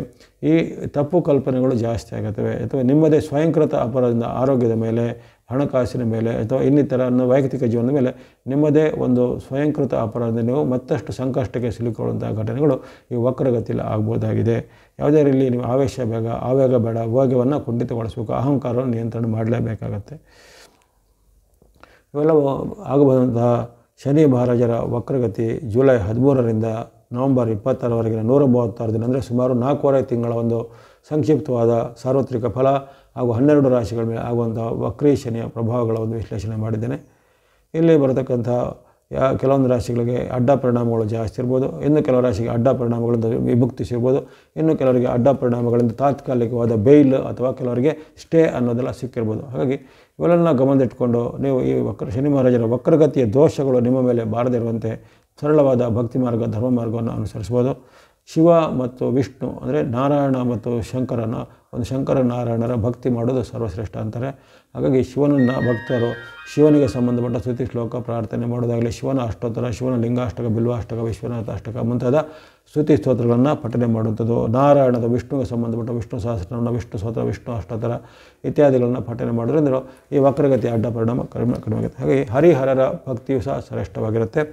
ಈ ತಪ್ಪು ಕಲ್ಪನೆಗಳು ಜಾಸ್ತಿ ಆಗುತ್ತವೆ, ಅಥವಾ ನಿಮ್ಮದೇ ಸ್ವಯಂಕೃತ ಅಪರಾಧದಿಂದ ಆರೋಗ್ಯದ ಮೇಲೆ, ಹಣಕಾಸಿನ ಮೇಲೆ ಅಥವಾ ಇನ್ನಿತರ ವೈಯಕ್ತಿಕ ಜೀವನದ ಮೇಲೆ ನಿಮ್ಮದೇ ಒಂದು ಸ್ವಯಂಕೃತ ಅಪರಾಧದಿಂದ ನೀವು ಮತ್ತಷ್ಟು ಸಂಕಷ್ಟಕ್ಕೆ ಸಿಲುಕೊಳ್ಳುವಂಥ ಘಟನೆಗಳು ಈ ವಕ್ರಗತಿಯಲ್ಲಿ ಆಗ್ಬೋದಾಗಿದೆ. ಯಾವುದೇ ರೀತಿ ನೀವು ಆವೇಗ ಬೇಡ, ವೇಗವನ್ನು ಕುಂಠಿತಗೊಳಿಸಬೇಕು, ಅಹಂಕಾರವನ್ನು ನಿಯಂತ್ರಣ ಮಾಡಲೇಬೇಕಾಗತ್ತೆ. ಇವೆಲ್ಲವೂ ಆಗಬಹುದಂತಹ ಶನಿ ಮಹಾರಾಜರ ವಕ್ರಗತಿ ಜುಲೈ 13ರಿಂದ ನವಂಬರ್ 26ರವರೆಗಿನ 136 ದಿನ, ಅಂದರೆ ಸುಮಾರು 4.5 ತಿಂಗಳ ಒಂದು ಸಂಕ್ಷಿಪ್ತವಾದ ಸಾರ್ವತ್ರಿಕ ಫಲ ಹಾಗೂ 12 ರಾಶಿಗಳ ಮೇಲೆ ಆಗುವಂಥ ವಕ್ರೀ ಶನಿಯ ಪ್ರಭಾವಗಳ ಒಂದು ವಿಶ್ಲೇಷಣೆ ಮಾಡಿದ್ದೇನೆ. ಇಲ್ಲಿ ಬರತಕ್ಕಂಥ ಕೆಲವೊಂದು ರಾಶಿಗಳಿಗೆ ಅಡ್ಡ ಪರಿಣಾಮಗಳು ಜಾಸ್ತಿ ಇರ್ಬೋದು, ಇನ್ನು ಕೆಲವು ರಾಶಿಗೆ ಅಡ್ಡ ಪರಿಣಾಮಗಳಿಂದ ವಿಮುಕ್ತಿ ಸಿಗ್ಬೋದು, ಇನ್ನು ಕೆಲವರಿಗೆ ಅಡ್ಡ ಪರಿಣಾಮಗಳಿಂದ ತಾತ್ಕಾಲಿಕವಾದ ಬೇಯ್ಲ್ ಅಥವಾ ಕೆಲವರಿಗೆ ಸ್ಟೇ ಅನ್ನೋದೆಲ್ಲ ಸಿಕ್ಕಿರ್ಬೋದು. ಹಾಗಾಗಿ ಇವೆಲ್ಲ ಗಮನದಲ್ಲಿಟ್ಕೊಂಡು ನೀವು ಈ ಶನಿ ಮಹಾರಾಜರ ವಕ್ರಗತಿಯ ದೋಷಗಳು ನಿಮ್ಮ ಮೇಲೆ ಬಾರದಿರುವಂತೆ ಸರಳವಾದ ಭಕ್ತಿ ಮಾರ್ಗ, ಧರ್ಮ ಮಾರ್ಗವನ್ನು ಅನುಸರಿಸ್ಬೋದು. ಶಿವ ಮತ್ತು ವಿಷ್ಣು ಅಂದರೆ ನಾರಾಯಣ ಮತ್ತು ಶಂಕರ ನಾರಾಯಣರ ಭಕ್ತಿ ಮಾಡೋದು ಸರ್ವಶ್ರೇಷ್ಠ ಅಂತಾರೆ. ಹಾಗಾಗಿ ಶಿವನನ್ನು ಭಕ್ತರು ಶಿವನಿಗೆ ಸಂಬಂಧಪಟ್ಟ ಸ್ತುತಿ ಶ್ಲೋಕ ಪ್ರಾರ್ಥನೆ ಮಾಡೋದಾಗಲಿ, ಶಿವನ ಅಷ್ಟೋತ್ತರ, ಶಿವನ ಲಿಂಗಾಷ್ಟಕ, ಬಿಲ್ವಾಷ್ಟಕ, ವಿಶ್ವನಾಥ ಅಷ್ಟಕ ಮುಂತಾದ ಸ್ತುತಿ ಸ್ತೋತ್ರಗಳನ್ನು ಪಠನೆ ಮಾಡುವಂಥದ್ದು, ನಾರಾಯಣದ ವಿಷ್ಣುವಿಗೆ ಸಂಬಂಧಪಟ್ಟ ವಿಷ್ಣು ಸಹಸ್ರನಾಮ, ವಿಷ್ಣು ಸ್ತೋತ್ರ, ವಿಷ್ಣು ಅಷ್ಟೋತ್ತರ ಇತ್ಯಾದಿಗಳನ್ನು ಪಠನೆ ಮಾಡೋದ್ರಿಂದ ಈ ವಕ್ರಗತಿ ಅಡ್ಡ ಪರಿಣಾಮ ಕಡಿಮೆ ಆಗುತ್ತೆ. ಹಾಗಾಗಿ ಹರಿಹರರ ಭಕ್ತಿಯು ಸಹ ಶ್ರೇಷ್ಠವಾಗಿರುತ್ತೆ.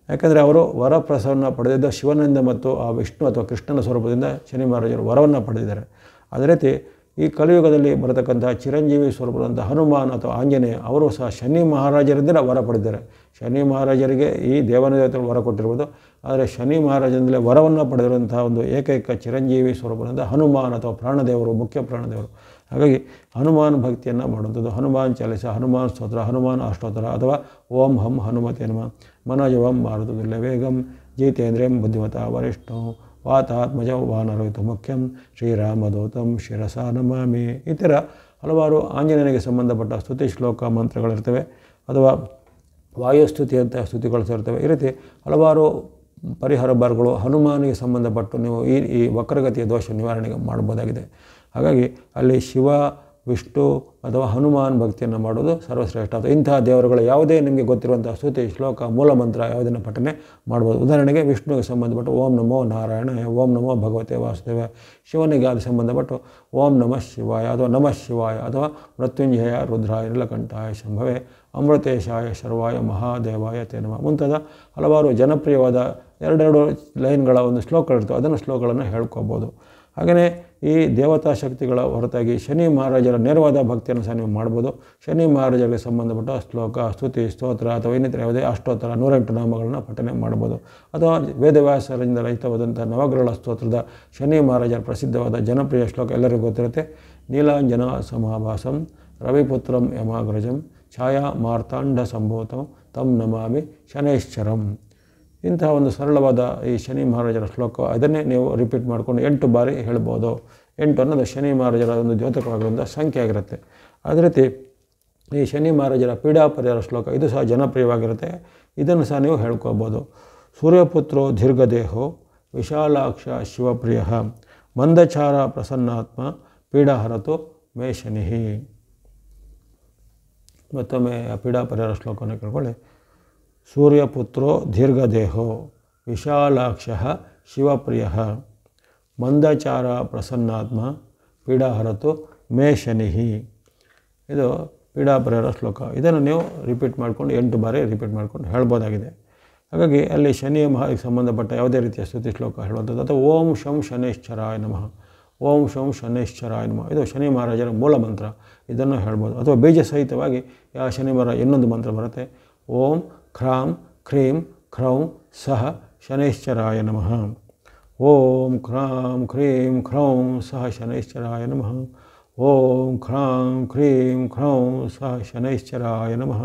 ಯಾಕೆಂದರೆ ಅವರು ವರಪ್ರಸಾದವನ್ನು ಪಡೆದಿದ್ದ ಶಿವನಿಂದ ಮತ್ತು ಆ ವಿಷ್ಣು ಅಥವಾ ಕೃಷ್ಣನ ಸ್ವರೂಪದಿಂದ ಶನಿ ಮಹಾರಾಜರು ವರವನ್ನು ಪಡೆದಿದ್ದಾರೆ. ಅದೇ ರೀತಿ ಈ ಕಲಿಯುಗದಲ್ಲಿ ಬರತಕ್ಕಂಥ ಚಿರಂಜೀವಿ ಸ್ವರೂಪದಂಥ ಹನುಮಾನ್ ಅಥವಾ ಆಂಜನೇಯ ಅವರು ಸಹ ಶನಿ ಮಹಾರಾಜರಿಂದಲೇ ವರ ಪಡೆದಿದ್ದಾರೆ. ಶನಿ ಮಹಾರಾಜರಿಗೆ ಈ ದೇವತೆಗಳು ವರ ಕೊಟ್ಟಿರ್ಬೋದು, ಆದರೆ ಶನಿ ಮಹಾರಾಜರಿಂದಲೇ ವರವನ್ನು ಪಡೆದಿರುವಂಥ ಒಂದು ಏಕೈಕ ಚಿರಂಜೀವಿ ಸ್ವರೂಪದಂಥ ಹನುಮಾನ್ ಅಥವಾ ಪ್ರಾಣದೇವರು, ಮುಖ್ಯ ಪ್ರಾಣದೇವರು. ಹಾಗಾಗಿ ಹನುಮಾನ್ ಭಕ್ತಿಯನ್ನು ಮಾಡುವಂಥದ್ದು, ಹನುಮಾನ್ ಚಾಲಿಸ, ಹನುಮಾನ್ ಸ್ತೋತ್ರ, ಹನುಮಾನ್ ಅಷ್ಟೋತ್ತರ ಅಥವಾ ಓಂ ಹಂ ಹನುಮತೆ ನಮಃ, ಮನೋಜವಂ ಮಾರುತುಲ್ಯ ವೇಗಂ ಜಿತೇಂದ್ರಿಯಂ ಬುದ್ಧಿಮತಾ ವರಿಷ್ಠೋ ವಾತಾತ್ಮಜ ವಾನರೋಹಿತು ಮುಖ್ಯಂ ಶ್ರೀರಾಮದೂತಂ ಶಿರಸಾ ನಮಾಮಿ. ಈ ಥರ ಹಲವಾರು ಆಂಜನೇಯನಿಗೆ ಸಂಬಂಧಪಟ್ಟ ಸ್ತುತಿ ಶ್ಲೋಕ ಮಂತ್ರಗಳಿರ್ತವೆ, ಅಥವಾ ವಾಯುಸ್ತುತಿ ಅಂತ ಸ್ತುತಿಗಳು ಸೇರ್ತವೆ. ಈ ರೀತಿ ಹಲವಾರು ಪರಿಹಾರ ಬಾರ್ಗಳು ಹನುಮಾನಿಗೆ ಸಂಬಂಧಪಟ್ಟು ನೀವು ಈ ವಕ್ರಗತಿಯ ದೋಷ ನಿವಾರಣೆಗೆ ಮಾಡ್ಬೋದಾಗಿದೆ. ಹಾಗಾಗಿ ಅಲ್ಲಿ ಶಿವ, ವಿಷ್ಣು ಅಥವಾ ಹನುಮಾನ್ ಭಕ್ತಿಯನ್ನು ಮಾಡೋದು ಸರ್ವಶ್ರೇಷ್ಠ. ಅಥವಾ ಇಂತಹ ದೇವರುಗಳು ಯಾವುದೇ ನಿಮಗೆ ಗೊತ್ತಿರುವಂಥ ಸ್ತುತಿ ಶ್ಲೋಕ ಮೂಲ ಮಂತ್ರ ಯಾವುದನ್ನು ಪಠನೆ ಮಾಡ್ಬೋದು. ಉದಾಹರಣೆಗೆ ವಿಷ್ಣುವಿಗೆ ಸಂಬಂಧಪಟ್ಟು ಓಂ ನಮೋ ನಾರಾಯಣ, ಓಂ ನಮೋ ಭಗವತೆ ವಾಸುದೇವ. ಶಿವನಿಗೆ ಅದು ಸಂಬಂಧಪಟ್ಟು ಓಂ ನಮಃ ಶಿವಾಯ ಅಥವಾ ನಮಃ ಶಿವಾಯ ಅಥವಾ ಮೃತ್ಯುಂಜಯ ರುದ್ರಾಯ ನೀಲಕಂಠಾಯ ಶಂಭವೆ ಅಮೃತೇಶಾಯ ಶರ್ವಾಯ ಮಹಾದೇವಾಯ ತೇ ನಮಃ ಮುಂತಾದ ಹಲವಾರು ಜನಪ್ರಿಯವಾದ 2 ಲೈನ್ಗಳ ಒಂದು ಶ್ಲೋಕಗಳಿರ್ತವೆ. ಅದನ್ನು ಶ್ಲೋಕಗಳನ್ನು ಹೇಳ್ಕೊಬೋದು. ಹಾಗೆಯೇ ಈ ದೇವತಾ ಶಕ್ತಿಗಳ ಹೊರತಾಗಿ ಶನಿ ಮಹಾರಾಜರ ನೇರವಾದ ಭಕ್ತಿಯನ್ನು ಸಹ ನೀವು ಮಾಡ್ಬೋದು. ಶನಿ ಮಹಾರಾಜರಿಗೆ ಸಂಬಂಧಪಟ್ಟ ಶ್ಲೋಕ, ಸ್ತುತಿ, ಸ್ತೋತ್ರ ಅಥವಾ ಇನ್ನಿತರ ಯಾವುದೇ ಅಷ್ಟೋತ್ತರ 108 ನಾಮಗಳನ್ನು ಪಠನೆ ಮಾಡ್ಬೋದು. ಅಥವಾ ವೇದವ್ಯಾಸರಿಂದ ರಚಿತವಾದಂಥ ನವಗ್ರಹಗಳ ಸ್ತೋತ್ರದ ಶನಿ ಮಹಾರಾಜರ ಪ್ರಸಿದ್ಧವಾದ ಜನಪ್ರಿಯ ಶ್ಲೋಕ ಎಲ್ಲರಿಗೂ ಗೊತ್ತಿರುತ್ತೆ. ನೀಲಾಂಜನ ಸಮಾಭಾಸಂ ರವಿಪುತ್ರಂ ಯಮಾಗ್ರಜಂ ಛಾಯಾ ಮಾರ್ತಾಂಡ ಸಂಭೂತಂ ತಂ ನಮಾಮಿ ಶನೈಶ್ಚರಂ. ಇಂತಹ ಒಂದು ಸರಳವಾದ ಈ ಶನಿ ಮಹಾರಾಜರ ಶ್ಲೋಕ, ಅದನ್ನೇ ನೀವು ರಿಪೀಟ್ ಮಾಡಿಕೊಂಡು 8 ಬಾರಿ ಹೇಳ್ಬೋದು. 8 ಅನ್ನೋದು ಶನಿ ಮಹಾರಾಜರ ಒಂದು ದ್ಯೋತಕವಾಗಿರುವಂಥ ಸಂಖ್ಯೆ ಆಗಿರುತ್ತೆ. ಅದೇ ರೀತಿ ಈ ಶನಿ ಮಹಾರಾಜರ ಪೀಡಾ ಪರಿಹಾರ ಶ್ಲೋಕ ಇದು ಸಹ ಜನಪ್ರಿಯವಾಗಿರುತ್ತೆ. ಇದನ್ನು ಸಹ ನೀವು ಹೇಳ್ಕೋಬೋದು. ಸೂರ್ಯಪುತ್ರೋ ದೀರ್ಘದೇಹೋ ವಿಶಾಲಾಕ್ಷ ಶಿವಪ್ರಿಯ ಮಂದಚಾರ ಪ್ರಸನ್ನಾತ್ಮ ಪೀಡಾಹರತು ಮೇ ಶನಿ. ಮತ್ತೊಮ್ಮೆ ಪೀಡಾ ಪರಿಹಾರ ಶ್ಲೋಕವನ್ನು ಕೇಳ್ಕೊಳ್ಳಿ. ಸೂರ್ಯಪುತ್ರೋ ದೀರ್ಘದೇಹೋ ವಿಶಾಲಾಕ್ಷ ಶಿವಪ್ರಿಯ ಮಂದಚಾರ ಪ್ರಸನ್ನಾತ್ಮ ಪೀಡಾಹರತು ಮೇ ಶನಿ. ಇದು ಪೀಡಾ ಪರಿಹಾರ ಶ್ಲೋಕ. ಇದನ್ನು ನೀವು ರಿಪೀಟ್ ಮಾಡಿಕೊಂಡು 8 ಬಾರಿ ರಿಪೀಟ್ ಮಾಡ್ಕೊಂಡು ಹೇಳ್ಬೋದಾಗಿದೆ. ಹಾಗಾಗಿ ಅಲ್ಲಿ ಶನಿಯ ಸಂಬಂಧಪಟ್ಟ ಯಾವುದೇ ರೀತಿಯ ಸ್ತುತಿ ಶ್ಲೋಕ ಹೇಳುವಂಥದ್ದು ಅಥವಾ ಓಂ ಶಂ ಶನೈಶ್ಚರಾಯ ನಮಃ, ಓಂ ಶಂ ಶನೈಶ್ಚರಾಯ ನಮಃ, ಇದು ಶನಿ ಮಹಾರಾಜರ ಮೂಲ ಮಂತ್ರ. ಇದನ್ನು ಹೇಳ್ಬೋದು. ಅಥವಾ ಬೀಜ ಸಹಿತವಾಗಿ ಯಾವ ಶನಿ ಮಹಾರಾಜ ಇನ್ನೊಂದು ಮಂತ್ರ ಬರುತ್ತೆ. ಓಂ ಕ್ರಾಂ ಕ್ರೀಂ ಕ್ರೌಂ ಸಹ ಶನೈಶ್ಚರಾಯ ನಮಃ, ಓಂ ಕ್ರಾಂ ಕ್ರೀಂ ಕ್ರೌಂ ಸಹ ಶನೈಶ್ಚರಾಯ ನಮಃ, ಓಂ ಕ್ರಾಂ ಕ್ರೀಂ ಕ್ರೌಂ ಸಹ ಶನೈಶ್ಚರಾಯ ನಮಃ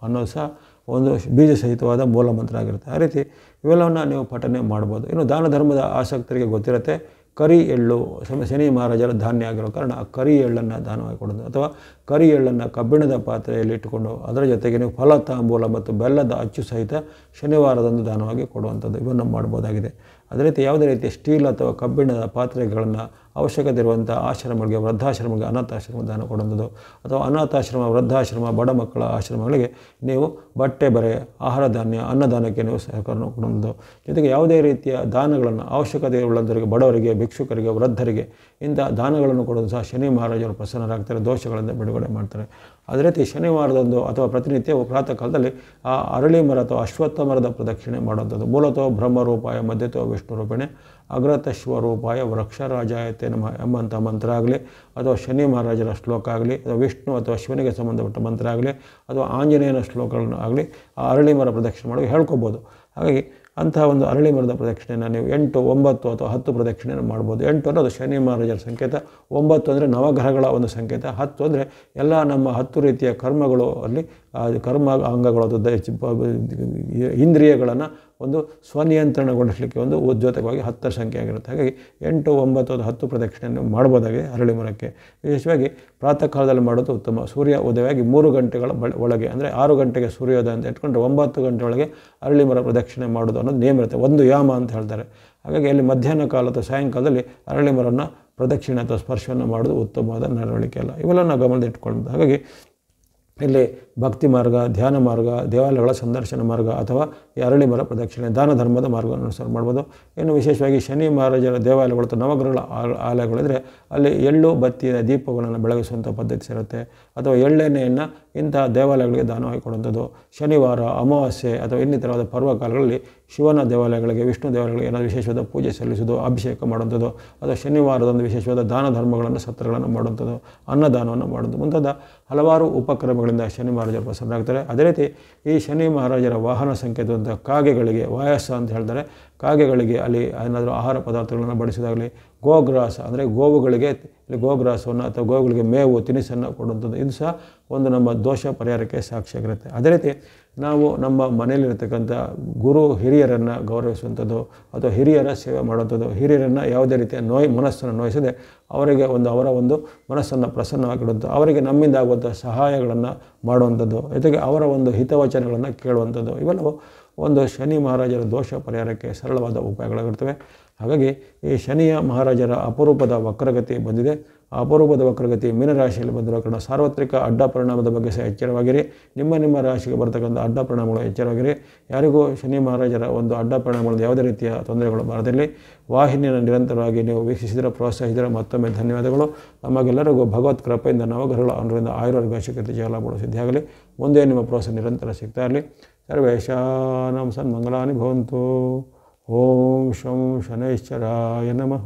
ಅನ್ನೋದು ಸಹ ಒಂದು ಬೀಜ ಸಹಿತವಾದ ಮೂಲ ಮಂತ್ರ ಆಗಿರುತ್ತೆ. ಆ ರೀತಿ ಇವೆಲ್ಲವನ್ನು ನೀವು ಪಠನೆ ಮಾಡ್ಬೋದು. ಇನ್ನು ದಾನ ಧರ್ಮದ ಆಸಕ್ತರಿಗೆ ಗೊತ್ತಿರುತ್ತೆ, ಕರಿ ಎಳ್ಳು ಶನಿ ಮಹಾರಾಜರ ಧಾನ್ಯ ಆಗಿರೋ ಕಾರಣ ಆ ಕರಿ ಎಳ್ಳನ್ನು ದಾನವಾಗಿ ಕೊಡೋದು, ಅಥವಾ ಕರಿ ಎಳ್ಳನ್ನು ಕಬ್ಬಿಣದ ಪಾತ್ರೆಯಲ್ಲಿ ಇಟ್ಟುಕೊಂಡು ಅದರ ಜೊತೆಗೆ ನೀವು ಫಲ ತಾಂಬೂಲ ಮತ್ತು ಬೆಲ್ಲದ ಅಚ್ಚು ಸಹಿತ ಶನಿವಾರದಂದು ದಾನವಾಗಿ ಕೊಡುವಂಥದ್ದು, ಇವನ್ನು ಮಾಡ್ಬೋದಾಗಿದೆ. ಅದೇ ರೀತಿ ಯಾವುದೇ ರೀತಿಯ ಸ್ಟೀಲ್ ಅಥವಾ ಕಬ್ಬಿಣದ ಪಾತ್ರೆಗಳನ್ನು ಅವಶ್ಯಕತೆ ಇರುವಂಥ ಆಶ್ರಮಗಳಿಗೆ, ವೃದ್ಧಾಶ್ರಮಗಳಿಗೆ ಅನಾಥಾಶ್ರಮ ದಾನ ಕೊಡುವಂಥದ್ದು, ಅಥವಾ ಅನಾಥಾಶ್ರಮ, ವೃದ್ಧಾಶ್ರಮ, ಬಡ ಮಕ್ಕಳ ಆಶ್ರಮಗಳಿಗೆ ನೀವು ಬಟ್ಟೆ ಬರೆ, ಆಹಾರ ಧಾನ್ಯ, ಅನ್ನದಾನಕ್ಕೆ ನೀವು ಸಹಕಾರ ಕೊಡುವಂಥದ್ದು. ಜೊತೆಗೆ ಯಾವುದೇ ರೀತಿಯ ದಾನಗಳನ್ನು ಅವಶ್ಯಕತೆ ಉಳ್ಳಂಥವರಿಗೆ, ಬಡವರಿಗೆ, ಭಿಕ್ಷುಕರಿಗೆ, ವೃದ್ಧರಿಗೆ ಇಂಥ ದಾನಗಳನ್ನು ಕೊಡೋದು ಸಹ ಶನಿ ಮಹಾರಾಜರು ಪ್ರಸನ್ನರಾಗ್ತಾರೆ, ದೋಷಗಳಿಂದ ಬಿಡುಗಡೆ ಮಾಡ್ತಾರೆ. ಅದೇ ರೀತಿ ಶನಿವಾರದಂದು ಅಥವಾ ಪ್ರತಿನಿತ್ಯವೂ ಪ್ರಾತಃ ಕಾಲದಲ್ಲಿ ಆ ಅರಳಿ ಮರ ಅಥವಾ ಅಶ್ವತ್ಥ ಮರದ ಪ್ರದಕ್ಷಿಣೆ ಮಾಡುವಂಥದ್ದು. ಮೂಲತಃ ಬ್ರಹ್ಮರೂಪಾಯ ಮಧ್ಯತೋ ವಿಷ್ಣು ರೂಪೇಣೆ ಅಗ್ರತಶ್ವರೂಪಾಯ ವೃಕ್ಷರಾಜಾಯತೆ ನಮಃ ಎಂಬಂಥ ಮಂತ್ರ ಆಗಲಿ, ಅಥವಾ ಶನಿ ಮಹಾರಾಜರ ಶ್ಲೋಕ ಆಗಲಿ, ಅಥವಾ ವಿಷ್ಣು ಅಥವಾ ಶಿವನಿಗೆ ಸಂಬಂಧಪಟ್ಟ ಮಂತ್ರ ಆಗಲಿ, ಅಥವಾ ಆಂಜನೇಯನ ಶ್ಲೋಕಗಳನ್ನು ಆಗಲಿ ಆ ಅರಳಿ ಮರ ಪ್ರದಕ್ಷಿಣೆ ಮಾಡಿ ಹೇಳ್ಕೊಬೋದು. ಹಾಗಾಗಿ ಅಂತಹ ಒಂದು ಅರಳಿ ಮರದ ಪ್ರದಕ್ಷಿಣೆಯನ್ನು ನೀವು 8, 9 ಅಥವಾ 10 ಪ್ರದಕ್ಷಿಣೆಯನ್ನು ಮಾಡ್ಬೋದು. 8 ಅನ್ನೋದು ಶನಿ ಮಹಾರಾಜರ ಸಂಕೇತ, 9 ಅಂದರೆ ನವಗ್ರಹಗಳ ಒಂದು ಸಂಕೇತ, 10 ಅಂದರೆ ಎಲ್ಲ ನಮ್ಮ 10 ರೀತಿಯ ಕರ್ಮಗಳು, ಅಲ್ಲಿ ಕರ್ಮ ಅಂಗಗಳು, ಇಂದ್ರಿಯಗಳನ್ನು ಒಂದು ಸ್ವನಿಯಂತ್ರಣಗೊಳಿಸಲಿಕ್ಕೆ ಒಂದು ಉದ್ಯೋತಕವಾಗಿ 10 ಸಂಖ್ಯೆ ಆಗಿರುತ್ತೆ. ಹಾಗಾಗಿ 8, 9 ಅಥವಾ 10 ಪ್ರದಕ್ಷಿಣೆಯನ್ನು ಮಾಡ್ಬೋದಾಗಿದೆ ಅರಳಿ ಮರಕ್ಕೆ. ವಿಶೇಷವಾಗಿ ಪ್ರಾತಃ ಕಾಲದಲ್ಲಿ ಮಾಡೋದು ಉತ್ತಮ. ಸೂರ್ಯ ಉದಯವಾಗಿ 3 ಗಂಟೆಗಳ ಒಳಗೆ, ಅಂದರೆ 6 ಗಂಟೆಗೆ ಸೂರ್ಯೋದಯ ಅಂತ ಇಟ್ಕೊಂಡ್ರೆ 9 ಗಂಟೆ ಒಳಗೆ ಅರಳಿ ಮರ ಪ್ರದಕ್ಷಿಣೆ ಮಾಡೋದು ಅನ್ನೋದು ನೇಮ ಇರುತ್ತೆ. ಒಂದು ಯಾಮ ಅಂತ ಹೇಳ್ತಾರೆ. ಹಾಗಾಗಿ ಅಲ್ಲಿ ಮಧ್ಯಾಹ್ನ ಕಾಲ ಅಥವಾ ಸಾಯಂಕಾಲದಲ್ಲಿ ಅರಳಿ ಮರವನ್ನು ಪ್ರದಕ್ಷಿಣೆ ಅಥವಾ ಸ್ಪರ್ಶವನ್ನು ಮಾಡೋದು ಉತ್ತಮವಾದ ನಡವಳಿಕೆ ಅಲ್ಲ. ಇವೆಲ್ಲ ನಾವು ಗಮನದಲ್ಲಿಟ್ಕೊಳ್ಳೋದು. ಹಾಗಾಗಿ ಇಲ್ಲಿ ಭಕ್ತಿ ಮಾರ್ಗ, ಧ್ಯಾನ ಮಾರ್ಗ, ದೇವಾಲಯಗಳ ಸಂದರ್ಶನ ಮಾರ್ಗ, ಅಥವಾ ಈ ಅರಳಿ ಮರ ಪ್ರದಕ್ಷಿಣೆ, ದಾನ ಧರ್ಮದ ಮಾರ್ಗವನ್ನು ಅನುಸರ ಮಾಡ್ಬೋದು. ಇನ್ನು ವಿಶೇಷವಾಗಿ ಶನಿ ಮಹಾರಾಜರ ದೇವಾಲಯಗಳು ಅಥವಾ ನವಗ್ರಹಗಳ ಆಲಯಗಳಿದ್ರೆ ಅಲ್ಲಿ ಎಳ್ಳು ಬತ್ತಿಯ ದೀಪಗಳನ್ನು ಬೆಳಗಿಸುವಂಥ ಪದ್ಧತಿ ಇರುತ್ತೆ, ಅಥವಾ ಎಳ್ಳೆಣ್ಣೆಯನ್ನು ಇಂತಹ ದೇವಾಲಯಗಳಿಗೆ ದಾನವಾಗಿ ಕೊಡುವಂಥದ್ದು. ಶನಿವಾರ, ಅಮಾವಾಸ್ಯೆ ಅಥವಾ ಇನ್ನಿತರವಾದ ಪರ್ವಕಾಲಗಳಲ್ಲಿ ಶಿವನ ದೇವಾಲಯಗಳಿಗೆ, ವಿಷ್ಣು ದೇವಾಲಯಗಳಿಗೆ ಏನಾದರೂ ವಿಶೇಷವಾದ ಪೂಜೆ ಸಲ್ಲಿಸೋದು, ಅಭಿಷೇಕ ಮಾಡುವಂಥದ್ದು, ಅಥವಾ ಶನಿವಾರದೊಂದು ವಿಶೇಷವಾದ ದಾನ ಧರ್ಮಗಳನ್ನು, ಸತ್ರಗಳನ್ನು ಮಾಡುವಂಥದ್ದು, ಅನ್ನದಾನವನ್ನು ಮಾಡುವಂಥದ್ದು, ಮುಂತಾದ ಹಲವಾರು ಉಪಕ್ರಮಗಳಿಂದ ಶನಿ ಮಹಾರಾಜರು ಪ್ರಸನ್ನರಾಗ್ತಾರೆ. ಅದೇ ರೀತಿ ಈ ಶನಿ ಮಹಾರಾಜರ ವಾಹನ ಸಂಕೇತವಂಥ ಕಾಗೆಗಳಿಗೆ, ವಾಯಸ್ಸ ಅಂತ ಹೇಳ್ತಾರೆ, ಕಾಗೆಗಳಿಗೆ ಅಲ್ಲಿ ಏನಾದರೂ ಆಹಾರ ಪದಾರ್ಥಗಳನ್ನು ಬಡಿಸೋದಾಗಲಿ, ಗೋಗ್ರಾಸ ಅಂದರೆ ಗೋವುಗಳಿಗೆ ಇಲ್ಲಿ ಗೋಗ್ರಾಸವನ್ನು ಅಥವಾ ಗೋವುಗಳಿಗೆ ಮೇವು, ತಿನಿಸನ್ನು ಕೊಡುವಂಥದ್ದು, ಇದು ಸಹ ಒಂದು ನಮ್ಮ ದೋಷ ಪರಿಹಾರಕ್ಕೆ ಸಾಕ್ಷಿಯಾಗಿರುತ್ತೆ. ಅದೇ ರೀತಿ ನಾವು ನಮ್ಮ ಮನೆಯಲ್ಲಿರ್ತಕ್ಕಂಥ ಗುರು ಹಿರಿಯರನ್ನು ಗೌರವಿಸುವಂಥದ್ದು, ಅಥವಾ ಹಿರಿಯರ ಸೇವೆ ಮಾಡುವಂಥದ್ದು, ಹಿರಿಯರನ್ನು ಯಾವುದೇ ರೀತಿಯ ಮನಸ್ಸನ್ನು ನೋಯಿಸದೆ ಅವರಿಗೆ ಅವರ ಒಂದು ಮನಸ್ಸನ್ನು ಪ್ರಸನ್ನವಾಗಿಡುವಂಥ, ಅವರಿಗೆ ನಮ್ಮಿಂದ ಆಗುವಂಥ ಸಹಾಯಗಳನ್ನು ಮಾಡುವಂಥದ್ದು, ಜೊತೆಗೆ ಅವರ ಒಂದು ಹಿತವಚನಗಳನ್ನು ಕೇಳುವಂಥದ್ದು, ಇವೆಲ್ಲವೂ ಒಂದು ಶನಿ ಮಹಾರಾಜರ ದೋಷ ಪರಿಹಾರಕ್ಕೆ ಸರಳವಾದ ಉಪಾಯಗಳಾಗಿರ್ತವೆ. ಹಾಗಾಗಿ ಈ ಶನಿಯ ಮಹಾರಾಜರ ಅಪರೂಪದ ವಕ್ರಗತಿ ಬಂದಿದೆ. ಆ ಅಪರೂಪದ ವಕ್ರಗತಿ ಮೀನರಾಶಿಯಲ್ಲಿ ಬಂದಿರೋ ಕಾರಣ ಸಾರ್ವತ್ರಿಕ ಅಡ್ಡ ಪರಿಣಾಮದ ಬಗ್ಗೆ ಸಹ ಎಚ್ಚರವಾಗಿರಿ. ನಿಮ್ಮ ರಾಶಿಗೆ ಬರ್ತಕ್ಕಂಥ ಅಡ್ಡ ಪರಿಣಾಮಗಳು ಎಚ್ಚರವಾಗಿರಿ. ಯಾರಿಗೂ ಶನಿ ಮಹಾರಾಜರ ಒಂದು ಅಡ್ಡ ಪರಿಣಾಮಗಳಿಂದ ಯಾವುದೇ ರೀತಿಯ ತೊಂದರೆಗಳು ಬರದಿರಲಿ. ವಾಹಿನಿಯನ್ನು ನಿರಂತರವಾಗಿ ನೀವು ವೀಕ್ಷಿಸಿದರೆ, ಪ್ರೋತ್ಸಾಹಿಸಿದರೆ ಮತ್ತೊಮ್ಮೆ ಧನ್ಯವಾದಗಳು. ನಮಗೆಲ್ಲರಿಗೂ ಭಗವತ್ ಕೃಪೆಯಿಂದ ನವಗ್ರಹಗಳ ಅನುರಿಂದ ಆಯುರ್ವೇದ ಶಿಖರತೆ ಜಯಲಾಭಗಳು ಸಿದ್ಧಿಯಾಗಲಿ. ಮುಂದೆ ನಿಮ್ಮ ಪ್ರೋತ್ಸಾಹ ನಿರಂತರ ಸಿಗ್ತಾ ಇರಲಿ. ಸರ್ವೇಷಾಂ ಸನ್ಮಂಗಲಾನಿ ಭವಂತು. ಓಂ ಶಂ ಶನೈಶ್ಚರಾಯ ನಮಃ.